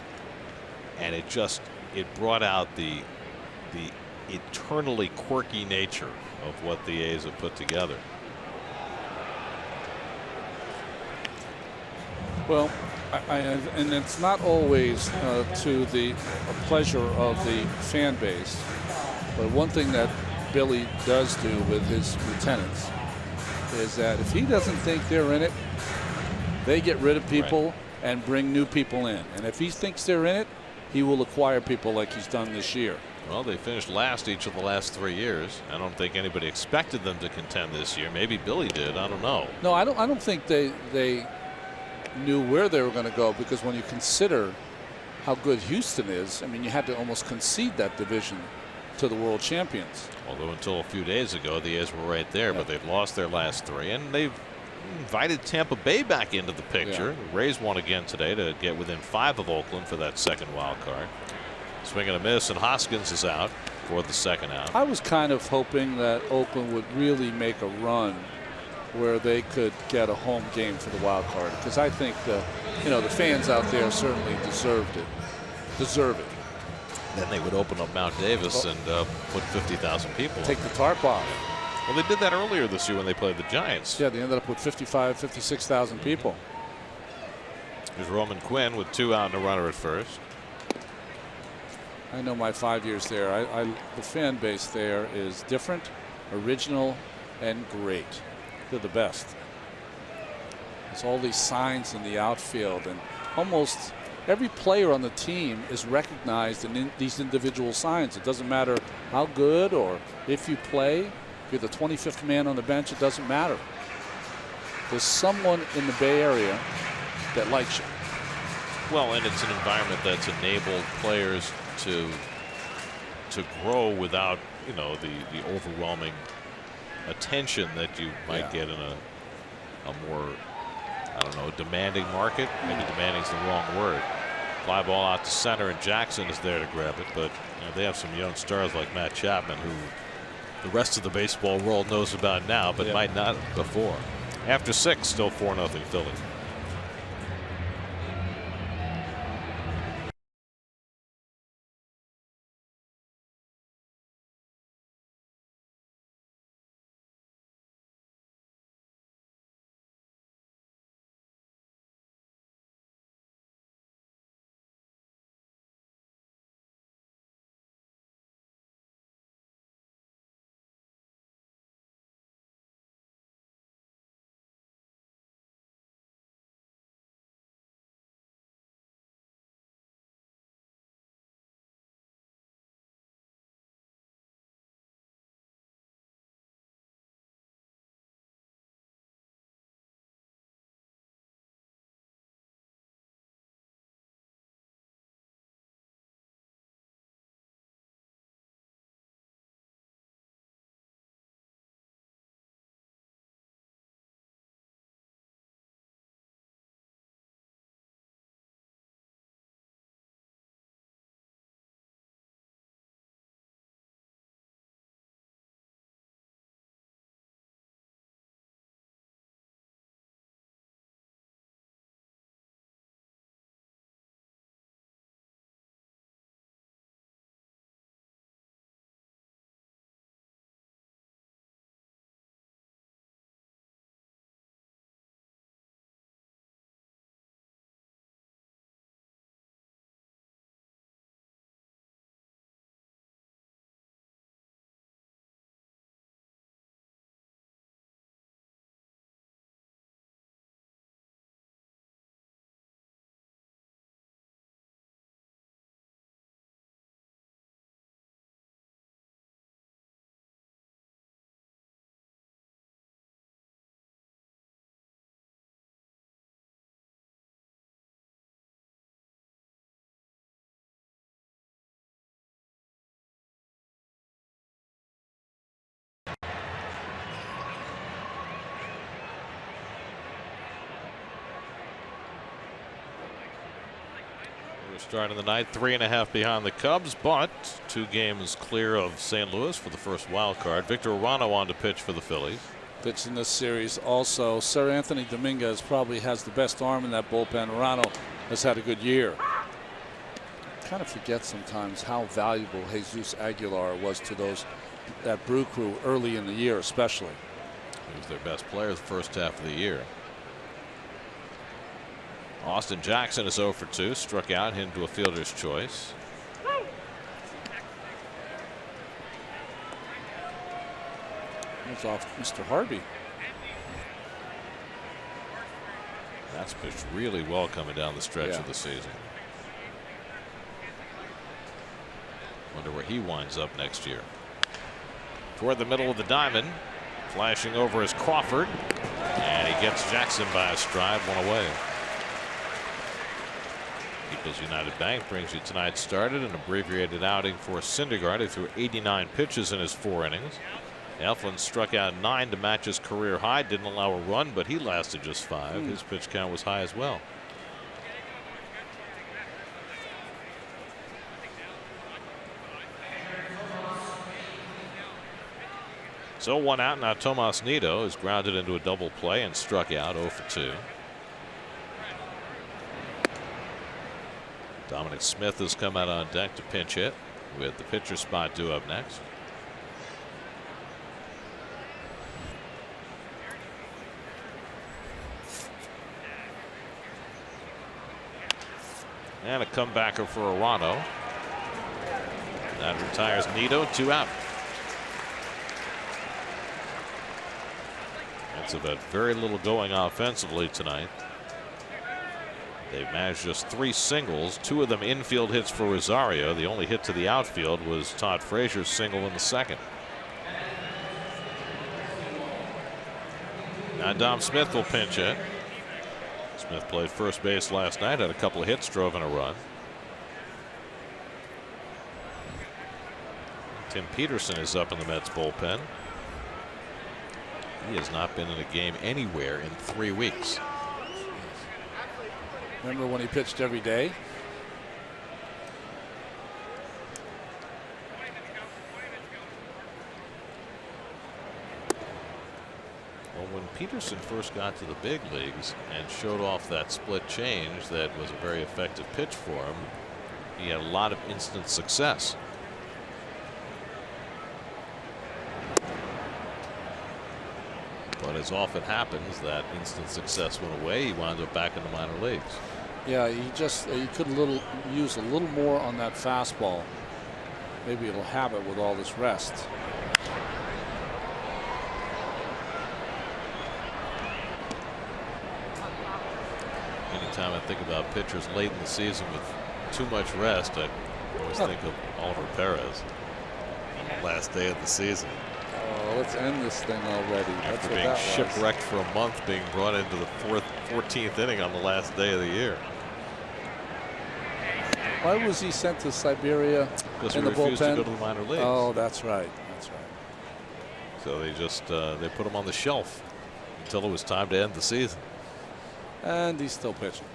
And it brought out the eternally quirky nature of what the A's have put together. Well, and it's not always to the pleasure of the fan base, but one thing that Billy does do with his lieutenants is that if he doesn't think they're in it, they get rid of people and bring new people in. And if he thinks they're in it, he will acquire people like he's done this year. Well, they finished last each of the last 3 years. I don't think anybody expected them to contend this year. Maybe Billy did. I don't know. No, I don't think they knew where they were going to go, because when you consider how good Houston is, I mean, you had to almost concede that division to the world champions. Although until a few days ago, the A's were right there, but they've lost their last 3, and they've invited Tampa Bay back into the picture. Rays won again today to get within 5 of Oakland for that second wild card. Swing and a miss, and Hoskins is out for the second out. I was kind of hoping that Oakland would really make a run where they could get a home game for the wild card, because I think the fans out there certainly deserve it. Then they would open up Mount Davis and put 50,000 people. Take the tarp off. Well, they did that earlier this year when they played the Giants. Yeah, they ended up with 56,000 people. There's Roman Quinn with 2 out and a runner at first. I know my 5 years there. The fan base there is different, original, and great. They're the best. There's all these signs in the outfield, and almost every player on the team is recognized in these individual signs. It doesn't matter how good or if you play. If you're the 25th man on the bench, it doesn't matter. There's someone in the Bay Area that likes you. Well, and it's an environment that's enabled players to grow without, the overwhelming attention that you might get in a more, I don't know, demanding market. Maybe demanding is the wrong word. Fly ball out to center, and Jackson is there to grab it. But they have some young stars like Matt Chapman, who the rest of the baseball world knows about now, but might not before. After 6, still 4-0 Phillies. Starting the night, 3.5 behind the Cubs, but 2 games clear of St. Louis for the first wild card. Victor Arano on to pitch for the Phillies. Pitch in this series also. Sir Anthony Dominguez probably has the best arm in that bullpen. Arano has had a good year. Kind of forget sometimes how valuable Jesus Aguilar was to that Brew Crew early in the year, especially. He was their best player the first half of the year. Austin Jackson is 0 for 2, struck out, hit into a fielder's choice. That's off Mr. Harvey. That's pitched really well coming down the stretch of the season. Wonder where he winds up next year. Toward the middle of the diamond, flashing over is Crawford, and he gets Jackson by a stride, 1 away. People's United Bank brings you tonight's started, an abbreviated outing for Syndergaard, who threw 89 pitches in his 4 innings. Eflin struck out 9 to match his career high, didn't allow a run, but he lasted just 5. His pitch count was high as well. So 1 out. Now Tomas Nido is grounded into a double play and struck out 0 for 2. Dominic Smith has come out on deck to pinch hit, with the pitcher spot due up next. And a comebacker for Arano. That retires Nido, 2 out. That's about very little going offensively tonight. They've managed just 3 singles, 2 of them infield hits for Rosario. The only hit to the outfield was Todd Frazier's single in the 2nd. Now Dom Smith will pinch it. Smith played first base last night, had a couple of hits, drove in a run. Tim Peterson is up in the Mets bullpen. He has not been in a game anywhere in 3 weeks. Remember when he pitched every day? Well, when Peterson first got to the big leagues and showed off that split change that was a very effective pitch for him, he had a lot of instant success. But as often happens, that instant success went away. He wound up back in the minor leagues. Yeah, he could use a little more on that fastball. Maybe it'll have it with all this rest. Anytime I think about pitchers late in the season with too much rest, I always think of Oliver Perez on the last day of the season. Oh, let's end this thing already. After being shipwrecked for a month, being brought into the 14th inning on the last day of the year. Why was he sent to Siberia because in he the refused bullpen? to go to the minor leagues. Oh, that's right. That's right. So they just they put him on the shelf until it was time to end the season. And he's still pitching.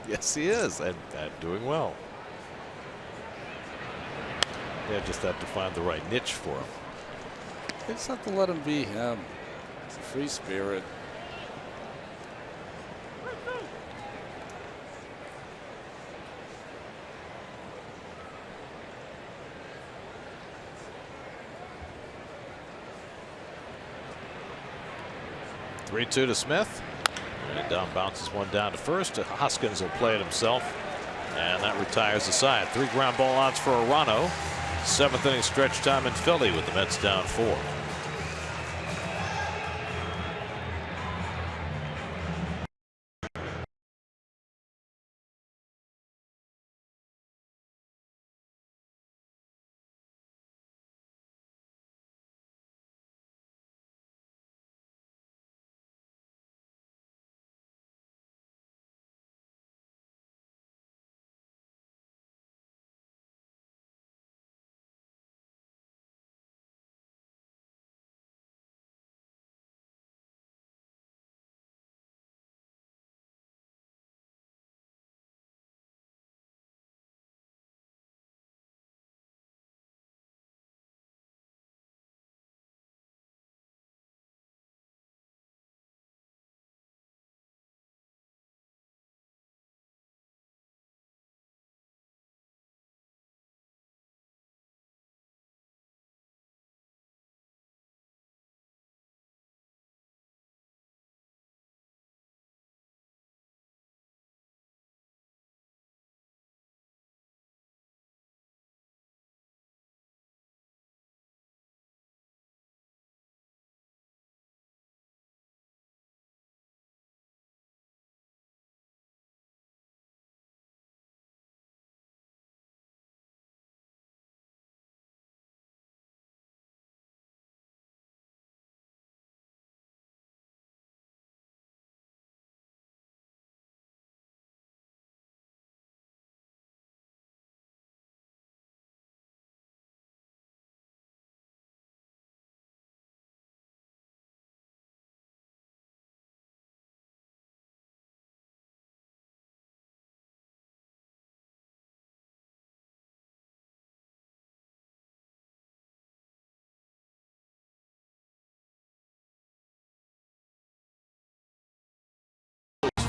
Yes, he is, and doing well. They just have to find the right niche for him. They just have to let him be him. It's a free spirit. Three-two to Smith. And Dom bounces one down to first. Hoskins will play it himself. And that retires the side. 3 ground ball outs for Arano. 7th inning stretch time in Philly with the Mets down 4.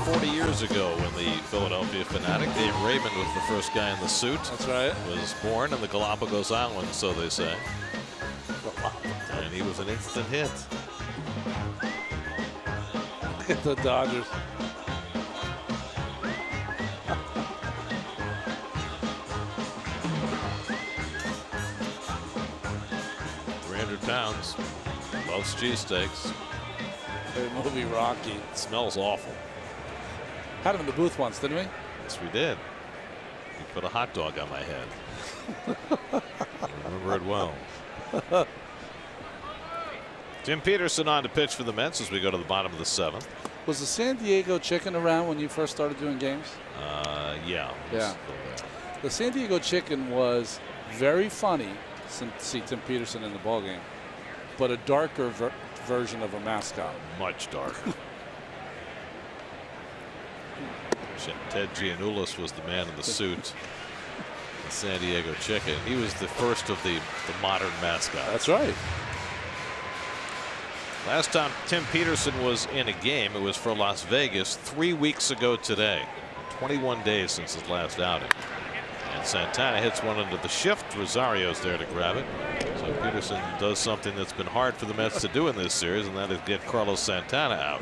40 years ago when the Philadelphia Fanatic, Dave Raymond was the first guy in the suit. That's right. Was born in the Galapagos Islands, so they say. And he was an instant hit. Look at the Dodgers. 300 pounds. Loves cheesesteaks. The movie Rocky. It smells awful. Had him in the booth once, didn't we? Yes, we did. He put a hot dog on my head. I remember it well. Tim Peterson on to pitch for the Mets as we go to the bottom of the 7th. Was the San Diego Chicken around when you first started doing games? Yeah. Yeah. The San Diego Chicken was very funny to see Tim Peterson in the ballgame, but a darker version of a mascot. Much darker. Ted Giannoulis was the man in the suit. The San Diego Chicken. He was the first of the modern mascots. That's right. Last time Tim Peterson was in a game, it was for Las Vegas 3 weeks ago today. 21 days since his last outing. And Santana hits one into the shift. Rosario's there to grab it. So Peterson does something that's been hard for the Mets to do in this series, and that is get Carlos Santana out.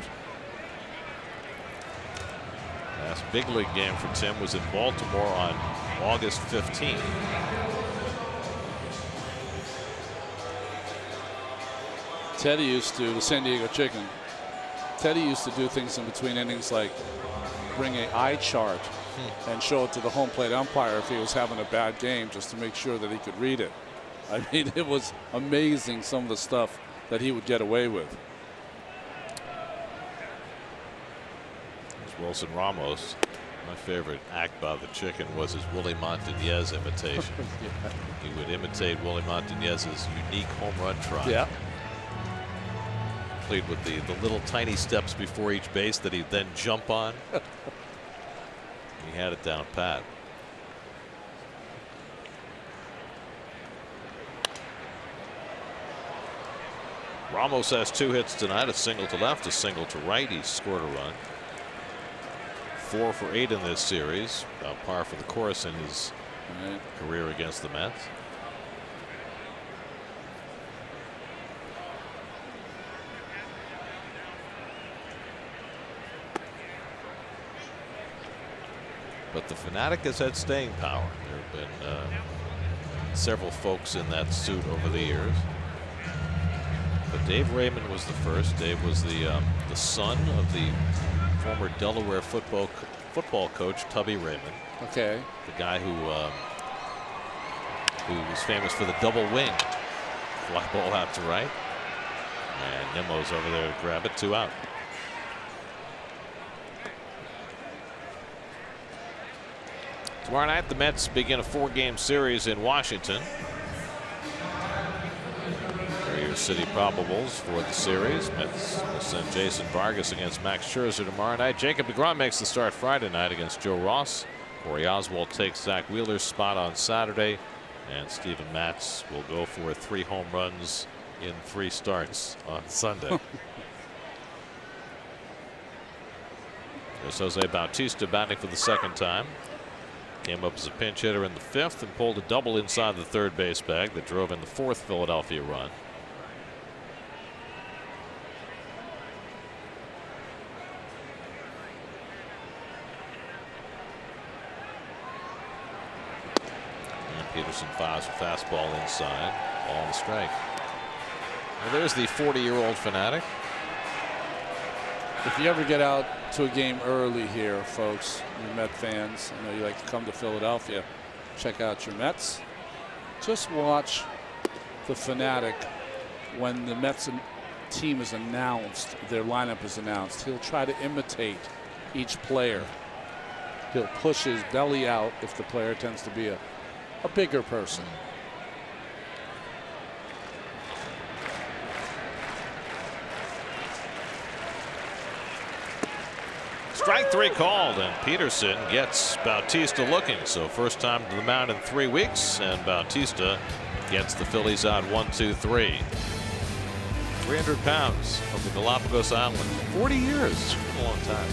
Last big league game for Tim was in Baltimore on August 15th. Teddy used to, the San Diego Chicken, Teddy used to do things in between innings like bring an eye chart and show it to the home plate umpire if he was having a bad game, just to make sure that he could read it. I mean, it was amazing some of the stuff that he would get away with. Wilson Ramos. My favorite act by the Chicken was his Willie Montañez imitation. Yeah. He would imitate Willie Montañez's unique home run trot. Yeah. Played with the little tiny steps before each base that he'd then jump on. He had it down pat. Ramos has 2 hits tonight, a single to left, a single to right. He scored a run. 4 for 8 in this series, about par for the course in his career against the Mets. But the Fanatic has had staying power. There have been several folks in that suit over the years. But Dave Raymond was the first. Dave was the son of the former Delaware football coach Tubby Raymond. Okay. The guy who was famous for the double wing. Fly ball out to right. And Nimmo's over there to grab it. 2 out. Tomorrow night, the Mets begin a 4-game series in Washington. Here are your city probables for the series. Mets will send Jason Vargas against Max Scherzer tomorrow night. Jacob deGrom makes the start Friday night against Joe Ross. Corey Oswalt takes Zach Wheeler's spot on Saturday. And Steven Matz will go for 3 home runs in 3 starts on Sunday. There's Jose Bautista batting for the 2nd time. Came up as a pinch hitter in the 5th and pulled a double inside the third base bag that drove in the 4th Philadelphia run. And Peterson fires a fastball inside, ball and strike. Well, there's the 40-year-old Fanatic. If you ever get out to a game early here, folks, you Met fans, I know you like to come to Philadelphia, check out your Mets. Just watch the Fanatic when the Mets team is announced, their lineup is announced. He'll try to imitate each player. He'll push his belly out if the player tends to be a bigger person. Strike 3 called, and Peterson gets Bautista looking. So first time to the mound in 3 weeks, and Bautista gets the Phillies out 1-2-3. 300 pounds from the Galapagos Islands. 40 years. A long time.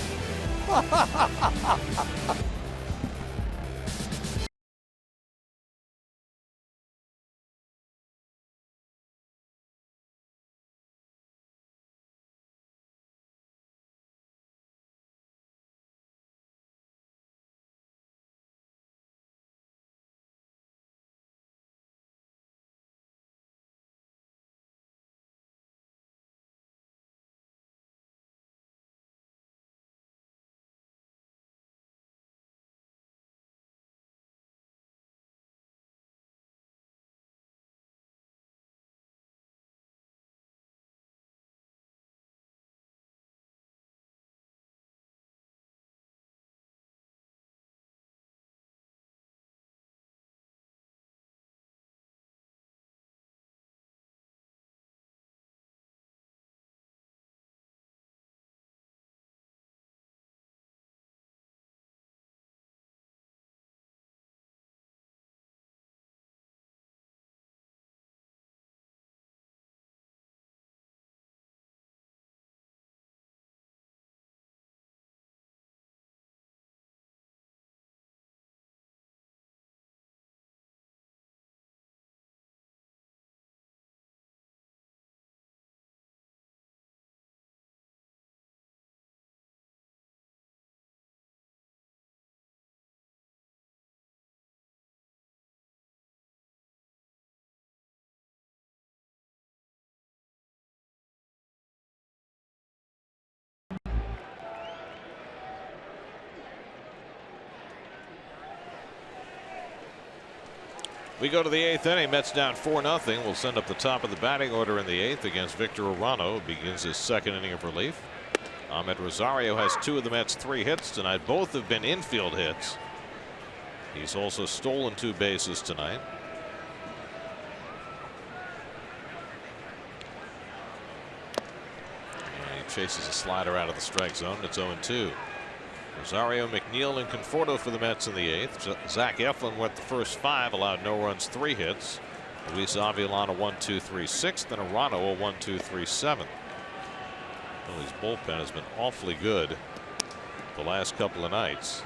We go to the 8th inning. Mets down 4-0. We'll send up the top of the batting order in the 8th against Victor Arano. Begins his 2nd inning of relief. Ahmed Rosario has 2 of the Mets' 3 hits tonight. Both have been infield hits. He's also stolen 2 bases tonight. And he chases a slider out of the strike zone. It's 0-2. Rosario, McNeil, and Conforto for the Mets in the 8th. Zach Eflin went the first 5, allowed no runs, 3 hits. Luis Avilan a 1-2-3 6th, and Arano a 1-2-3 7th. Well, his bullpen has been awfully good the last couple of nights.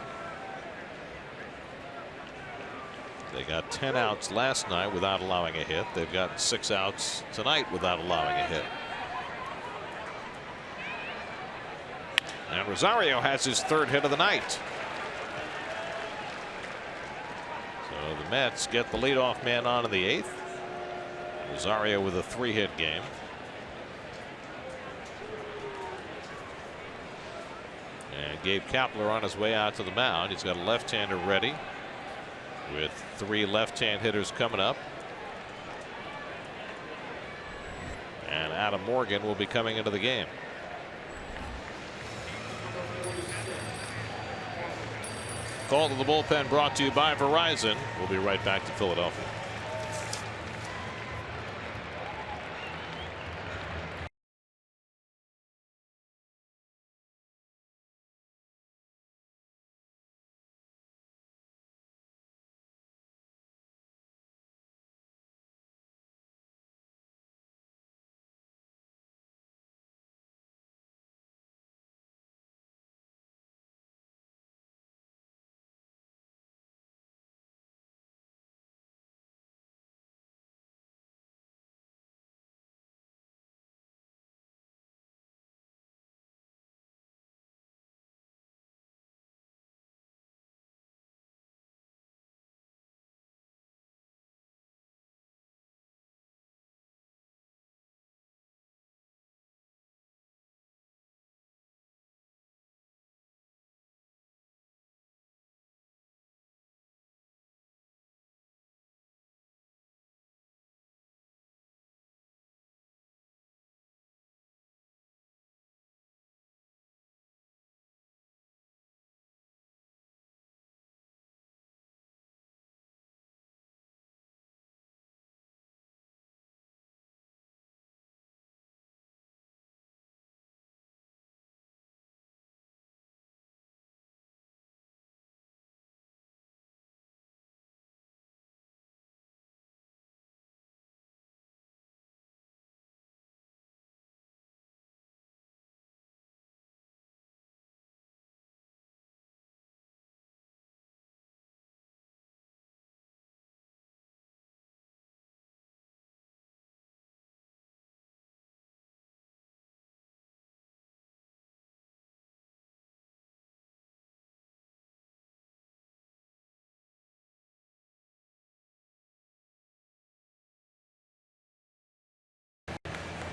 They got 10 outs last night without allowing a hit. They've got 6 outs tonight without allowing a hit. And Rosario has his 3rd hit of the night. So the Mets get the leadoff man on in the 8th. Rosario with a 3-hit game. And Gabe Kapler on his way out to the mound. He's got a left-hander ready with 3 left-hand hitters coming up. And Adam Morgan will be coming into the game. Call to the bullpen brought to you by Verizon. We'll be right back to Philadelphia.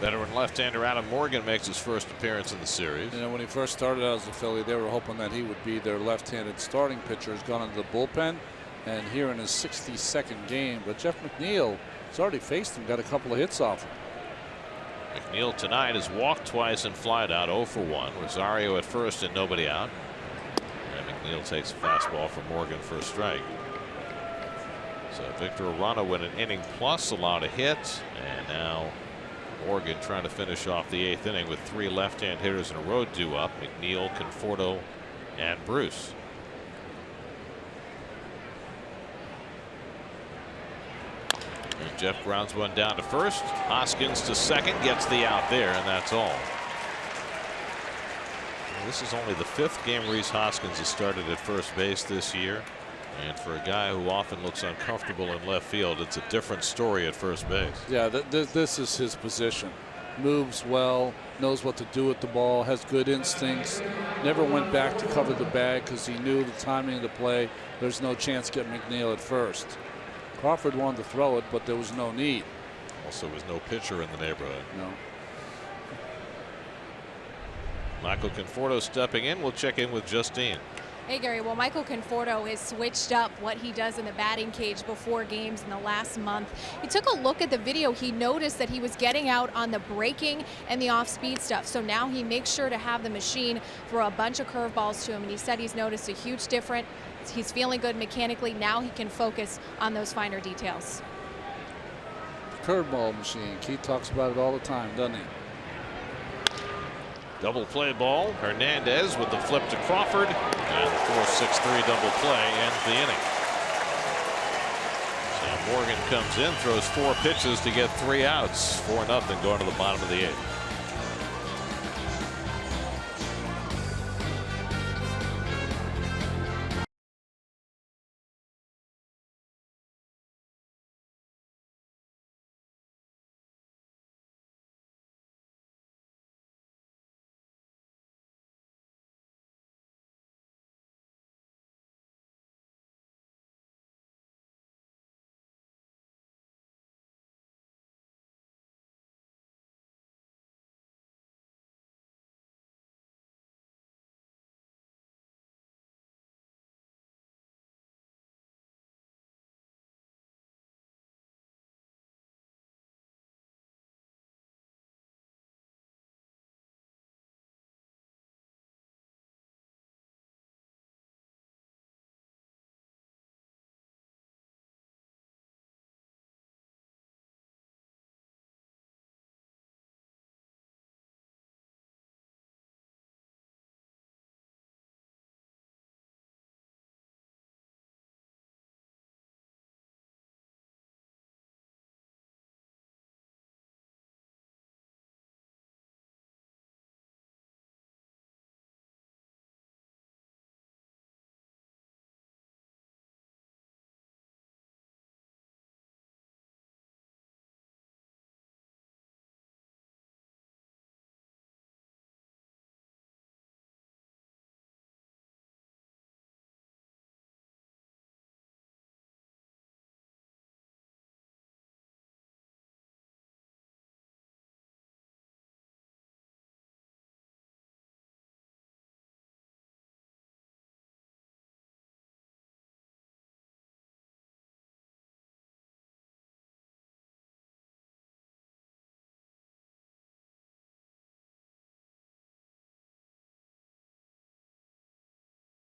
Veteran left-hander Adam Morgan makes his first appearance in the series. You know, when he first started out as a Philly, they were hoping that he would be their left-handed starting pitcher. He's gone into the bullpen, and here in his 62nd game. But Jeff McNeil has already faced him, got a couple of hits off him. McNeil tonight has walked twice and flied out 0 for 1. Rosario at first and nobody out. And McNeil takes a fastball from Morgan for a strike. So Victor Arana went an inning plus, allowed a hit, and now Morgan trying to finish off the 8th inning with 3 left-hand hitters in a row due up: McNeil, Conforto, and Bruce. And Jeff grounds one down to first. Hoskins to second, gets the out there, and that's all. Well, this is only the 5th game Rhys Hoskins has started at first base this year. And for a guy who often looks uncomfortable in left field, it's a different story at first base. Yeah, this is his position. Moves well, knows what to do with the ball, has good instincts. Never went back to cover the bag because he knew the timing of the play. There's no chance getting McNeil at first. Crawford wanted to throw it, but there was no need. Also, was no pitcher in the neighborhood. No. Michael Conforto stepping in. We'll check in with Justine. Hey, Gary. Well, Michael Conforto has switched up what he does in the batting cage before games in the last month. He took a look at the video. He noticed that he was getting out on the breaking and the off-speed stuff. So now he makes sure to have the machine throw a bunch of curveballs to him. And he said he's noticed a huge difference. He's feeling good mechanically. Now he can focus on those finer details. Curveball machine. Keith talks about it all the time, doesn't he? Double play ball. Hernandez with the flip to Crawford. And the 4-6-3 double play ends the inning. So Morgan comes in, throws 4 pitches to get 3 outs. 4-0 going to the bottom of the 8th.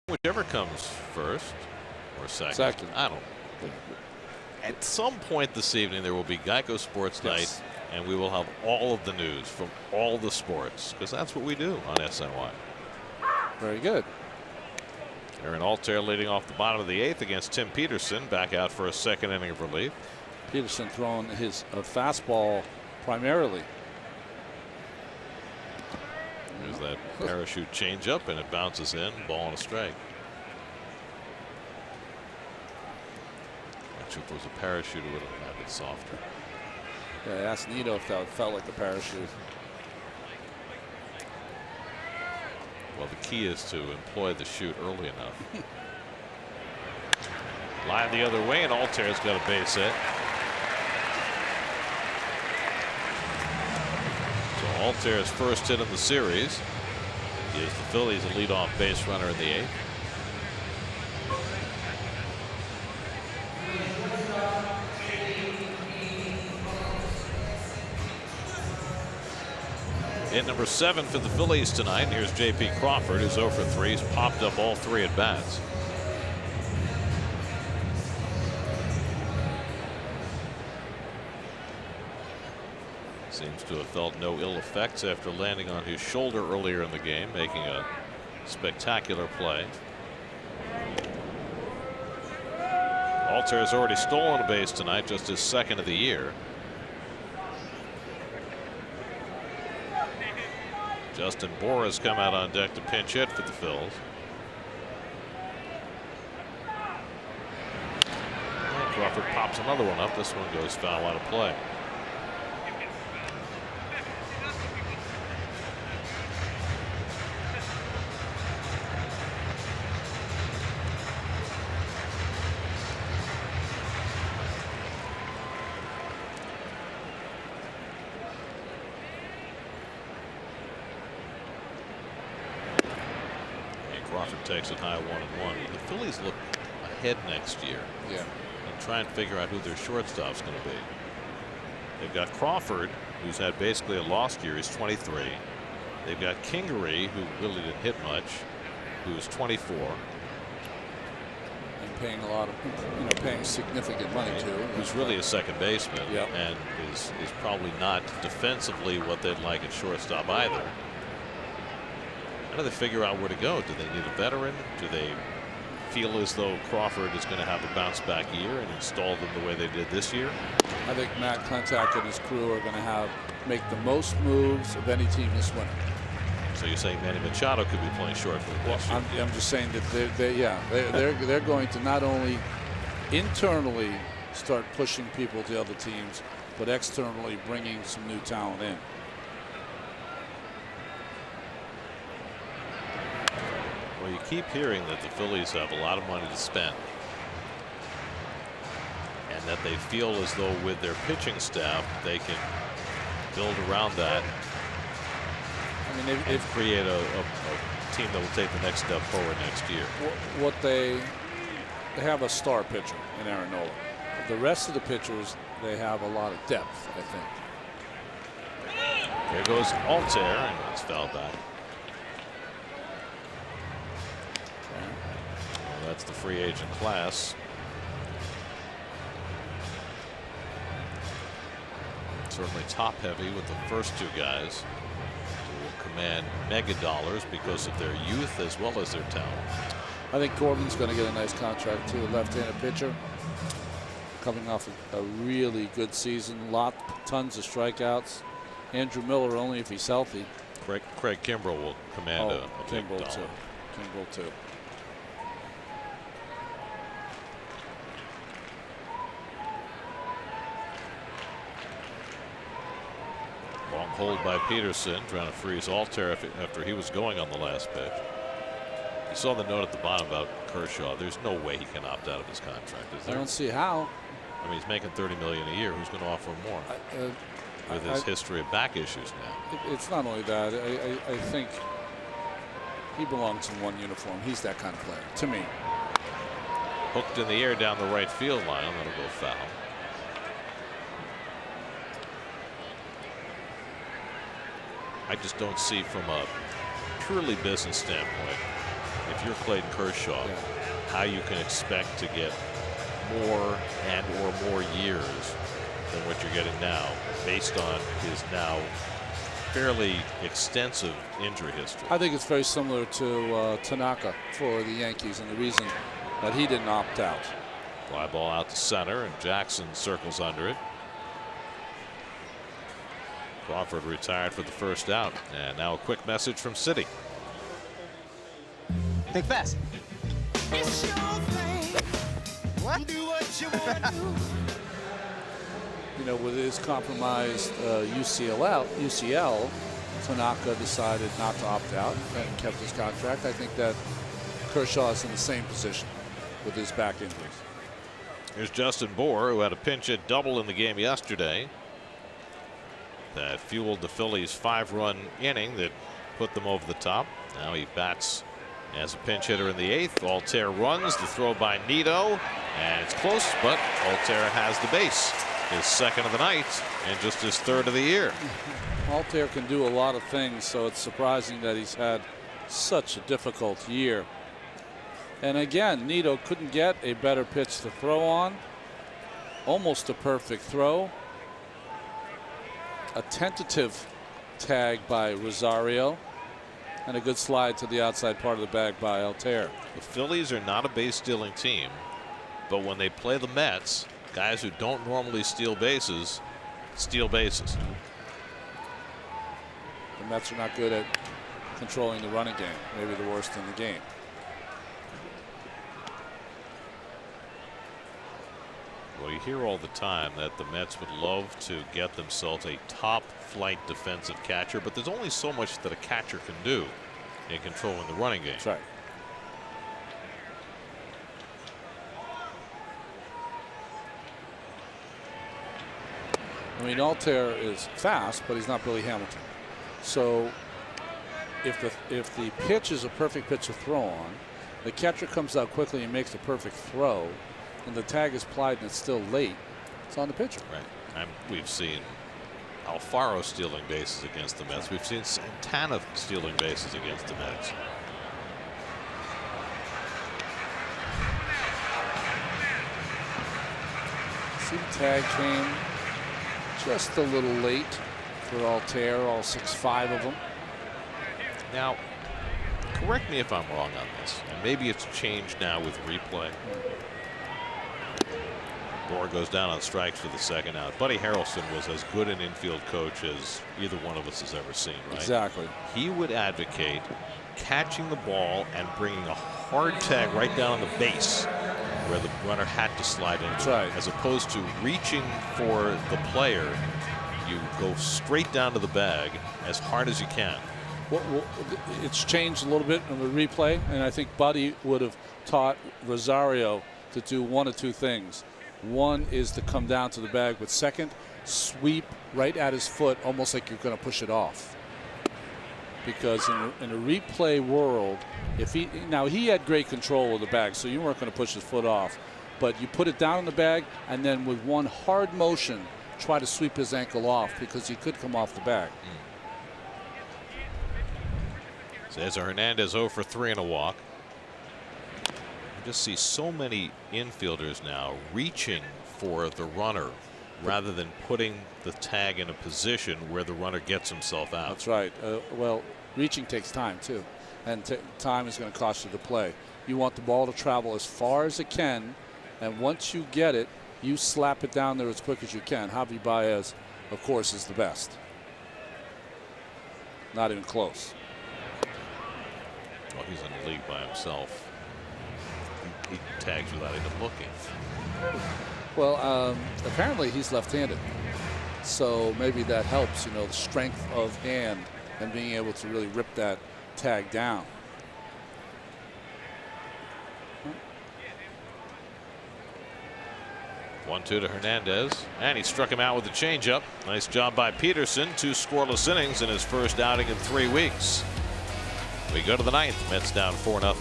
Whichever comes first or second. I don't. At some point this evening, there will be Geico Sports Night, and we will have all of the news from all the sports, because that's what we do on SNY. Very good. Aaron Altair leading off the bottom of the 8th against Tim Peterson, back out for a 2nd inning of relief. Peterson throwing his fastball primarily. There's that parachute changeup, and it bounces in, ball and a strike. Actually, if it was a parachute, it would have been softer. Yeah, ask Nito if that felt like a parachute. Well, the key is to employ the chute early enough. Line the other way, and Altair's got a base hit. Alter's first hit in the series gives the Phillies a leadoff base runner in the 8th. In number 7 for the Phillies tonight, here's J.P. Crawford, who's 0 for 3. He's popped up all 3 at bats. Seems to have felt no ill effects after landing on his shoulder earlier in the game, making a spectacular play. Alter has already stolen a base tonight, just his 2nd of the year. Justin Bour has come out on deck to pinch hit for the Phils. And Crawford pops another one up. This one goes foul out of play. Crawford takes it high 1-1. The Phillies look ahead next year. Yeah. And try and figure out who their shortstop's going to be. They've got Crawford, who's had basically a lost year. He's 23. They've got Kingery, who really didn't hit much, who's 24. And paying a lot of, paying significant money too. Who's really a second baseman. Yep. And is probably not defensively what they'd like at shortstop either. How do they figure out where to go? Do they need a veteran? Do they feel as though Crawford is going to have a bounce back year and install them the way they did this year? I think Matt Klentak and his crew are going to make the most moves of any team this winter. So you're saying Manny Machado could be playing short for the next year? I'm just saying that they're going to not only internally start pushing people to other teams, but externally bringing some new talent in. Well, you keep hearing that the Phillies have a lot of money to spend, and that they feel as though with their pitching staff they can build around that. I mean, and create a team that will take the next step forward next year. What they have a star pitcher in Aaron Nola. The rest of the pitchers, they have a lot of depth, I think. There goes Alter, and it's fouled back. That's the free agent class. Certainly top heavy with the first 2 guys who will command mega dollars because of their youth as well as their talent. I think Corbin's going to get a nice contract too. A left-handed pitcher coming off a really good season. Tons of strikeouts. Andrew Miller only if he's healthy. Craig Kimbrell will command a big dollar. Kimbrell too. Long hold by Peterson, trying to freeze Alter after he was going on the last pitch. You saw the note at the bottom about Kershaw. There's no way he can opt out of his contract, is there? I don't see how. I mean, he's making $30 million a year. Who's going to offer him more? With his history of back issues now. It's not only that. I think he belongs in one uniform. He's that kind of player, to me. Hooked in the air down the right field line. That'll go foul. I just don't see from a purely business standpoint, if you're Clayton Kershaw, how you can expect to get more and/or more years than what you're getting now, based on his now fairly extensive injury history. I think it's very similar to Tanaka for the Yankees, and the reason that he didn't opt out. Fly ball out to center, and Jackson circles under it. Crawford retired for the first out, and now a quick message from Citi. Think fast. It's your thing. What? Do what you want to do. You know, with his compromised UCL, Tanaka decided not to opt out and kept his contract. I think that Kershaw is in the same position with his back injuries. Here's Justin Bour, who had a pinch hit double in the game yesterday. that fueled the Phillies' 5-run inning that put them over the top. Now he bats as a pinch hitter in the 8th. Altair runs, the throw by Nito, and it's close, but Altair has the base. His 2nd of the night and just his 3rd of the year. Altair can do a lot of things, so it's surprising that he's had such a difficult year. And again, Nito couldn't get a better pitch to throw on. Almost a perfect throw. A tentative tag by Rosario. And a good slide to the outside part of the bag by Altair. The Phillies are not a base stealing team, but when they play the Mets, guys who don't normally steal bases steal bases. The Mets are not good at controlling the running game. Maybe the worst in the game. Well, you hear all the time that the Mets would love to get themselves a top flight defensive catcher, but there's only so much that a catcher can do in controlling the running game. That's right. I mean, Altair is fast, but he's not Billy Hamilton. So if the pitch is a perfect pitch to throw on, the catcher comes out quickly and makes the perfect throw, and the tag is applied and it's still late, it's on the pitcher. Right. We've seen Alfaro stealing bases against the Mets. We've seen Santana stealing bases against the Mets. See, the tag came just a little late for Altair, all 6'5" of them. Now, correct me if I'm wrong on this, and maybe it's changed now with replay. Gore goes down on strikes for the 2nd out. Buddy Harrelson was as good an infield coach as either one of us has ever seen, right? Exactly. He would advocate catching the ball and bringing a hard tag right down on the base where the runner had to slide into. That's right. As opposed to reaching for the player, you go straight down to the bag as hard as you can. Well, it's changed a little bit in the replay, and I think Buddy would have taught Rosario to do one of two things. One is to come down to the bag, but second, sweep right at his foot, almost like you're going to push it off. Because in a replay world, if he had great control of the bag, so you weren't going to push his foot off, but you put it down in the bag and then with one hard motion try to sweep his ankle off, because he could come off the bag. Cesar Hernandez 0 for 3 and a walk. You just see so many infielders now reaching for the runner rather than putting the tag in a position where the runner gets himself out. That's right. Well, reaching takes time too, and time is going to cost you the play. You want the ball to travel as far as it can, and once you get it, you slap it down there as quick as you can. Javi Baez, of course, is the best. Not even close. Well, he's in the league by himself. He tags without even looking. Well, apparently he's left-handed, so maybe that helps. You know, the strength of hand and being able to really rip that tag down. 1-2 to Hernandez, and he struck him out with a changeup. Nice job by Peterson. 2 scoreless innings in his first outing in 3 weeks. We go to the 9th. Mets down 4-0.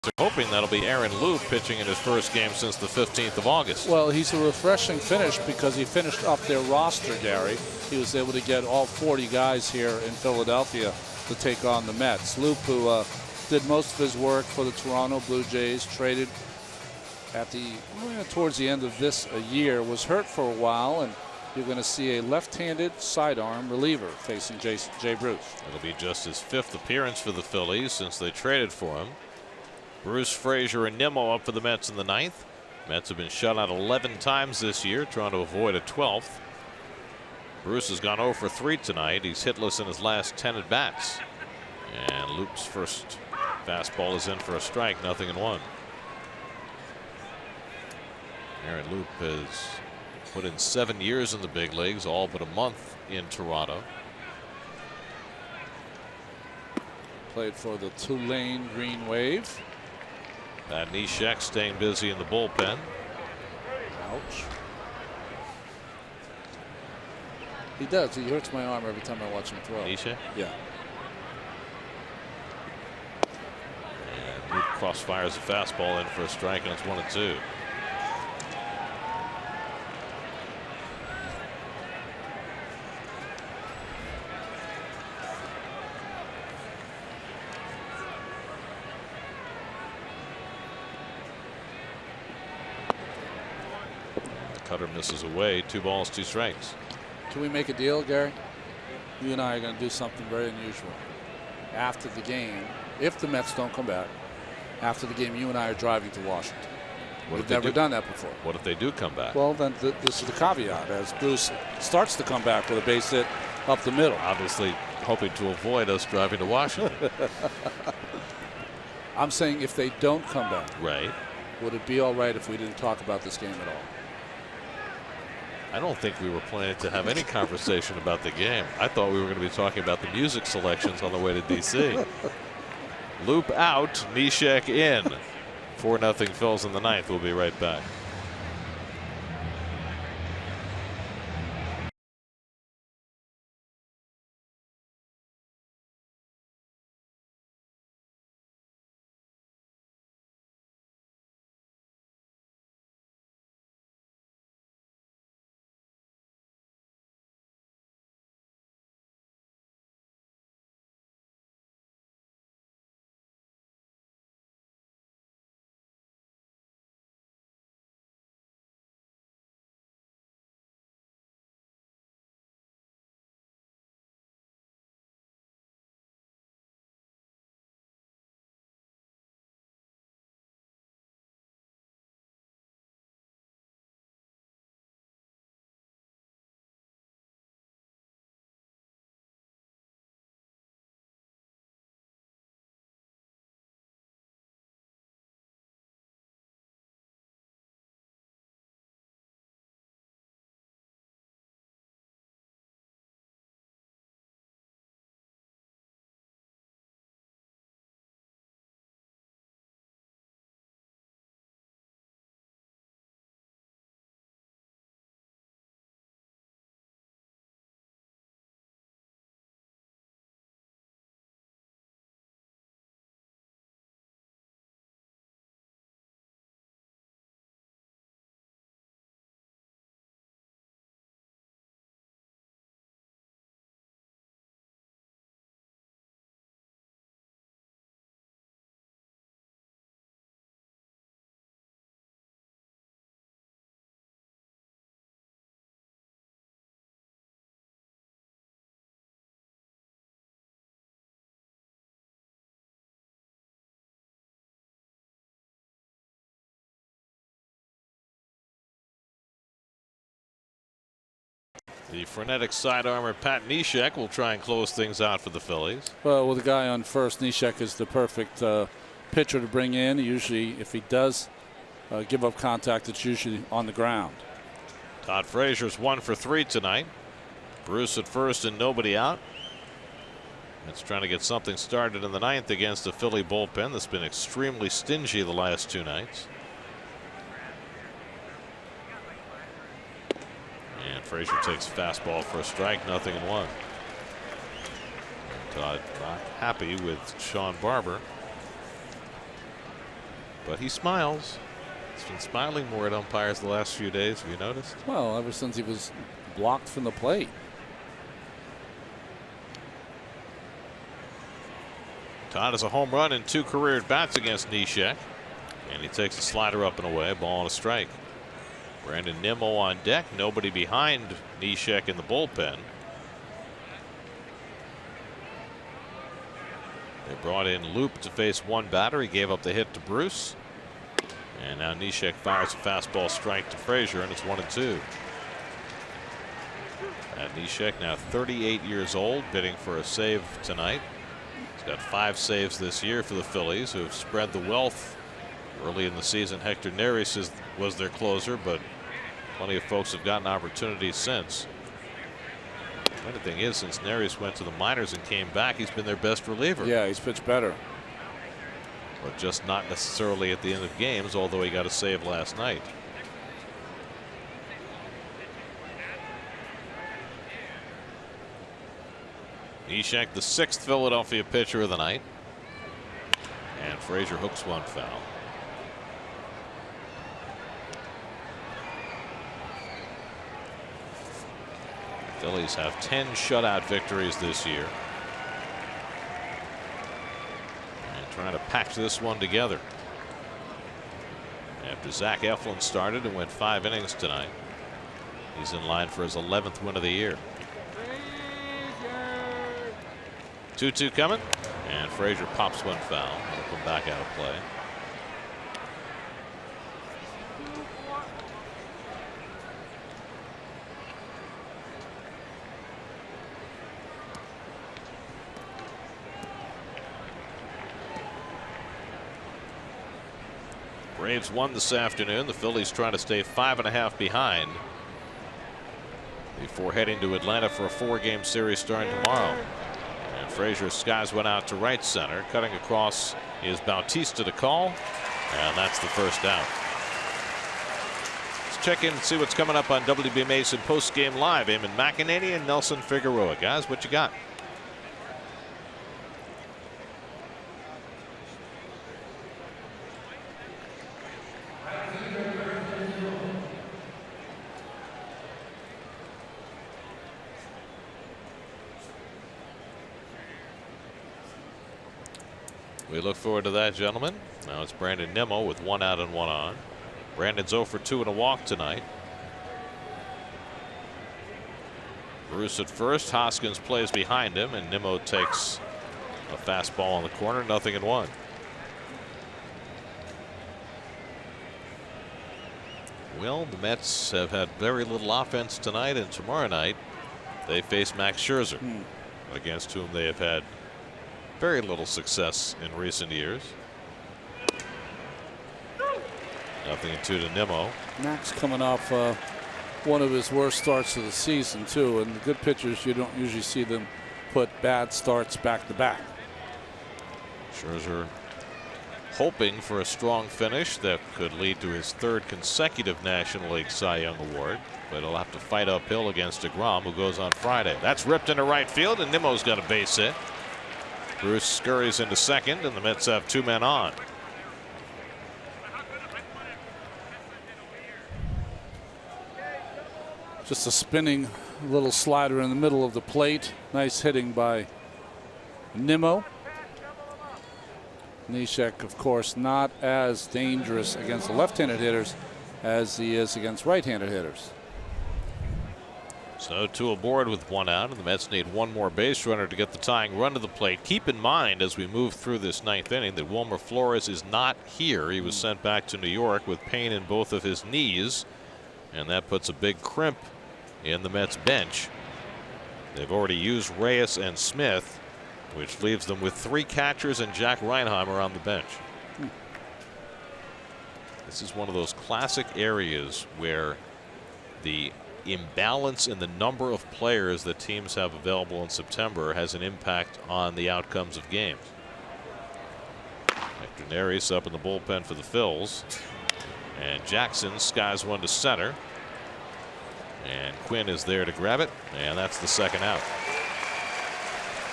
They're hoping that'll be Aaron Loop pitching in his first game since the 15th of August. Well, he's a refreshing finish because he finished up their roster, Gary. He was able to get all 40 guys here in Philadelphia to take on the Mets. Loop, who did most of his work for the Toronto Blue Jays, traded at the towards the end of this year, was hurt for a while, and you're going to see a left-handed sidearm reliever facing Jay Bruce. It'll be just his 5th appearance for the Phillies since they traded for him. Bruce, Frazier, and Nimmo up for the Mets in the 9th. Mets have been shut out 11 times this year, trying to avoid a 12th. Bruce has gone 0 for 3 tonight. He's hitless in his last 10 at bats. And Loop's first fastball is in for a strike, 0-1. Aaron Loop has put in 7 years in the big leagues, all but a month in Toronto. Played for the Tulane Green Wave. Pat Neshek staying busy in the bullpen. Ouch. He does. He hurts my arm every time I watch him throw. Neshek? Yeah. And Luke crossfires a fastball in for a strike, and it's 1-2. Cutter misses away. 2 balls, 2 strikes. Can we make a deal, Gary? You and I are going to do something very unusual. After the game, if the Mets don't come back, after the game, you and I are driving to Washington. We've never done that before. What if they do come back? Well, then this is the caveat. As Bruce starts to come back with a base hit up the middle. Obviously hoping to avoid us driving to Washington. I'm saying if they don't come back, right, would it be all right if we didn't talk about this game at all? I don't think we were planning to have any conversation about the game. I thought we were going to be talking about the music selections on the way to D.C. Loop out, Neshek in. 4-0 Phils in the 9th. We'll be right back. The frenetic sidearmer Pat Neshek will try and close things out for the Phillies. Well, with a guy on first, Neshek is the perfect pitcher to bring in. Usually, if he does give up contact, it's usually on the ground. Todd Frazier's 1 for 3 tonight. Bruce at first and nobody out. It's trying to get something started in the 9th against the Philly bullpen that's been extremely stingy the last 2 nights. And Frazier takes fastball for a strike, 0-1. Todd not happy with Sean Barber. But he smiles. He's been smiling more at umpires the last few days. Have you noticed? Well, ever since he was blocked from the plate. Todd has a home run and 2 career at-bats against Neshek. And he takes a slider up and away, ball and a strike. Brandon Nimmo on deck, nobody behind Neshek in the bullpen. They brought in Loop to face one batter. He gave up the hit to Bruce. And now Neshek fires a fastball strike to Frazier, and it's 1-2. And Neshek, now 38 years old, bidding for a save tonight. He's got 5 saves this year for the Phillies, who have spread the wealth. Early in the season, Hector Neris was their closer, but plenty of folks have gotten opportunities since. The funny thing is, since Neris went to the minors and came back, he's been their best reliever. Yeah, he's pitched better. But just not necessarily at the end of games, although he got a save last night. Neshek, the 6th Philadelphia pitcher of the night. And Frazier hooks one foul. The Phillies have 10 shutout victories this year. Trying to patch this one together after Zach Eflin started and went 5 innings tonight. He's in line for his 11th win of the year. 2-2 coming, and Frazier pops one foul. He'll come back out of play. Braves won this afternoon. The Phillies trying to stay 5.5 behind before heading to Atlanta for a 4-game series starting tomorrow. And Frazier skies one out to right center. Cutting across is Bautista to call, and that's the first out. Let's check in and see what's coming up on WB Mason post-game live. Eamon McEnany and Nelson Figueroa. Guys, what you got? We look forward to that, gentlemen. Now it's Brandon Nimmo with 1 out and 1 on. Brandon's 0 for 2 and a walk tonight. Bruce at first. Hoskins plays behind him, and Nimmo takes a fastball on the corner. 0-1. Well, the Mets have had very little offense tonight, and tomorrow night they face Max Scherzer, against whom they have had very little success in recent years. 0-2 to Nimmo. Max coming off one of his worst starts of the season too, and the good pitchers, you don't usually see them put bad starts back to back. Scherzer hoping for a strong finish that could lead to his 3rd consecutive National League Cy Young Award, but he'll have to fight uphill against DeGrom, who goes on Friday. That's ripped into right field, and Nimmo's got a base hit. Bruce scurries into second, and the Mets have 2 men on. Just a spinning little slider in the middle of the plate. Nice hitting by Nimmo. Neshek, of course, not as dangerous against the left-handed hitters as he is against right-handed hitters. So 2 aboard with 1 out, and the Mets need 1 more base runner to get the tying run to the plate. Keep in mind as we move through this 9th inning that Wilmer Flores is not here. He was sent back to New York with pain in both of his knees, and that puts a big crimp in the Mets bench. They've already used Reyes and Smith, which leaves them with 3 catchers and Jack Reinheimer on the bench. This is one of those classic areas where the imbalance in the number of players that teams have available in September has an impact on the outcomes of games. Hector Neris up in the bullpen for the Phils, and Jackson skies one to center, and Quinn is there to grab it, and that's the 2nd out.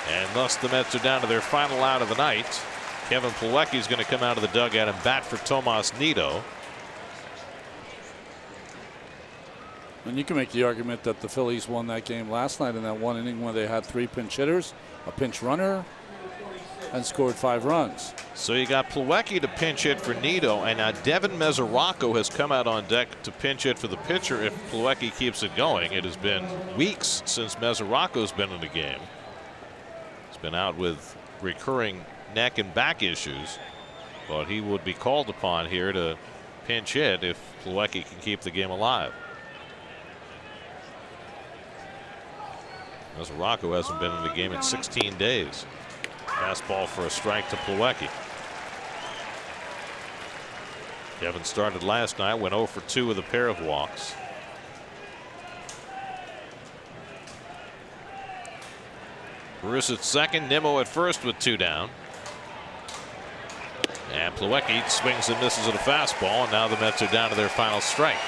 And thus the Mets are down to their final out of the night. Kevin Plawecki is going to come out of the dugout and bat for Tomas Nido. And you can make the argument that the Phillies won that game last night in that one inning when they had 3 pinch hitters, a pinch runner, and scored 5 runs. So you got Plawecki to pinch hit for Nido, and now Devin Mesoraco has come out on deck to pinch hit for the pitcher if Plawecki keeps it going. It has been weeks since Mesoraco's been in the game. He's been out with recurring neck and back issues, but he would be called upon here to pinch hit if Plawecki can keep the game alive. Mesoraco hasn't been in the game in 16 days. Fastball for a strike to Plawecki. Kevin started last night, went 0 for 2 with a pair of walks. Bruce at second, Nimmo at first with 2 down. And Plawecki swings and misses at a fastball, and now the Mets are down to their final strike.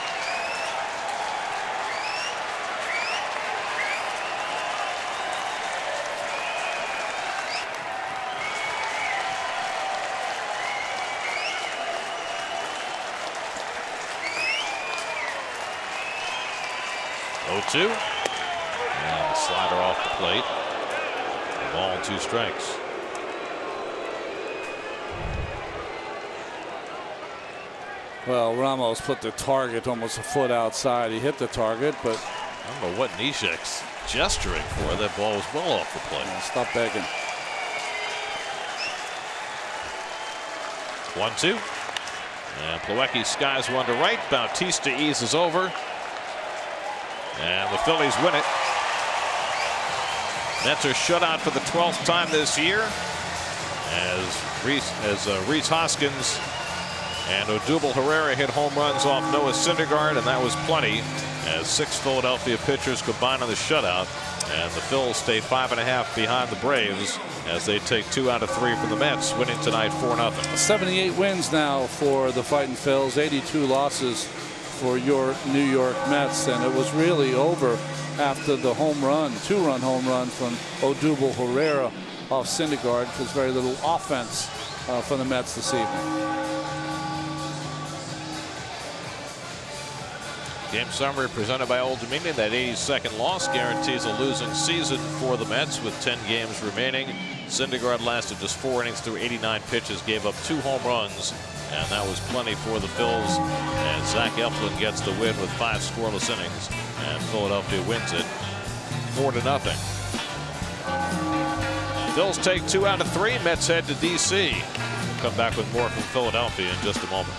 Two, and the slider off the plate. Ball and 2 strikes. Well, Ramos put the target almost a foot outside. He hit the target, but I don't know what Neshek's gesturing for. That ball was well off the plate. Yeah, stop begging. 1-2. And Plawecki skies one to right. Bautista eases over. And the Phillies win it. Mets are shut out for the 12th time this year as Rhys Hoskins and Odubel Herrera hit home runs off Noah Syndergaard, and that was plenty as 6 Philadelphia pitchers combined on the shutout. And the Phils stay 5.5 behind the Braves as they take 2 out of 3 from the Mets, winning tonight 4-0. 78 wins now for the Fightin' Phils, 82 losses for your New York Mets, and it was really over after the home run, 2-run home run from Odubel Herrera off Syndergaard, because very little offense for the Mets this evening. Game summary presented by Old Dominion. That 82nd loss guarantees a losing season for the Mets with 10 games remaining. Syndergaard lasted just 4 innings through 89 pitches, gave up 2 home runs, and that was plenty for the Phils. And Zach Eflin gets the win with 5 scoreless innings, and Philadelphia wins it 4-0. Phils take 2 out of 3. Mets head to D.C. We'll come back with more from Philadelphia in just a moment.